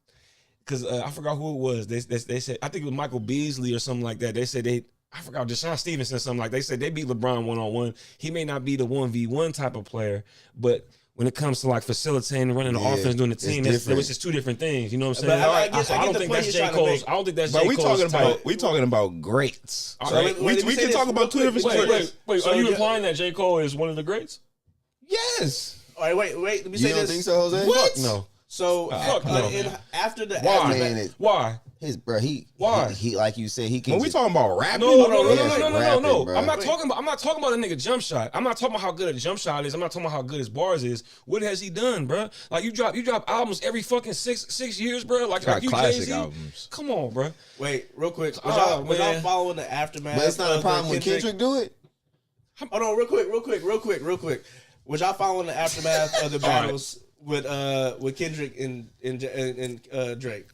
A: Because I forgot who it was. They said, I think it was Michael Beasley or something like that. They said I forgot, Deshaun Stevenson, something like that. They said they beat LeBron 1-on-1. He may not be the 1v1 type of player, but when it comes to like facilitating, running the offense, doing the team, it's just two different things. You know what I'm saying? I don't think that's J. Cole's. I don't think that's J. Cole's.
D: We talking about greats.
A: So
D: we can talk about two different stories.
A: Wait. So are you implying that J. Cole is one of the greats?
D: Yes.
B: All right, wait. Let me say this.
C: You don't think so, Jose?
D: What?
A: Fuck no.
B: So after the
A: Why?
C: Why? He like you said, he can.
D: When we talking about rapping,
A: No. I'm not talking about a nigga jump shot. I'm not talking about how good a jump shot is. I'm not talking about how good his bars is. What has he done, bro? Like you drop albums every fucking six years, bro. Like you
D: classic
A: Jay-Z.
D: albums.
A: Come on, bro.
B: Wait, real quick. Was y'all following the aftermath?
C: But it's not a problem when Kendrick do it.
B: Hold on, real quick. Was y'all following the aftermath of the battles with Kendrick and Drake?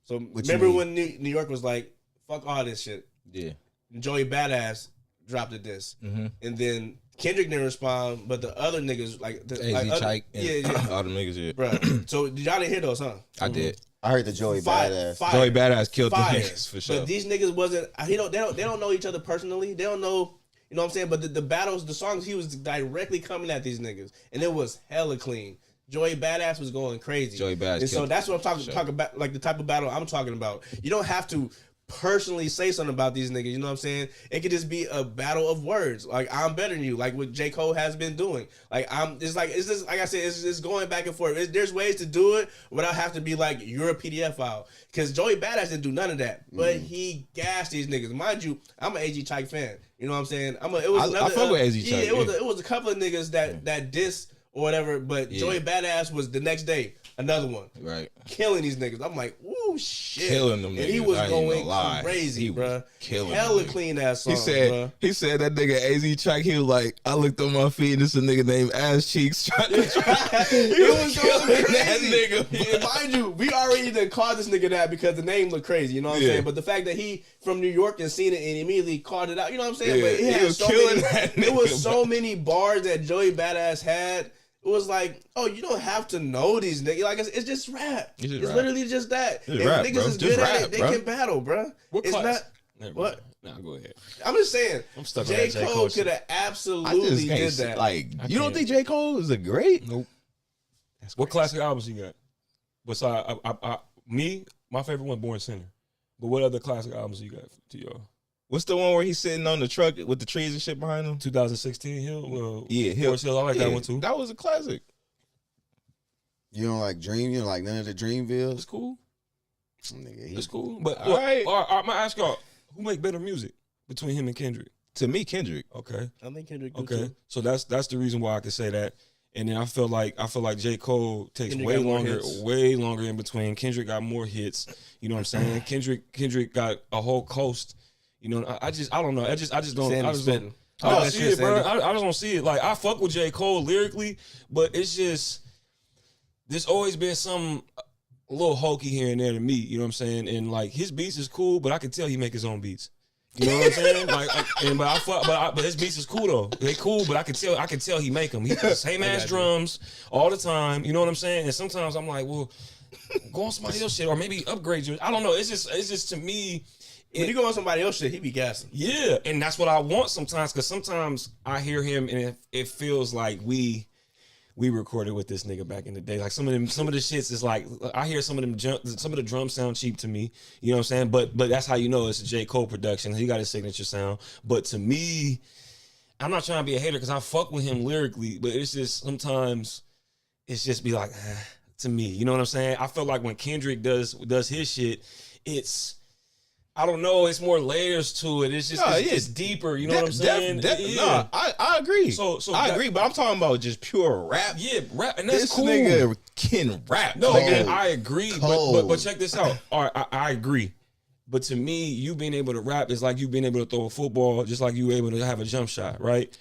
B: So remember when New York was like, fuck all this shit.
D: Yeah.
B: Joey Badass dropped a diss.
D: Mm-hmm.
B: And then Kendrick didn't respond, but the other niggas like
D: Chike and all the niggas, yeah.
B: Bro. So y'all didn't hear those, huh?
D: I did.
C: I heard the Joey Badass.
D: Joey Badass killed the niggas for sure.
B: But these niggas wasn't. They don't know each other personally. They don't know. You know what I'm saying? But the battles, the songs, he was directly coming at these niggas, and it was hella clean. Joey Badass was going crazy.
D: Joey Badass.
B: And so that's what I'm talking about, like the type of battle I'm talking about. You don't have to personally say something about these niggas. You know what I'm saying? It could just be a battle of words. Like I'm better than you. Like what J. Cole has been doing. Like it's just like I said. It's just going back and forth. There's ways to do it without having to be like you're a PDF file. Because Joey Badass didn't do none of that, but he gassed these niggas. Mind you, I'm an AG Chike fan. You know what I'm saying? I
D: fuck with AG Chike.
B: It was a couple of niggas that diss or whatever, but Joey Badass was the next day another one,
D: right?
B: Killing these niggas. I'm like, ooh shit,
D: killing them.
B: And he was going crazy, bro.
D: Killing
B: hella clean ass song.
D: He said that nigga AZ Chike. He was like, I looked on my feed. This a nigga named Ass Cheeks. He
B: was
D: killing
B: crazy.
D: that nigga.
B: And mind you, we already done called this nigga that because the name looked crazy. You know what I'm saying? But the fact that he from New York and seen it and immediately called it out. You know what I'm saying? But he was killing that nigga. There was so many bars that Joey Badass had. It was like, oh, you don't have to know these niggas. Like it's just rap. It's literally just that. If niggas is good at it, they can battle, bro. It's not. What?
A: Nah, go ahead.
B: I'm just saying.
A: I'm stuck on
B: J.
A: that
B: Cole could have absolutely did that.
D: Like, you don't think J. Cole is a great?
A: Nope. What classic albums you got? Besides, my favorite one, Born Sinner. But what other classic albums you got to y'all?
D: What's the one where he's sitting on the truck with the trees and shit behind him?
A: 2016 Hill? Well,
D: Hill.
A: I like that one too.
D: That was a classic.
C: You don't like Dream? You don't like none of the Dreamville?
A: It's cool.
C: Nigga,
A: it's cool. But
D: all right.
A: I'm going to ask y'all, who make better music between him and Kendrick?
D: To me, Kendrick.
A: Okay.
B: I think Kendrick do
A: Okay.
B: too.
A: So that's the reason why I can say that. And then I feel like J. Cole takes way longer in between. Kendrick got more hits. You know what I'm saying? Kendrick got a whole coast. You know, I don't know. I just don't. I don't see it, bro. I just don't see it. Like I fuck with J. Cole lyrically, but it's just there's always been some a little hokey here and there to me. You know what I'm saying? And like his beats is cool, but I can tell he make his own beats. You know what I'm saying? But his beats is cool though. They cool, but I can tell he make them. He the same ass drums all the time. You know what I'm saying? And sometimes I'm like, well, go on somebody else shit or maybe upgrade you. I don't know. It's just to me.
B: When you go on somebody else shit, he be gassing.
A: Yeah, and that's what I want sometimes because sometimes I hear him and it feels like we recorded with this nigga back in the day. Like some of the shits is like I hear some of the drums sound cheap to me. You know what I'm saying? But that's how you know it's a J. Cole production. He got his signature sound. But to me, I'm not trying to be a hater because I fuck with him lyrically, but it's just sometimes it's just be like to me. You know what I'm saying? I feel like when Kendrick does his shit, it's I don't know. It's more layers to it. It's just it's deeper. You know what I'm saying?
D: No, I agree.
A: So
D: I agree, but I'm talking about just pure rap.
A: Yeah, rap, and that's
D: this
A: cool.
D: Nigga can rap.
A: No, and I agree. But check this out. All right, I agree. But to me, you being able to rap is like you being able to throw a football, just like you able to have a jump shot, right?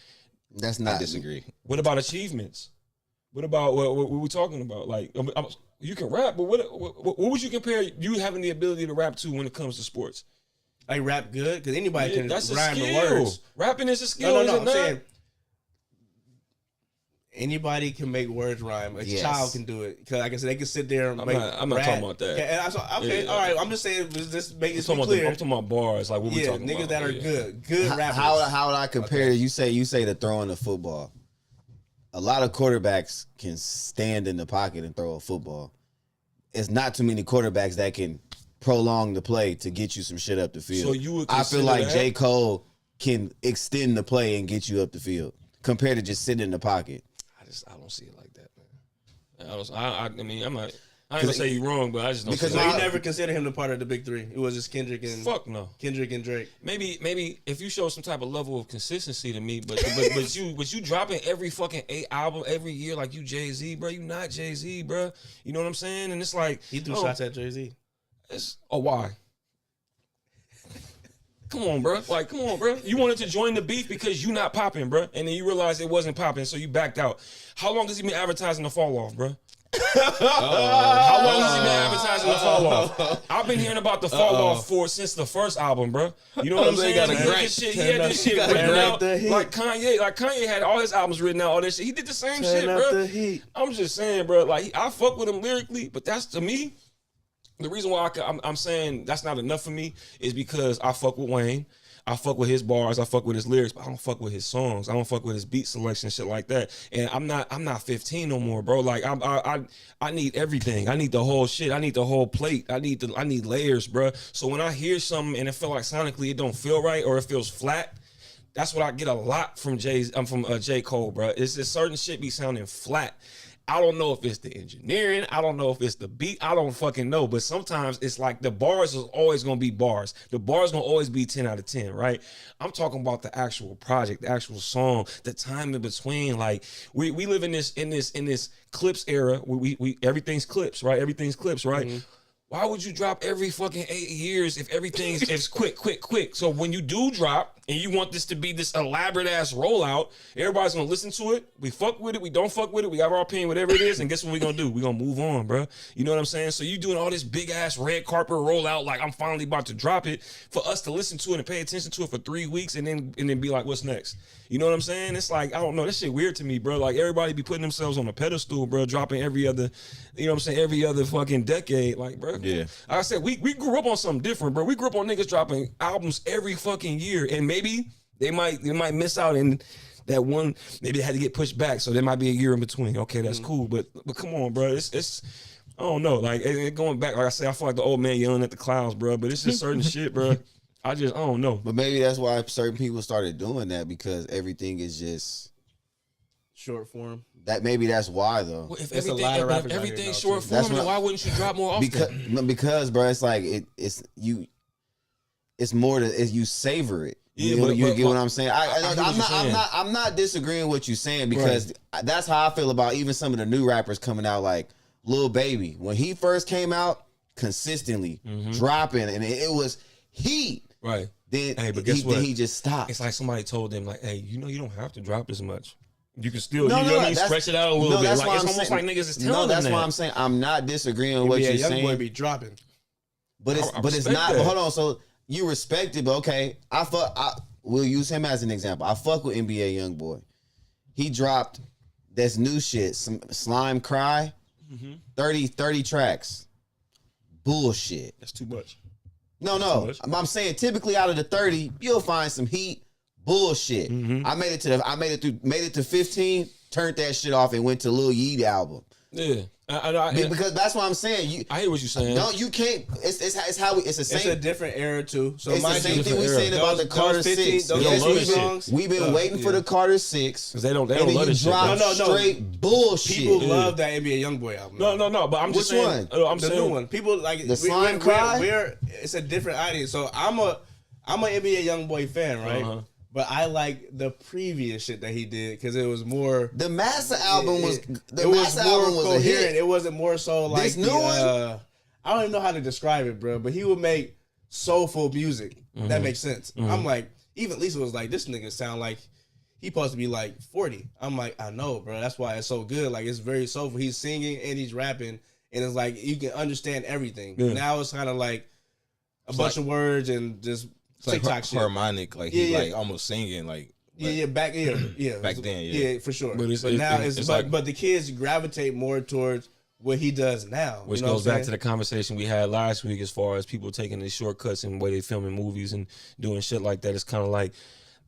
C: That's not.
D: I disagree.
A: What about achievements? What about what we talking about? Like you can rap, but what would you compare you having the ability to rap to when it comes to sports?
B: Like rap good because anybody can
A: that's
B: rhyme the
A: skill.
B: words.
A: Rapping is a skill.
B: No. I'm saying anybody can make words rhyme. A child can do it because, like I said, they can sit there and
A: I'm not talking about that.
B: Okay, all right. I'm just saying, just make it clear.
A: I'm talking about bars. Like what we talking
B: niggas
A: about?
B: that are good rappers.
C: How would I compare? Okay. You say the throwing the football. a lot of quarterbacks can stand in the pocket and throw a football. It's not too many quarterbacks that can prolong the play to get you some shit up the field.
A: So you would
C: I feel
A: consider
C: like
A: that?
C: J. Cole can extend the play and get you up the field compared to just sitting in the pocket.
A: I don't see it like that, man. I mean, I ain't gonna say you wrong, but I just don't.
C: Because
A: see
B: So
A: it.
B: you never consider him the part of the big three. It was just Kendrick and
A: Fuck no.
B: Kendrick and Drake.
A: Maybe if you show some type of level of consistency to me, but you dropping every fucking 8 album every year like you Jay-Z, bro. You not Jay-Z, bro. You know what I'm saying? And it's like
B: He threw shots at Jay-Z.
A: Why? Come on, bro. Like, come on, bro. You wanted to join the beef because you not popping, bro, and then you realized it wasn't popping, so you backed out. How long has he been advertising the fall off, bro? How long has he been advertising the fall off? I've been hearing about the fall off since the first album, bro. You know what I'm saying?
D: Got a
A: He had
D: gripe.
A: this shit, he had this shit written
B: Turn
A: out.
B: up the heat.
A: Like Kanye had all his albums written out, all this shit. He did the same shit,
B: Turn up
A: bro.
B: the heat.
A: I'm just saying, bro. Like, I fuck with him lyrically, but that's to me. The reason why I'm saying that's not enough for me is because I fuck with Wayne. I fuck with his bars, I fuck with his lyrics, but I don't fuck with his songs. I don't fuck with his beat selection, shit like that. And I'm not 15 no more, bro. Like I need everything. I need the whole shit. I need the whole plate. I need layers, bro. So when I hear something and it feel like sonically it don't feel right or it feels flat, that's what I get a lot from J. Cole, bro. It's just certain shit be sounding flat. I don't know if it's the engineering. I don't know if it's the beat. I don't fucking know. But sometimes it's like the bars is always going to be bars. The bars going to always be 10 out of 10, right? I'm talking about the actual project, the actual song, the time in between. Like we live in this clips era where we everything's clips, right? Everything's clips, right? Mm-hmm. Why would you drop every fucking 8 years if everything is quick? So when you do drop and you want this to be this elaborate ass rollout, everybody's gonna listen to it. We fuck with it. We don't fuck with it. We have our opinion, whatever it is. And guess what we gonna do? We gonna move on, bro. You know what I'm saying? So you doing all this big ass red carpet rollout like I'm finally about to drop it for us to listen to it and pay attention to it for 3 weeks and then be like, what's next? You know what I'm saying? It's like, I don't know. This shit weird to me, bro. Like everybody be putting themselves on a pedestal, bro, dropping every other, you know what I'm saying, every other fucking decade. Like, bro.
D: Yeah.
A: Like I said, we grew up on something different, bro. We grew up on niggas dropping albums every fucking year. And maybe they might miss out in that one, maybe they had to get pushed back. So there might be a year in between. Okay, that's cool. But come on, bro. It's I don't know. Like going back, like I said, I feel like the old man yelling at the clouds, bro. But it's just certain shit, bro. I don't know.
C: But maybe that's why certain people started doing that because everything is just
B: Short form.
C: maybe that's why though.
A: Well, if
B: There's a lot of rappers out here
A: everything's
B: now,
A: short
B: too.
A: form,
C: That's
A: then
C: what-
A: why wouldn't you drop more often?
C: Because bro, it's like it's more to you savor it.
A: Yeah,
C: You
A: but
C: get what I'm saying?
A: I hear what you're saying.
C: I'm not disagreeing with what you're saying because that's how I feel about even some of the new rappers coming out like Lil Baby. When he first came out, consistently dropping and it was heat.
A: Right.
C: Then,
A: Hey, but guess what?
C: Then he just stopped.
A: It's like somebody told them, like, hey, you know, you don't have to drop this much. You can still,
C: No,
A: you know
C: no,
A: what I mean?
C: that's-
A: Stretch it out a little
C: no,
A: bit.
C: that's
A: Like,
C: why
A: it's
C: I'm
A: almost
C: saying-
A: like niggas is telling
C: No, that's
A: them
C: why
A: that.
C: I'm saying I'm not disagreeing with what
B: Yeah,
C: you're
B: young
C: saying.
B: boy be dropping.
C: But it's
A: I
C: but it's
A: respect
C: not.
A: that.
C: Hold on. So you respect it, but okay. We'll use him as an example. I fuck with NBA YoungBoy. He dropped this new shit, some Slime Cry, 30 tracks. Bullshit.
A: That's too much.
C: No.
A: Too much.
C: I'm saying typically out of the 30, you'll find some heat. Bullshit. I made it to 15, turned that shit off and went to Lil Yeet album.
A: Yeah.
C: Because that's what I'm saying.
A: I hear what you're saying.
C: No, you can't. It's the
B: It's a
C: same.
B: different era too. So
C: It's the
B: mind
C: same
B: you,
C: thing we saying about the
B: those
C: Carter
B: 15
C: Six.
B: those
A: They don't love
C: Yes,
A: this
B: songs.
C: we've been waiting for the Carter Six
A: Because they don't
C: and then
A: love
C: you
A: this shit.
C: drop
A: bro.
B: No.
C: straight bullshit.
B: People love that NBA YoungBoy album.
A: No. But I'm just
C: Which
A: saying.
C: one?
A: I'm
B: the
A: saying
B: new one. People like
C: The Slime Cry?
B: We're it's a different audience. So I'm a NBA YoungBoy fan, right?
A: Uh-huh.
B: But I like the previous shit that he did because it was more.
C: The Massa album was
B: it
C: the
B: was
C: Massa
B: more
C: album was a
B: coherent.
C: hit.
B: It wasn't more so like
C: This new one?
B: I don't even know how to describe it, bro. But he would make soulful music. That makes sense. I'm like, even Lisa was like, this nigga sound like he supposed to be like 40. I'm like, I know, bro. That's why it's so good. Like it's very soulful. He's singing and he's rapping, and it's like you can understand everything.
A: Yeah.
B: Now it's kind of like a bunch of words and just
D: It's like
B: TikTok shit.
D: harmonic, like
B: Yeah,
D: he
B: yeah.
D: like almost singing, like
B: Yeah, back
D: then, yeah.
B: for sure.
A: But
B: But,
A: it's-
B: now
A: it's
B: it's
A: like-
B: but the kids gravitate more towards what he does now,
A: Which
B: you know
A: goes
B: what I'm
A: back to
B: saying?
A: the conversation we had last week as far as people taking these shortcuts and the way they filming movies and doing shit like that. It's kind of like,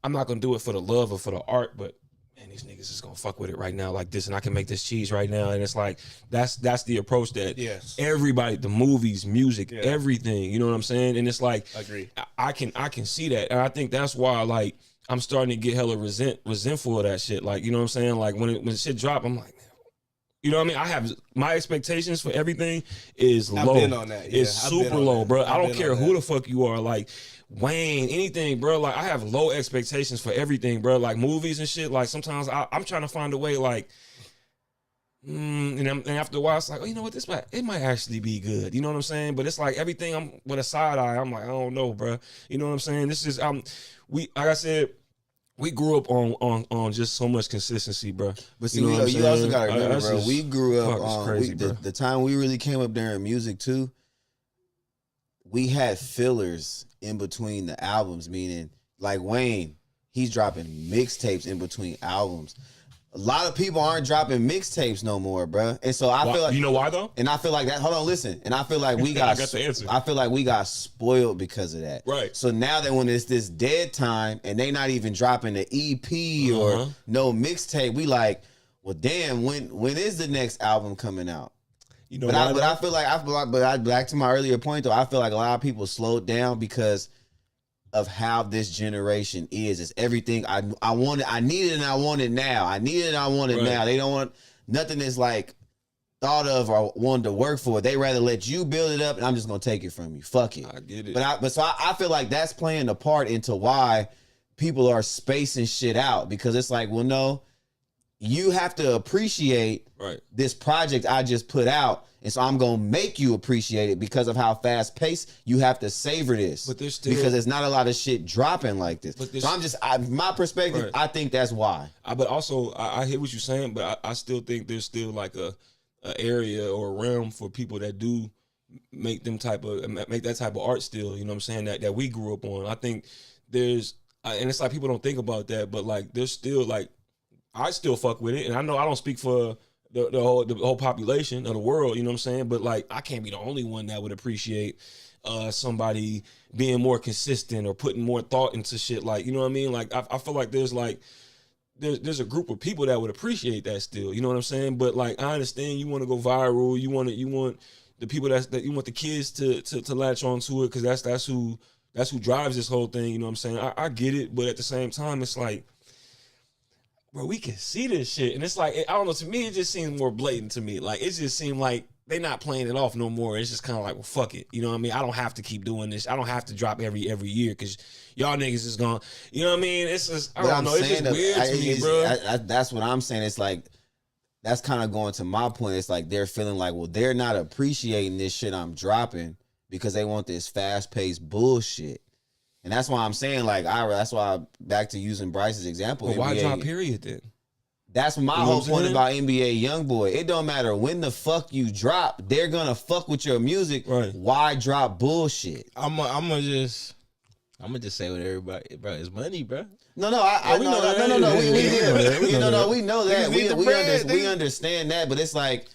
A: I'm not going to do it for the love or for the art, but man, these niggas is gonna fuck with it right now like this, and I can make this cheese right now. And it's like that's the approach that everybody, the movies, music, everything, you know what I'm saying? And it's like
B: I agree.
A: I can see that, and I think that's why like I'm starting to get hella resentful of that shit. Like, you know what I'm saying? Like when shit drop, I'm like, man, you know what I mean? I have my expectations for everything is low.
B: I've been on that. Yeah,
A: it's super low, bro. I don't care who the fuck you are. Like Wayne, anything, bro. Like I have low expectations for everything, bro. Like movies and shit. Like sometimes I'm trying to find a way, like, and after a while, it's like, oh, you know what? It might actually be good. You know what I'm saying? But it's like everything. I'm with a side eye. I'm like, I don't know, bro. You know what I'm saying? This is like I said. We grew up on just so much consistency, bro.
C: But see, you also gotta remember, bro. We grew up on
A: crazy,
C: the time we really came up during music too. We had fillers in between the albums, meaning like Wayne, he's dropping mixtapes in between albums. A lot of people aren't dropping mixtapes no more, bro. And so I feel like,
A: you know why though?
C: And I feel like that. Hold on, listen. And I feel like we got.
A: I got the answer.
C: I feel like we got spoiled because of that.
A: Right.
C: So now that when it's this dead time and they not even dropping the EP or no mixtape, we like, well, damn. When is the next album coming out?
A: You know,
C: but I feel like back to my earlier point though. I feel like a lot of people slowed down because of how this generation is. It's everything I want it, I need it, and I want it now. I need it and I want it now. They don't want nothing that's like thought of or wanted to work for. They rather let you build it up and I'm just gonna take it from you. Fuck it.
A: I get it.
C: But I feel like that's playing a part into why people are spacing shit out, because it's like, well, no, you have to appreciate this project I just put out. And so I'm going to make you appreciate it because of how fast paced you have to savor this.
A: But there's still,
C: because there's not a lot of shit dropping like this. So my perspective, I think that's why.
A: But also, I hear what you're saying, but I still think there's still like a area or a realm for people that do make that type of art still, you know what I'm saying, that we grew up on. I think there's, and it's like people don't think about that, but like there's still like, I still fuck with it. And I know I don't speak for the whole population of the world, you know what I'm saying? But like, I can't be the only one that would appreciate somebody being more consistent or putting more thought into shit. Like, you know what I mean? Like, I feel like there's a group of people that would appreciate that still, you know what I'm saying? But like, I understand you want to go viral. You want the people that you want the kids to latch on to it, because that's who drives this whole thing. You know what I'm saying? I get it, but at the same time, it's like, bro, we can see this shit. And it's like, I don't know, to me, it just seems more blatant to me. Like, it just seemed like they not playing it off no more. It's just kind of like, well, fuck it. You know what I mean? I don't have to keep doing this. I don't have to drop every year because y'all niggas is gone. You know what I mean? It's just, I don't know. It's just weird to me, bro.
C: That's what I'm saying. It's like, that's kind of going to my point. It's like they're feeling like, well, they're not appreciating this shit I'm dropping because they want this fast-paced bullshit. And that's why I'm saying, like, that's why, back to using Bryce's example.
A: But why drop period then?
C: That's my whole point about NBA Youngboy. It don't matter when the fuck you drop, they're gonna fuck with your music.
A: Right.
C: Why drop bullshit?
D: I'm gonna just say what everybody, bro. It's money, bro.
C: No, I know that. No. We know that. We understand that, but it's like,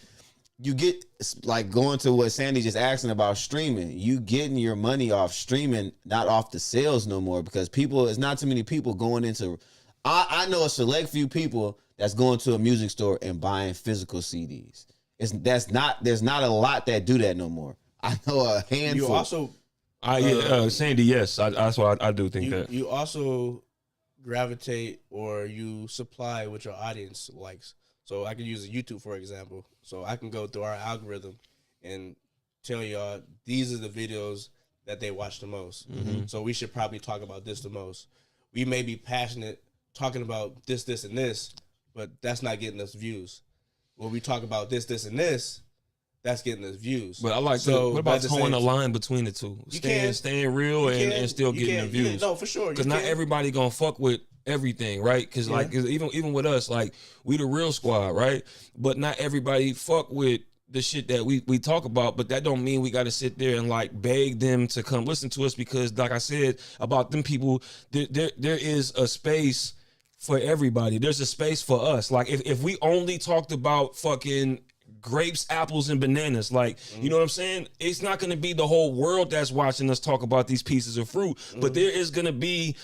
C: you get, like, going to what Sandy just asking about streaming. You getting your money off streaming, not off the sales no more, because it's not too many people going into. I know a select few people that's going to a music store and buying physical CDs. There's not a lot that do that no more. I know a handful.
B: You also,
A: Sandy, yes, that's why I do think that.
B: You also gravitate, or you supply what your audience likes. So I can use YouTube, for example. So I can go through our algorithm and tell y'all these are the videos that they watch the most. Mm-hmm. So we should probably talk about this the most. We may be passionate talking about this, and this, but that's not getting us views. When we talk about this, and this, that's getting us views.
A: But I like what about towing the line between the two? Staying real and still getting the views.
B: No, for sure.
A: Because not everybody gonna fuck with everything, right? Because like, even with us, like, we the real squad, right? But not everybody fuck with the shit that we talk about. But that don't mean we got to sit there and like beg them to come listen to us, because like I said about them people, there is a space for everybody. There's a space for us. Like, if we only talked about fucking grapes, apples, and bananas, like, you know what I'm saying? It's not going to be the whole world that's watching us talk about these pieces of fruit, but there is going to be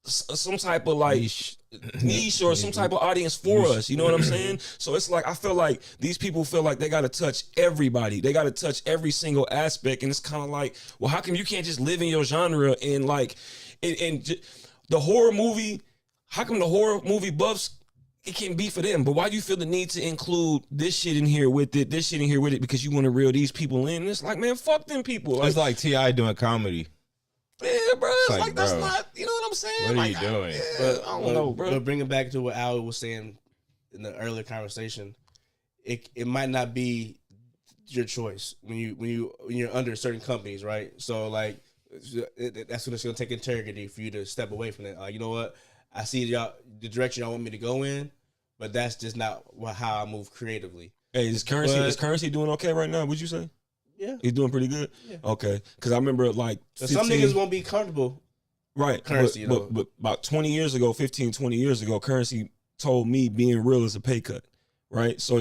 A: some type of like niche or some type of audience for us. You know what I'm saying? So it's like I feel like these people feel like they got to touch everybody. They got to touch every single aspect, and it's kind of like, well, how come you can't just live in your genre and like, the horror movie? How come the horror movie buffs? It can be for them, but why do you feel the need to include this shit in here with it, this shit in here with it, because you want to reel these people in? And it's like, man, fuck them people. Like,
D: it's like T.I. doing comedy.
A: Yeah, bro. It's like
D: bro,
A: that's not, you know what I'm saying?
D: What are
A: like,
D: you doing?
A: I don't know, bro.
B: But bringing back to what Al was saying in the earlier conversation, it might not be your choice when you're under certain companies, right? So like that's when it's gonna take integrity for you to step away from it. You know what? I see the direction y'all want me to go in, but that's just not how I move creatively.
A: Hey, is currency doing okay right now? Would you say?
B: Yeah,
A: he's doing pretty good.
B: Yeah.
A: Okay, because I remember like 15,
B: some niggas won't be comfortable.
A: Right,
B: currency,
A: but about 20 years ago, currency told me being real is a pay cut. Right, so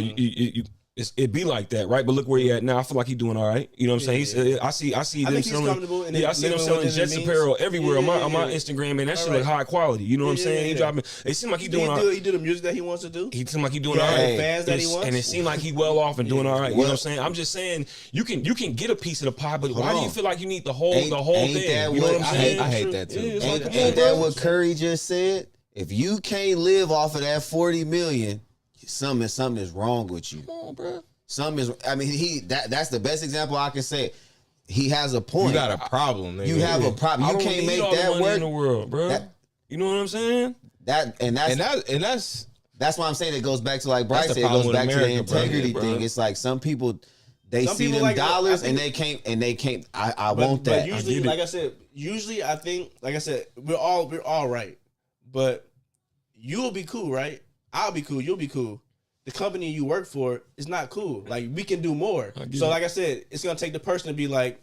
A: it'd be like that, right? But look where he at now. I feel like he's doing all right. You know what I'm saying? I see them selling. I see them selling Jets apparel everywhere on my Instagram, and that shit look high quality. You know what I'm saying? He dropping. It seems like he's doing all right.
B: He do the music that he wants to do.
A: He seems like he's doing all right.
B: Fans that he wants,
A: and it seems like he's well off and doing all right. You know what I'm saying? I'm just saying you can get a piece of the pie, but why do you feel like you need the whole thing? You know what I'm saying?
C: I
D: hate that too.
C: Ain't that what Curry just said? If you can't live off of that 40 million, something is wrong with you.
A: Come on, bro.
C: That's the best example I can say. He has a point.
D: You got a problem. Nigga.
C: You have a problem. You can't make that work
A: in the world, bro. You know what I'm saying?
C: That's why I'm saying it goes back to like Bryce said. It goes back to the integrity thing. It's like some people see them like dollars and they can't. I want that.
B: But usually, like I said, I think, like I said, we're all right. But you'll be cool, right? I'll be cool. You'll be cool. The company you work for is not cool. Like, we can do more. So, like I said, it's gonna take the person to be like,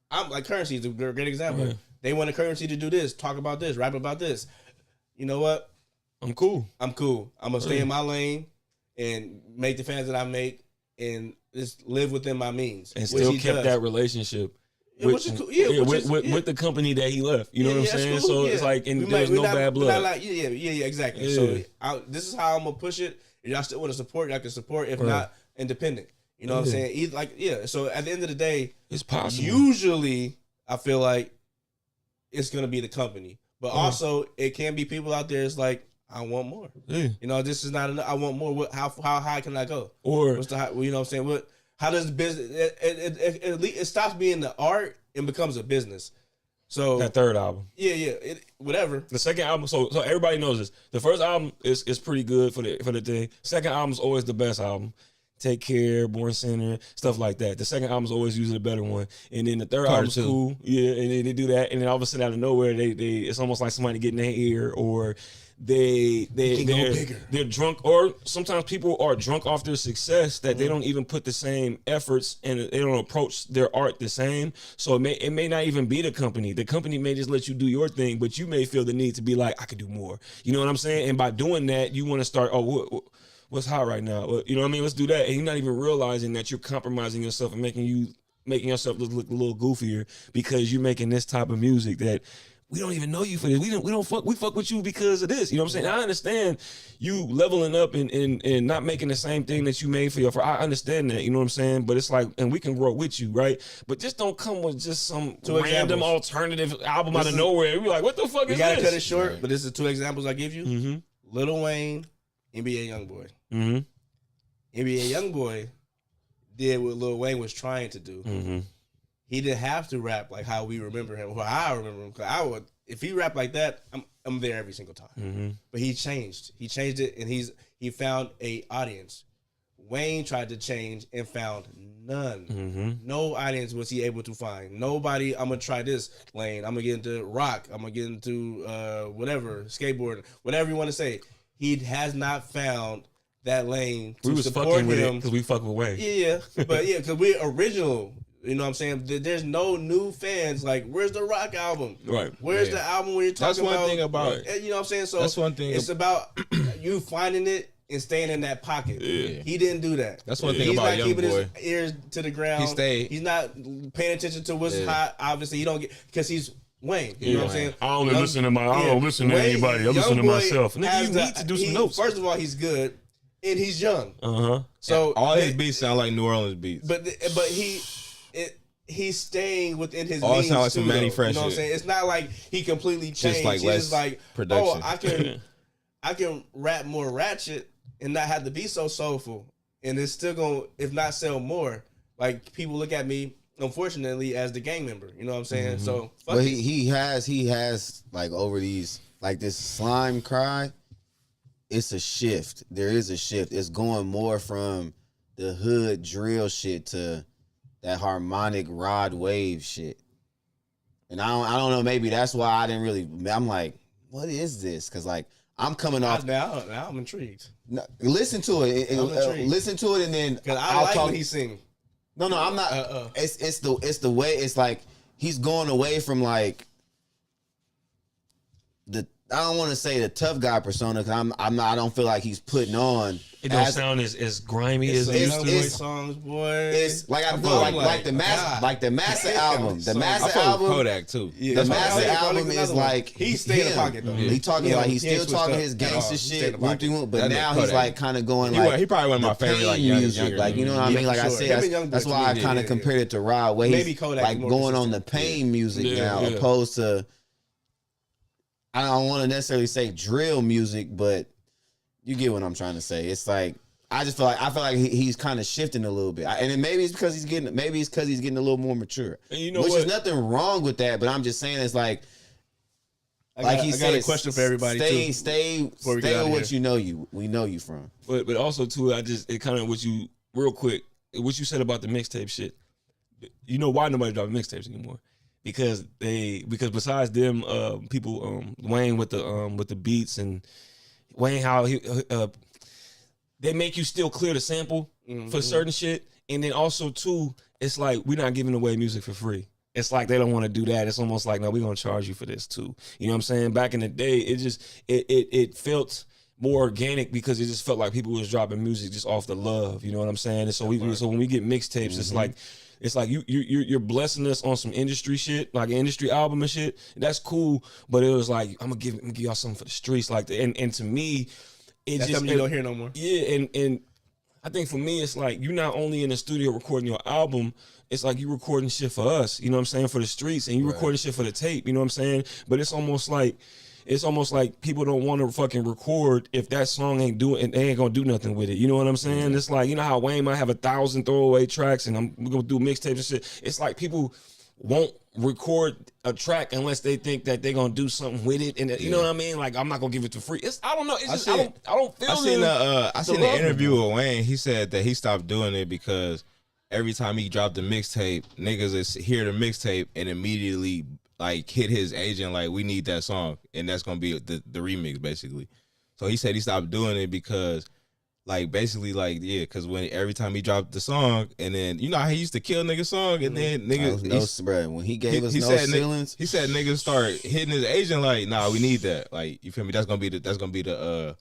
B: I'm like, Currency is a great example. Right. They want a Currency to do this, talk about this, rap about this. You know what?
A: I'm cool.
B: I'm gonna stay in my lane and make the fans that I make and just live within my means.
A: And still kept that relationship. With the company that he left, you know what I'm saying? Cool. So it's like, and there's no bad blood.
B: Exactly. So this is how I'm gonna push it. If y'all still want to support, y'all can support. If not, independent. You know what I'm saying? So at the end of the day,
A: it's possible.
B: Usually, I feel like it's gonna be the company, but also it can be people out there. It's like, I want more. Yeah. You know, this is not enough. I want more. How high can I go? Or what's the high, you know what I'm saying? How does the business? It stops being the art and becomes a business. So
A: that third album,
B: whatever.
A: The second album, so everybody knows this. The first album is pretty good for the day. Second album is always the best album. Take Care, Born Center, stuff like that. The second album is always usually the better one, and then the third album's cool. And then they do that, and then all of a sudden out of nowhere, they it's almost like somebody getting their ear, or they're drunk, or sometimes people are drunk off their success that they don't even put the same efforts and they don't approach their art the same. So it may not even be the company. The company may just let you do your thing, but you may feel the need to be like, I could do more. You know what I'm saying? And by doing that, you want to start, what's hot right now? Well, you know what I mean? Let's do that. And you're not even realizing that you're compromising yourself and making yourself look a little goofier because you're making this type of music that we don't even know you for this. We fuck with you because of this. You know what I'm saying? I understand you leveling up and not making the same thing that you made for your. I understand that. You know what I'm saying? But it's like, and we can grow with you, right? But just don't come with just some random alternative album out of nowhere. We're like, what the fuck is this? You gotta
B: cut it short. But this is two examples I give you. Mm-hmm. Lil Wayne, NBA YoungBoy. Mm-hmm. NBA YoungBoy did what Lil Wayne was trying to do. Mm-hmm. He didn't have to rap like how we remember him, or how I remember him. Cause if he rapped like that, I'm there every single time. Mm-hmm. But he changed. He changed it, and he found a audience. Wayne tried to change and found none. Mm-hmm. No audience was he able to find. Nobody. I'm gonna try this lane. I'm gonna get into rock. I'm gonna get into whatever, skateboarding, whatever you want to say. He has not found that lane to support him
A: because we fuck with Wayne.
B: Yeah, but because we're original. You know what I'm saying? There's no new fans. Like, where's the rock album? Right. Where's the album where you're talking about?
D: That's one thing about.
B: You know what I'm saying? So
D: that's one thing.
B: It's about you finding it and staying in that pocket. Yeah. He didn't do that.
D: That's one thing about YoungBoy. He's not keeping his
B: ears to the ground.
D: He stayed.
B: He's not paying attention to what's hot. Obviously, he don't get because he's Wayne. You know what I'm saying?
A: I only listen to I don't listen to anybody. I listen to myself. Nigga, you need to do some notes.
B: First of all, he's good, and he's young.
D: So all his beats sound like New Orleans beats.
B: But he's staying within his
D: all
B: means
D: sound like
B: too,
D: some Manny Fresh.
B: You know what I'm saying? It's not like he completely changed.
D: Just like
B: He's
D: less
B: just like,
D: production.
B: oh, I can rap more ratchet and not have to be so soulful, and it's still gonna, if not sell more. Like people look at me, unfortunately, as the gang member. You know what I'm saying? So,
C: but he has like over these, like this slime cry. It's a shift. There is a shift. It's going more from the hood drill shit to that harmonic rod wave shit. And I don't know, maybe that's why I didn't really, I'm like, what is this? Because like I'm coming off
B: now I'm intrigued.
C: Listen to it. Listen to it, and then
B: because I like when he sing.
C: No, I'm not. It's the way. It's like he's going away from like the. I don't want to say the tough guy persona because I'm not. I don't feel like he's putting on.
A: It don't sound as grimy as it used to.
B: Songs, boy.
C: It's like I feel like the Massa album. The Massa album.
D: Kodak too.
C: Yeah, the Massa album is like
B: he stayed in the pocket though.
C: He talking like he's still talking his gangster shit, but now he's like kind of going like
D: he probably one of my favorite like
C: music, like you know what I mean. Like I said, that's why I kind of compared it to Rod Wave.
B: Maybe Kodak
C: like going on the pain music now, opposed to. I don't want to necessarily say drill music, but you get what I'm trying to say. It's like I feel like he's kind of shifting a little bit, and maybe it's because he's getting a little more mature.
A: And you know
C: which
A: what?
C: is nothing wrong with that, but I'm just saying it's like.
B: I got a question for everybody too.
C: Stay with what we know you from.
A: But also too, it kind of real quick what you said about the mixtape shit. You know why nobody dropping mixtapes anymore? Because besides them people Wayne with the beats and Wayne how he they make you still clear the sample for certain shit, and then also too it's like we're not giving away music for free. It's like they don't want to do that. It's almost like, no, we're gonna charge you for this too. You know what I'm saying? Back in the day, it felt more organic because it just felt like people was dropping music just off the love. You know what I'm saying? And so when we get mixtapes, it's like you're blessing us on some industry shit, like an industry album and shit. That's cool, but it was like I'm gonna give y'all something for the streets, like and to me,
B: that's something you don't hear no more.
A: Yeah, and I think for me, it's like you're not only in the studio recording your album, it's like you recording shit for us. You know what I'm saying, for the streets, and you recording shit for the tape. You know what I'm saying? But it's almost like people don't want to fucking record if that song they ain't gonna do nothing with it. You know what I'm saying? It's like, you know how Wayne might have 1,000 throwaway tracks and we're gonna do mixtapes and shit. It's like people won't record a track unless they think that they're gonna do something with it, and you know what I mean. Like I'm not gonna give it for free. I don't know. It's just I don't feel.
D: I seen the interview with Wayne. He said that he stopped doing it because every time he dropped the mixtape, niggas is hear the mixtape and immediately like hit his agent like, we need that song, and that's gonna be the remix basically. So he said he stopped doing it because like basically like because when every time he dropped the song, and then you know how he used to kill niggas song, and then niggas
C: when he gave us no ceilings,
D: he said niggas start hitting his agent like, nah, we need that, like, you feel me, that's gonna be the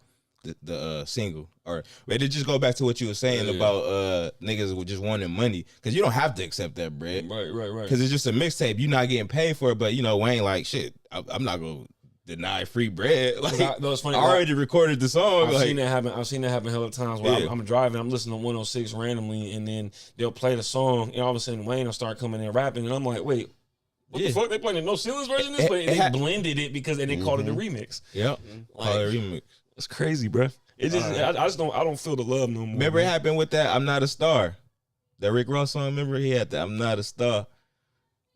D: single. Or it just go back to what you were saying about niggas just wanting money, because you don't have to accept that bread,
A: right,
D: because it's just a mixtape, you're not getting paid for it. But you know, Wayne like, shit, I'm not gonna deny free bread. Like,
A: it's funny,
D: I already recorded the song.
A: I've seen that happen hell of times where I'm driving, I'm listening to 106 randomly, and then they'll play the song, and all of a sudden Wayne will start coming in rapping, and I'm like, wait, what the fuck? They playing the No Ceilings version of this? But they blended it because they called it a remix.
D: Yep. Called it a remix.
A: It's crazy, bro. It just I don't feel the love no more.
D: Remember it happened with that I'm Not a Star. That Rick Ross song, remember he had that I'm Not a Star.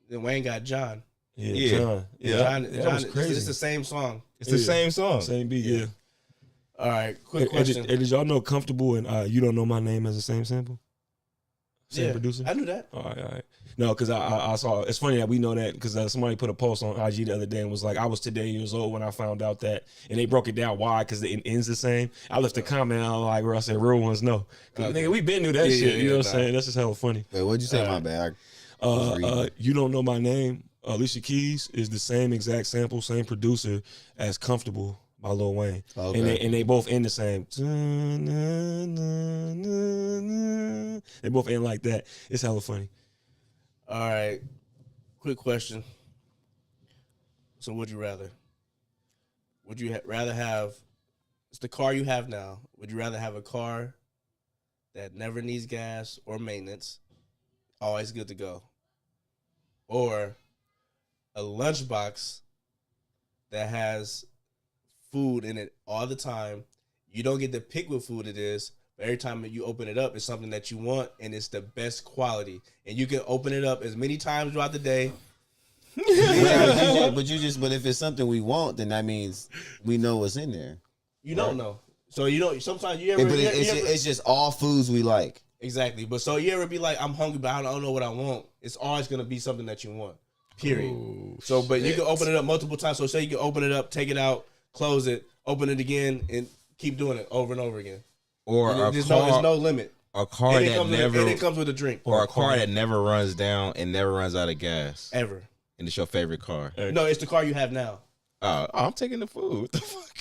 B: Then Wayne got John.
A: John.
B: John,
A: was crazy.
B: It's the same song.
D: It's the same song.
A: Same beat, yeah.
B: All right, quick question.
A: Did y'all know Comfortable and You Don't Know My Name as the same sample? Same producer?
B: I knew that.
A: All right. No, because I saw, it's funny that we know that because somebody put a post on IG the other day and was like, I was today years old when I found out that, and they broke it down why, because it ends the same. I left a comment on like where I said, real ones know. Nigga, we been knew that shit, you know what I'm saying? That's just hella funny.
C: Wait, what'd you say, my bad?
A: You Don't Know My Name, Alicia Keys is the same exact sample, same producer as Comfortable by Lil Wayne. Okay. And they both end the same. They both end like that. It's hella funny.
B: All right. Quick question. So would you rather? Would you rather have? It's the car you have now. Would you rather have a car that never needs gas or maintenance, always good to go, or a lunchbox that has food in it all the time? You don't get to pick what food it is, but every time that you open it up, it's something that you want, and it's the best quality. And you can open it up as many times throughout the day.
C: But if it's something we want, then that means we know what's in there.
B: You don't know. So you don't. Sometimes you
C: But
B: ever.
C: it's just all foods we like.
B: Exactly. But so you ever be like, I'm hungry, but I don't know what I want. It's always gonna be something that you want. Period.
D: Ooh,
B: so, but you
D: shit.
B: can open it up multiple times. So say you can open it up, take it out, close it, open it again, and keep doing it over and over again.
D: Or a
B: there's
D: car,
B: no limit.
D: a car that never,
B: and it comes with a drink.
D: or a car that never runs down and never runs out of gas.
B: Ever.
D: And it's your favorite car.
B: No, it's the car you have now.
D: I'm taking the food. What the fuck?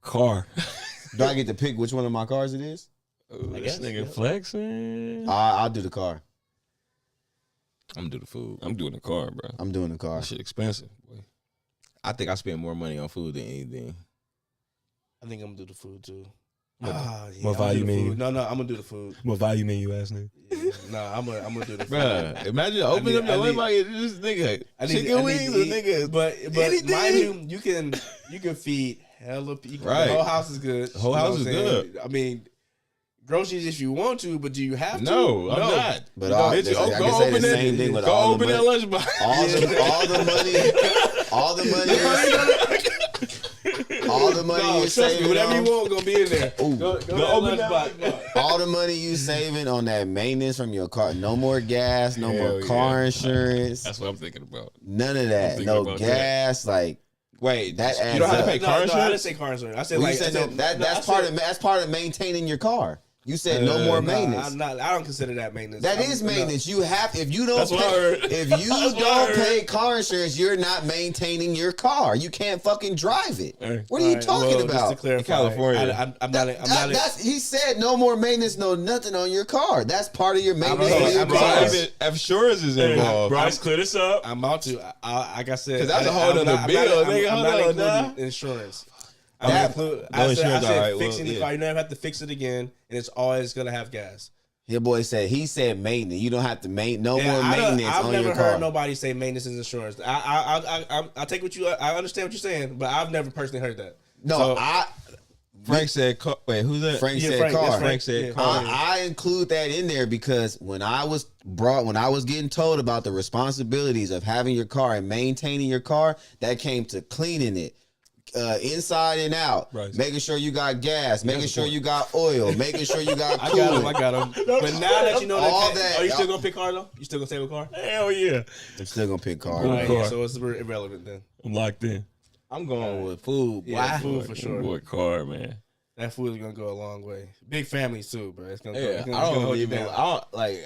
A: Car.
C: Do I get to pick which one of my cars it is?
A: Ooh,
B: I
A: this
B: guess,
A: nigga
B: yeah.
A: flexing.
C: I'll do the car.
D: I'm gonna do the food.
A: I'm doing the car, bro.
C: I'm doing the car.
A: That shit expensive, boy.
D: I think I spend more money on food than anything.
B: I think I'm gonna do the food too.
A: What
B: I'm
A: value
B: gonna do the
A: menu?
B: food. No, I'm gonna do the food.
A: What value menu, ass nigga?
B: Yeah, nah, I'm gonna do the food.
D: Bruh, imagine opening up
B: I
D: your
B: need-
D: like this nigga.
B: I need-
D: Chicken
B: I need
D: wings,
B: to
D: or
B: eat,
D: nigga.
B: But
D: anything.
B: mind you can feed hella people.
D: Right.
B: The whole house is good.
D: The whole
B: You know
D: house
B: what
D: is
B: I'm saying?
D: good.
B: I mean, groceries if you want to, but do you have to?
D: No, I'm not.
C: But
D: Bitch,
C: I
D: go
C: can say
D: open
C: the
D: that.
C: same thing with
D: Go
C: all the
D: open that
C: money.
D: lunchbox.
C: All the money
B: No,
C: you're
B: trust me,
C: saving
B: whatever you
C: on,
B: want gonna be in there.
C: Ooh.
B: Go
D: open that
B: lunchbox.
C: all the money you saving on that maintenance from your car. No more gas, no
A: Hell
C: more
A: yeah.
C: car insurance.
A: That's what I'm thinking about.
C: None of that.
A: thinking
C: No
A: about
C: gas. Like
D: Wait,
C: that adds
D: you don't have
C: up.
D: to pay
B: No,
D: car
B: I didn't
D: insurance?
B: say car insurance. I said
C: Well,
B: like
C: you said
B: I
C: no,
B: said,
C: that's part of maintaining your car. You said no more maintenance.
B: I don't consider that maintenance.
C: That is maintenance. You have if you don't
A: That's what I heard.
C: if you
A: That's what I
C: don't
A: heard.
C: pay car insurance, you're not maintaining your car. You can't fucking drive it.
A: Hey.
C: What are you talking
B: Just to
C: about?
B: clarify,
D: California.
B: I'm not.
C: He said no more maintenance, no nothing on your car. That's part of your maintenance
B: I'm
C: on your
B: I'm
C: car.
B: sorry.
D: If insurance is
A: Hey,
D: involved.
A: Bryce, clear this up.
B: I'm about to. Like I said,
D: 'Cause that's a whole nother bill, nigga.
B: I'm
D: Hold
B: not
D: on,
B: including
D: nah.
B: insurance.
C: That-
B: I said
D: insurance, all right,
B: fixing
D: well,
B: the car. You never have to fix it again, and it's always gonna have gas.
C: Your boy said he said maintenance. You don't have to no more
B: I
C: maintenance
B: I've
C: on
B: never
C: your
B: heard
C: car.
B: nobody say maintenance is insurance. I take what you. I understand what you're saying, but I've never personally heard that.
C: No,
B: So-
D: Frank said, wait, who's that?
C: Frank
B: Yeah,
C: said
B: Frank,
C: car.
B: that's
D: Frank said
B: Yeah.
D: car.
C: I include that in there because when I was getting told about the responsibilities of having your car and maintaining your car, that came to cleaning it. Inside and out,
A: Right.
C: making sure you got gas, making sure you got oil, making sure you got
B: I
C: coolant.
B: got him. But now that you know
C: All
B: that,
C: that-
B: are you still gonna pick car though? You still gonna save a car?
A: Hell yeah.
C: I'm still gonna pick car.
A: Cool.
B: Right,
A: car.
B: yeah, so it's irrelevant then.
A: I'm locked in.
D: I'm going with food.
B: Yeah,
D: Boy.
B: food for sure.
A: Boy, car, man.
B: That food is gonna go a long way. Big families too, bro. It's gonna go.
D: Yeah,
B: It's gonna,
D: I
B: it's gonna
D: don't
B: hold you
D: even.
B: down.
D: I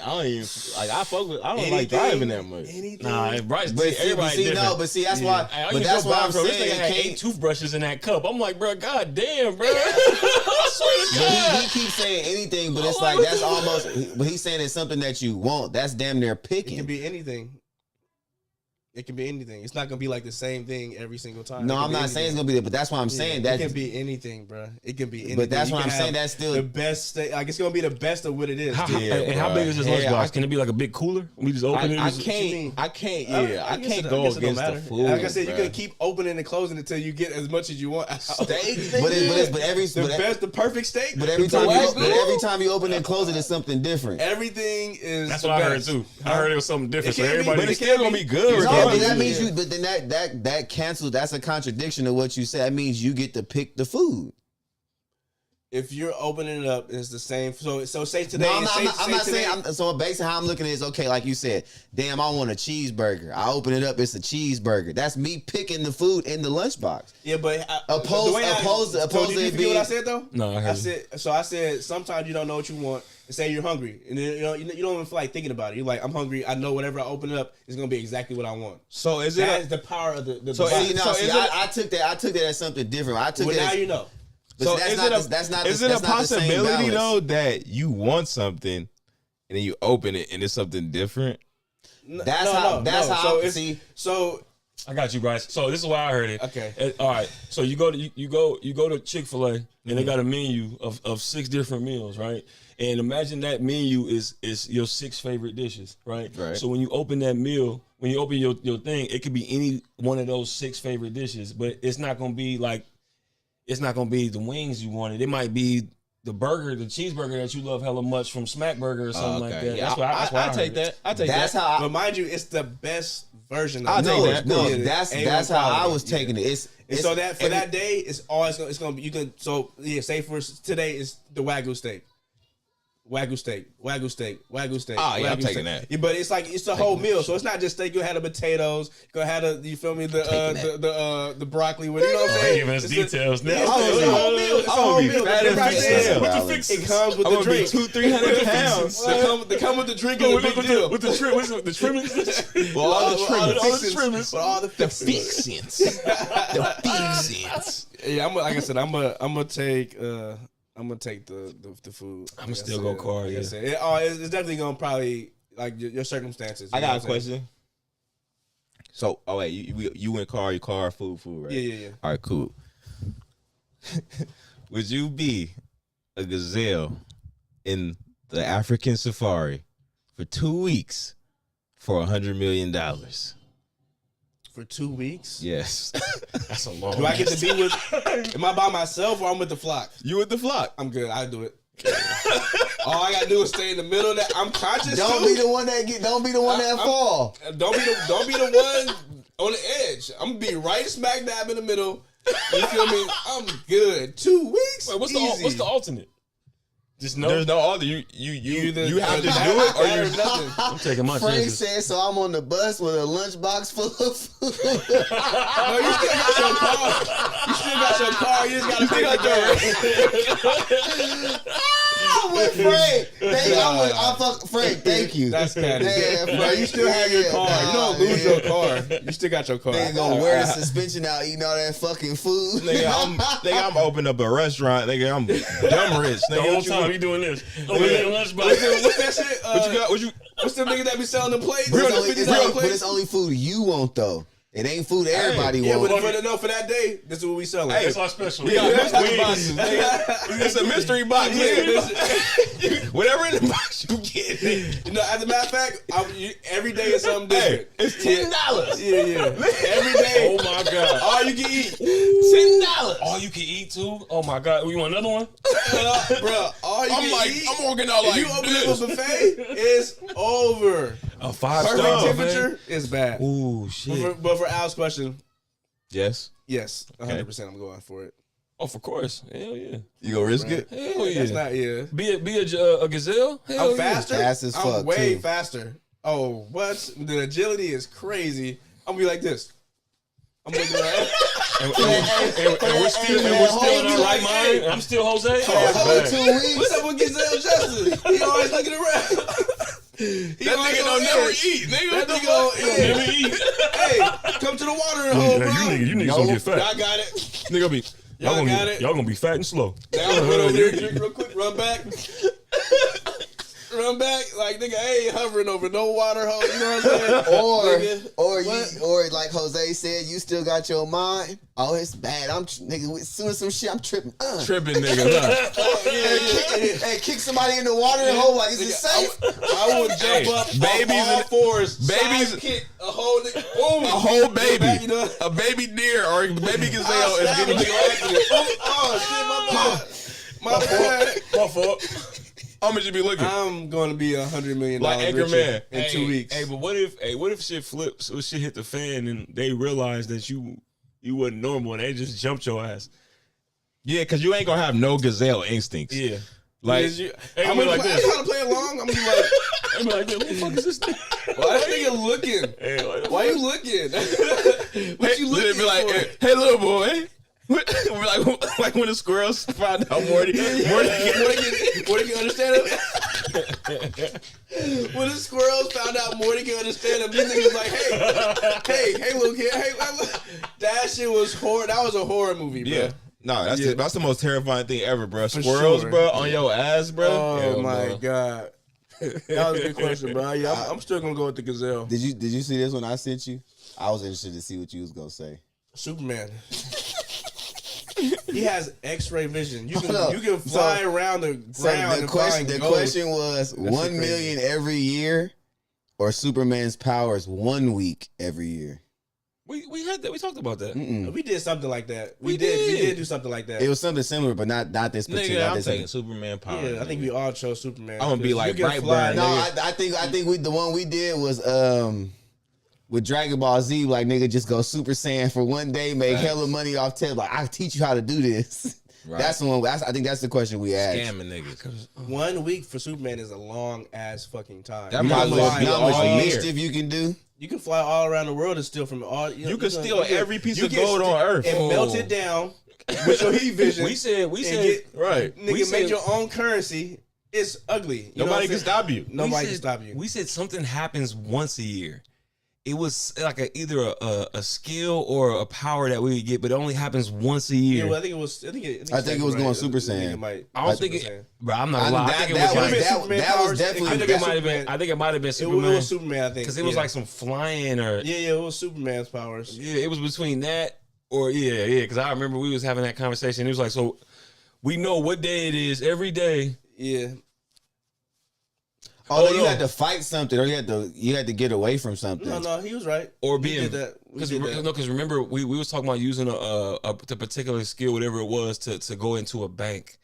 D: don't even like. I don't like driving that much.
B: Anything.
A: Nah, if Bryce,
C: But see,
A: everybody different.
C: that's why.
A: Hey, I
C: But
A: used
C: that's
A: to
C: why
A: buy
C: I'm
A: from this nigga
C: saying.
A: had
C: Can't-
A: 8 toothbrushes in that cup. I'm like, bro, god damn, bro. I swear to
C: But
A: God.
C: he keeps saying anything, but it's
A: Oh,
C: like
A: what
C: that's
A: the-
C: almost. But he's saying it's something that you want. That's damn near
B: It
C: picking.
B: can be anything. It can be anything. It's not gonna be like the same thing every single time.
C: No,
B: It can
C: I'm
B: be
C: not saying it's
B: anything.
C: gonna be there, but that's why I'm saying that.
B: it can be anything, bro. It can be anything.
C: But that's
B: You
C: what
B: can
C: I'm saying.
B: have
C: That's still
B: the best. Like it's gonna be the best of what it is.
A: How,
B: too.
D: Yeah,
A: and how
D: bro.
A: big is this
D: Yeah,
A: lunchbox?
D: I-
A: Can it be like a big cooler? We just open it.
D: I
A: and just-
B: mean?
D: can't.
B: I
D: Yeah, I
B: guess
D: can't
B: it-
D: go
B: I guess it don't
D: against the
B: matter.
D: food.
B: Like I said, you
D: bruh.
B: can keep opening and closing until you get as much as you want.
D: Steak,
B: The perfect steak.
C: But every
B: The
C: time
B: best-
C: you open and close it, it's something different.
B: everything is.
A: That's
B: the
A: what I heard
B: best.
A: too. I heard it was something different.
B: It
A: So
B: can't be,
A: everybody,
D: But it's still gonna be good.
C: No, but
D: regardless.
C: that means you. But then that cancels. That's a contradiction of what you said. That means you get to pick the food.
B: If you're opening it up, it's the same. So say today.
C: No, I'm
B: say-
C: not
B: say
C: saying.
B: today-
C: So basically, how I'm looking at it is okay. Like you said, damn, I want a cheeseburger. I open it up, it's a cheeseburger. That's me picking the food in the lunchbox.
B: Yeah, but
C: Opposed
B: the way
C: to
B: did you
C: it
B: forget
C: being.
B: what I said though?
A: No, I heard you.
B: I said sometimes you don't know what you want and say you're hungry, and then you don't even feel like thinking about it. You're like, I'm hungry. I know whatever I open it up is gonna be exactly what I want.
D: So is
B: That
D: it?
B: is the power of the.
D: So
B: box.
C: See,
D: So is it-
C: I took that as something different. I took
B: well,
C: that.
B: now
C: as,
B: you know.
C: but
D: So
C: that's
D: is
C: not
D: it
C: the- that's not
D: is
C: the-
D: it a
C: that's not the same
D: possibility
C: balance.
D: though that you want something and then you open it and it's something different?
C: That's how-
B: So
C: see.
B: So
A: I got you, Bryce. So this is why I heard it.
B: Okay.
A: All right. So you go to Chick-fil-A and they got a menu of 6 different meals, right? And imagine that menu is your 6 favorite dishes, right?
C: Right.
A: So when you open that meal, when you open your thing, it could be any one of those 6 favorite dishes, but it's not gonna be the wings you wanted. It might be the burger, the cheeseburger that you love hella much from Smack Burger or something like that.
D: Yeah,
A: That's why I
D: take
A: heard
D: that.
A: it.
D: I take
C: That's
D: that.
C: how.
B: But mind you, it's the best version.
D: I'll
B: Of
D: take that.
C: No,
B: Yeah,
C: that's how I was
B: yeah.
C: taking it.
B: And so that for that day, it's gonna be, you can, so yeah, say for today is the Wagyu steak. Wagyu steak.
D: Oh, yeah,
B: Wagyu
D: I'm taking
B: steak.
D: that.
B: Yeah, but it's like it's the whole meal, so it's not just steak. You had the potatoes. You had you feel me, the broccoli with, you know what I'm saying?
A: Giving us
B: It's
A: details
B: the,
A: now.
B: it's the whole meal. It's the whole meal.
D: fat as
B: Right
D: hell.
B: there.
A: With the fixes.
B: It comes with
D: I'm
B: the
D: gonna be
B: drink.
D: 200-300 pounds.
B: They come with the drink and the big deal.
A: With the trim, what's it, the trimmings?
D: Well, all the
B: fixins.
A: trimmings.
B: With all the
D: The
B: fixins.
D: fixins. The fixins.
B: Yeah, like I said, I'm gonna take the food.
A: I'ma still go car, yeah.
B: It's definitely gonna probably like your circumstances.
D: I
B: you know
D: got a
B: what I'm saying?
D: question. So, oh wait, you went your car, food, right?
B: Yeah.
D: All right, cool. Would you be a gazelle in the African safari for 2 weeks for $100 million?
B: For 2 weeks.
D: Yes.
A: That's a long.
B: Do I get to be with? Am I by myself or I'm with the flock?
D: You with the flock?
B: I'm good. I do it. All I gotta do is stay in the middle of that. I'm conscious.
C: Don't
B: too.
C: be the one that fall.
B: Don't be the one on the edge. I'm gonna be right smack dab in the middle. You feel me? I'm good. 2 weeks.
A: Wait, what's
B: Easy.
A: the alternate? Just no.
D: There's no other. You have to do it, or you
B: nothing.
A: I'm taking my
C: Frank
A: chances.
C: said, so I'm on the bus with a lunchbox full of food.
B: No, you still got your car. You still got your car. You just gotta pick the gas.
C: With Frank. Frank, thank you.
B: That's catty.
C: Yeah,
B: No,
C: Frank,
B: you still have your car. You don't lose your car. You still got your car.
C: They gonna wear the suspension out eating all that fucking food.
D: I'm opening up a restaurant. Nigga, I'm dumb rich.
A: The
D: Nigga,
A: whole
D: what you-
A: time you doing this. Over there, lunchbox.
B: What's that shit?
D: What you got? What you?
B: What's them niggas that be selling them plates?
C: But
B: Selling
C: it's
B: $50
C: only, but
B: plates?
C: it's only food you want though. It ain't food everybody
B: Yeah,
C: wants.
B: but for that day, this is what we selling.
A: That's our special.
D: We got
A: Yeah.
D: mystery boxes. Nigga. It's a mystery box. Nigga. Whatever in the box you get.
B: You know, as a matter of fact, every day is something different.
D: It's $10.
B: Yeah. Every day.
A: Oh my god.
B: All you can eat.
D: $10.
A: All you can eat too? Oh my god. You want another one?
B: Bro, all you
D: I'm
B: can
D: like,
B: eat.
D: I'm walking out
B: If
D: like
B: you open
D: this.
B: up a buffet, it's over.
A: A 5-star
B: Perfect
A: buffet?
B: temperature is bad.
A: Ooh shit.
B: But for Al's question,
D: Yes.
B: yes, 100% I'm going for it.
A: Oh, for course. Hell yeah.
D: You gonna risk it?
A: Hell yeah.
B: That's not, yeah.
A: Be a gazelle? Hell
B: I'm faster.
C: Fast as
B: I'm
C: fuck,
B: way
C: too.
B: faster. Oh, what? The agility is crazy. I'm gonna be like this. I'm looking around.
A: And we're still in our right mind. I'm still Jose.
C: For
A: Oh,
C: a
A: it's
C: whole
A: bad.
C: 2 weeks.
B: What's up with Gazelle Justice? He always looking around.
D: That nigga don't never eat. Nigga,
B: That
D: what the
B: nigga
D: fuck?
B: don't eat.
A: Never eat.
B: Hey, come to the watering hole, bro.
A: You niggas gonna get fat.
B: Y'all got it.
D: Nigga be.
B: Y'all got it.
A: Y'all gonna be fat and slow.
B: Now I'm gonna go over there, drink real quick, run back. Run back, like nigga, I ain't hovering over no water hole. You know what I'm saying?
C: Or like Jose said, you still got your mind. Oh, it's bad. I'm nigga. As soon as some shit, I'm tripping.
D: Tripping niggas, huh?
C: Hey, kick somebody in the watering hole. Like, is it safe?
B: I will jump up
D: babies
B: on all
D: and-
B: fours,
D: babies-
B: side kick a whole nigga, boom,
D: A whole baby.
B: Back, you know?
D: A baby deer or a baby gazelle is
B: Stab a
D: getting
B: nigga accident. Oh shit, my bad.
A: My fault.
D: How much you be looking?
B: I'm going to be $100 million
D: Like
B: richer
D: Anchorman.
B: in 2 weeks.
A: Hey, but what if shit flips or shit hit the fan and they realize that you wasn't normal and they just jumped your ass?
D: Yeah, because you ain't gonna have no gazelle instincts.
A: Yeah.
D: Like,
A: Hey,
B: I'm
A: like
B: gonna
A: this.
B: try to play along. I'm gonna be like,
A: I'm like, what the fuck is this thing?
B: why that nigga looking?
A: Hey, what the
B: Why
A: fuck?
B: you looking? What you looking
D: be like,
B: for?
D: hey, little boy. like when the squirrels found out Morty
B: Morty can understand him. When the squirrels found out Morty can understand him, these niggas like, hey, little kid, hey, that shit was horror. That was a horror movie, bro.
D: Yeah. No, that's the most terrifying thing ever, bro.
B: For
D: Squirrals,
B: sure.
D: bro, on your ass, bro.
B: Oh
D: Hell
B: my
D: no.
B: god. That was a good question, bro. Yeah, I'm still gonna go with the Gazelle.
C: Did you see this one I sent you? I was interested to see what you was gonna say.
B: Superman. He has X-ray vision. You
C: Hold up.
B: can fly around the ground.
C: The question was
B: That
C: 1
B: shit
C: million every year, or Superman's powers 1 week every year.
A: We had that. We talked about that.
B: We did something like that.
A: We
B: We
A: did.
B: did do something like that.
C: It was something similar, but not this particular.
D: Nigga,
C: not
D: I'm
C: this
D: taking Superman power.
B: Yeah, I think we all chose Superman.
D: I'm gonna be
B: 'Cause
D: like
B: you can
D: Brightburn,
B: fly.
C: No,
D: nigga.
C: I think the one we did was with Dragon Ball Z, like nigga just go Super Saiyan for 1 day, make hella money off tip. Like I teach you how to do this.
D: Right.
C: That's the one. I think that's the question we asked.
D: Scamming niggas.
B: 1 week for Superman is a long ass fucking time.
D: That
B: You
D: might
B: can
D: as well
B: fly
D: be
C: You know
D: all
C: how much
B: all-
D: year.
C: mischief you can do?
B: You can fly all around the world and steal from all.
D: You can steal every piece of gold on Earth.
B: and melt it down with your heat vision.
A: We said
D: Right.
B: Nigga,
A: we
B: make
A: said-
B: your own currency. It's ugly. You know what
D: Nobody
B: I'm
D: can
B: saying?
D: stop you.
B: Nobody can stop you.
A: We said something happens once a year. It was like either a skill or a power that we would get, but it only happens once a year.
B: Yeah, well, I think it was. I think it
C: was going
B: right.
C: Super
B: I think
C: Saiyan.
B: it might.
A: I don't think it, bro. I'm not gonna lie. I think it was like,
B: Superman powers.
C: definitely.
A: I think it might have been. I think it might have been
B: It
A: Superman
B: was Superman, I think.
A: because it was like some flying or
B: Yeah, it was Superman's powers.
A: yeah, it was between that or yeah. Because I remember we was having that conversation. It was like, so we know what day it is every day.
B: Yeah.
C: Oh,
A: no.
C: you had to fight something, or you had to get away from something.
B: No, he was right.
A: Or
B: We
A: being
B: did that. We
A: because
B: did that.
A: because remember we was talking about using the particular skill, whatever it was, to go into a bank.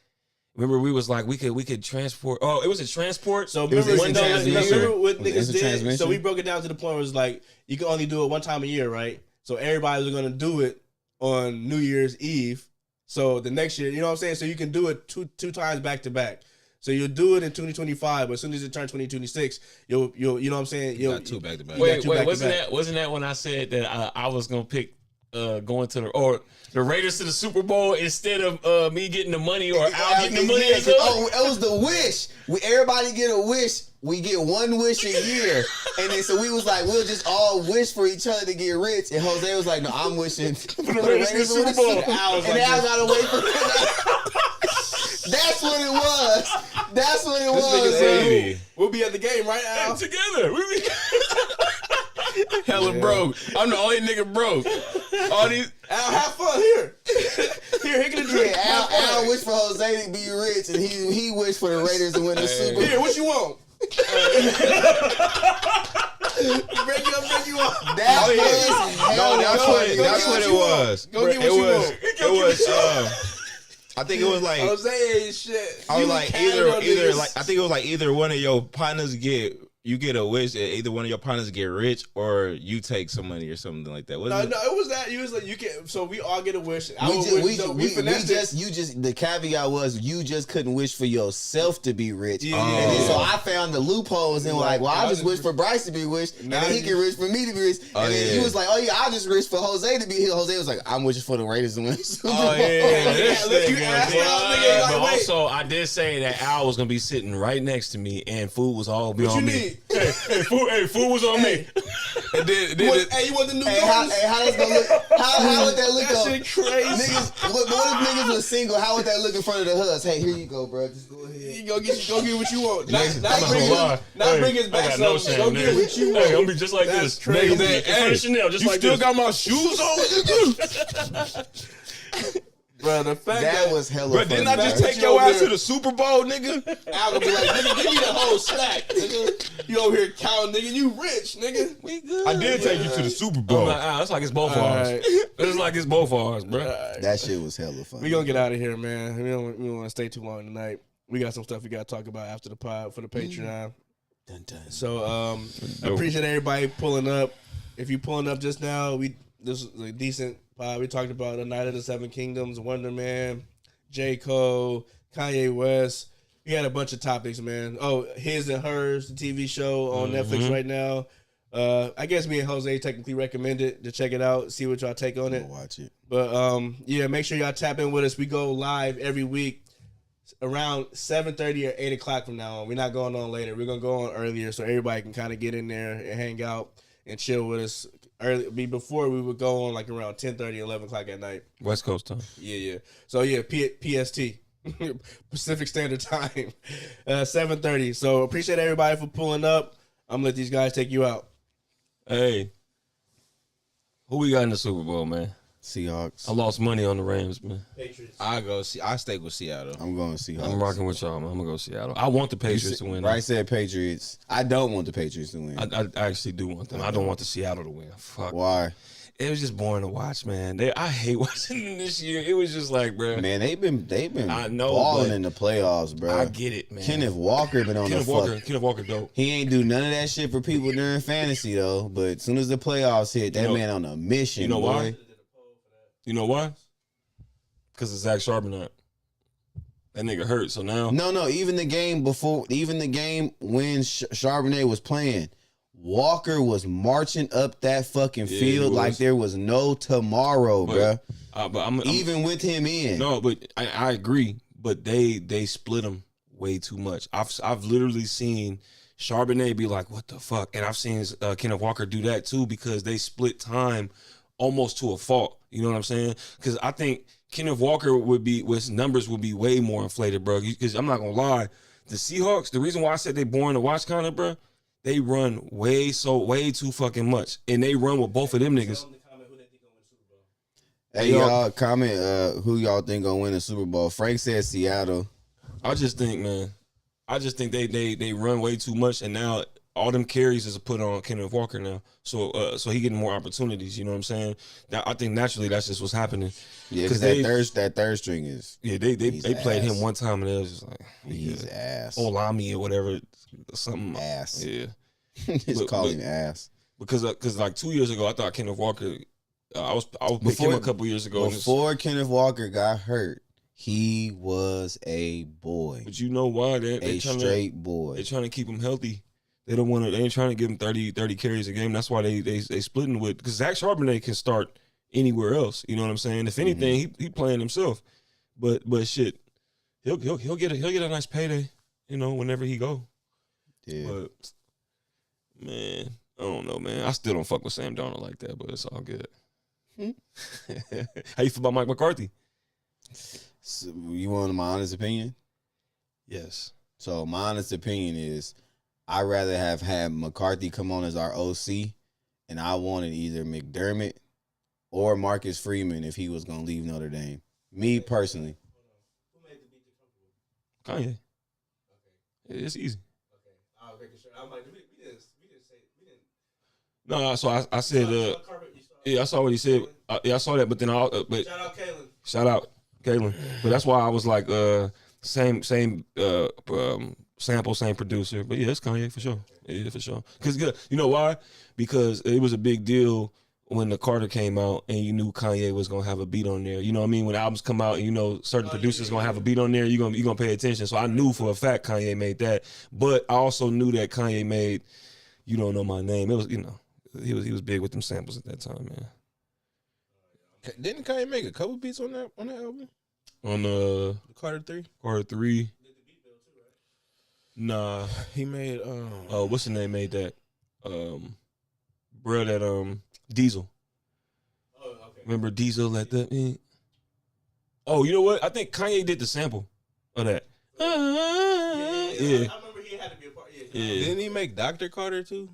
A: Remember we was like we could transport. Oh, it was a transport.
B: So
C: was
B: remember,
C: instant transmission.
B: remember what
C: Was it
B: niggas
C: instant
B: did?
C: transmission?
B: So we broke it down to the point where it was like you can only do it one time a year, right? So everybody was gonna do it on New Year's Eve. So the next year, you know what I'm saying? So you can do it two times back to back. So you'll do it in 2025, but as soon as it turns 2026, you'll you know what I'm saying?
D: You got two back to back.
B: You got
A: Wait,
B: two back to
A: wasn't
B: back.
A: that when I said that I was gonna pick going to the Raiders to the Super Bowl instead of me getting the money or Al getting the money?
C: Yeah, 'cause, it was the wish. Everybody get a wish. We get one wish a year, and then so we was like, we'll just all wish for each other to get rich. And Jose was like, no, I'm wishing for the Raiders to win the Super Bowl. And
B: Al
C: gotta wait for That's what it was. That's what it
B: This nigga
C: was.
B: said, we'll be at the game, right, Al?
A: Together, we
D: Hella broke. I'm the only nigga broke. All these.
B: Al, have fun here. Here get a drink.
C: Yeah,
B: Have fun.
C: Al wished for Jose to be rich, and he wished for the Raiders to win the Super Bowl.
B: Here, what you want? Break you up.
C: That
D: Oh, yeah.
C: was hell
D: No, that's
C: no.
D: what
C: Go
D: that's
C: get
D: what
C: you
D: it
C: want.
D: was.
B: Go get what
D: It
B: you
D: was.
B: want.
D: It was. I think it was like.
B: Jose ain't shit.
D: I was
B: You
D: like
B: counting on
D: either
B: niggas.
D: like I think it was like either one of your partners get a wish, and either one of your partners get rich, or you take some money or something like that.
B: No,
D: Wasn't it?
B: it was that. You was like, you can. So we all get a wish.
C: We
B: finessed it.
C: just the caveat was you just couldn't wish for yourself to be rich.
B: Yeah,
C: And then
B: yeah.
C: so I found the loopholes and like, well, I just wish for Bryce to be rich, and then he can wish for me to be rich.
D: Oh,
C: And then
D: yeah.
C: he was like, oh yeah, I just wish for Jose to be here. Jose was like, I'm wishing for the Raiders to win. the Super Bowl.
D: Oh yeah, this
B: look, you
D: nigga,
B: asked
D: boy.
B: Al, nigga, like,
A: but
B: wait.
A: also, I did say that Al was gonna be sitting right next to me, and food was all be
B: What
A: on
B: you
A: me.
B: need?
A: Food was on me.
D: And then
B: Hey, you want the new
C: Hey, how
B: Jordans?
C: that's gonna look? How would that look?
B: That
C: though?
B: shit crazy.
C: Niggas, what if niggas was single? How would that look in front of the hubs? Hey, here you go, bro. Just go ahead.
B: You go get what you want.
A: I'm
B: Not
A: not
B: bring
A: gonna lie.
B: bring his
A: I
B: back
A: got no
B: something.
A: shame.
B: Go get what you
A: Hey, I'm
B: want.
A: be just like
B: That's
A: this.
B: crazy.
A: Nigga, be in front of Chanel, just
D: you
A: like
D: still
A: this.
D: got my shoes on?
B: Bro, the fact
C: That was hella.
D: Bro, didn't I
C: funny,
D: just
C: bro.
D: take your ass to the Super Bowl, nigga?
B: Al gonna be like, nigga, give me the whole stack, nigga. You over here counting, nigga. You rich, nigga.
A: We good.
D: I did take you to the Super
A: I'm
D: Bowl.
A: like, it's like it's both of ours.
B: Alright.
A: It's like it's both of ours, bro.
C: That shit was hella funny.
B: We gonna get out of here, man. We don't want to stay too long tonight. We got some stuff we got to talk about after the pod for the Patreon.
C: Dun, dun.
B: So I appreciate everybody pulling up. If you pulling up just now, this is a decent pod. We talked about the Night of the Seven Kingdoms, Wonderman, J. Cole, Kanye West. We had a bunch of topics, man. Oh, His and Hers, the TV show on Netflix right now. I guess me and Jose technically recommend it to check it out, see what y'all take on it.
C: I'll watch it.
B: But yeah, make sure y'all tap in with us. We go live every week around 7:30 or 8 o'clock from now on. We're not going on later. We're gonna go on earlier so everybody can kind of get in there and hang out and chill with us. Early before we would go on like around 10:30, 11 o'clock at night.
A: West Coast time.
B: Yeah. So yeah, PST. Pacific Standard Time, 7:30. So appreciate everybody for pulling up. I'm gonna let these guys take you out.
A: Hey, who we got in the Super Bowl, man?
C: Seahawks.
A: I lost money on the Rams, man.
B: Patriots.
D: I stay with Seattle.
C: I'm going Seahawks.
A: I'm rocking with y'all, man. I'm gonna go Seattle. I want the Patriots to win.
C: Bryce said Patriots. I don't want the Patriots to win.
A: I actually do want them. I don't want the Seattle to win. Fuck.
C: Why?
A: It was just boring to watch, man. I hate watching them this year. It was just like, bro.
C: Man, they've been
A: I know,
C: balling
A: but
C: in the playoffs, bro.
A: I get it, man.
C: Kenneth Walker been on
A: Kenneth
C: the
A: Walker.
C: fuck.
A: Kenneth Walker, dope.
C: He ain't do none of that shit for people during fantasy though. But as soon as the playoffs hit, that man on a mission.
A: You know
C: boy.
A: why? You know why? Because of Zach Charbonnet. That nigga hurt. So now,
C: No. Even the game when Charbonnet was playing, Walker was marching up that fucking field like there was no tomorrow, bruh.
A: But
C: Even with him in.
A: No, but I agree. But they split him way too much. I've literally seen Charbonnet be like, "What the fuck?" And I've seen Kenneth Walker do that too because they split time almost to a fault. You know what I'm saying? Because I think Kenneth Walker with numbers would be way more inflated, bro. Because I'm not gonna lie, the Seahawks. The reason why I said they boring to watch, kind of, bro. They run way too fucking much, and they run with both of them niggas.
C: Hey, y'all, comment who y'all think gonna win the Super Bowl. Frank said Seattle.
A: I just think, man, they run way too much, and now all them carries is put on Kenneth Walker now. So he getting more opportunities. You know what I'm saying? I think naturally that's just what's happening.
C: Yeah, because that third string is.
A: Yeah, they played him one time, and it was just like
C: he's ass.
A: Olami or whatever, something
C: ass.
A: Yeah,
C: just call him ass.
A: Because like 2 years ago, I thought Kenneth Walker. I was picking him a couple years ago.
C: Before Kenneth Walker got hurt, he was a boy.
A: But you know why? They
C: straight boy.
A: They're trying to keep him healthy. They don't want to. They ain't trying to give him 30 carries a game. That's why they splitting with, because Zach Charbonnet can start anywhere else. You know what I'm saying? If anything, he playing himself. But shit, he'll get a nice payday. You know, whenever he go.
C: Yeah.
A: But man, I don't know, man. I still don't fuck with Sam Darnold like that, but it's all good. How you feel about Mike McCarthy?
C: So you want my honest opinion?
A: Yes.
C: So my honest opinion is, I'd rather have had McCarthy come on as our OC, and I wanted either McDermott or Marcus Freeman if he was going to leave Notre Dame. Me personally.
B: Who made the beat the comfortable?
A: Kanye. Okay. It's easy.
B: Okay. I was making sure. I'm like, we didn't say.
A: No, so I said, yeah, I saw what he said. Yeah, I saw that, but then but
B: Shout out Kalen.
A: Shout out Kalen. But that's why I was like, same sample, same producer. But yeah, it's Kanye for sure. Yeah, for sure. Because you know why? Because it was a big deal when the Carter came out, and you knew Kanye was gonna have a beat on there. You know what I mean? When albums come out, and you know certain producers gonna have a beat on there, you gonna pay attention. So I knew for a fact Kanye made that. But I also knew that Kanye made "You Don't Know My Name." It was, you know, he was big with them samples at that time, man.
D: Didn't Kanye make a couple beats on that album?
A: On
D: the Carter 3?
A: Carter 3. Nah.
D: He made
A: what's the name made that? Bro, that Diesel.
B: Oh, okay.
A: Remember Diesel at the Oh, you know what? I think Kanye did the sample of that.
B: Yeah. I remember he had to be a part. Yeah.
A: Yeah.
D: Didn't he make Dr. Carter too?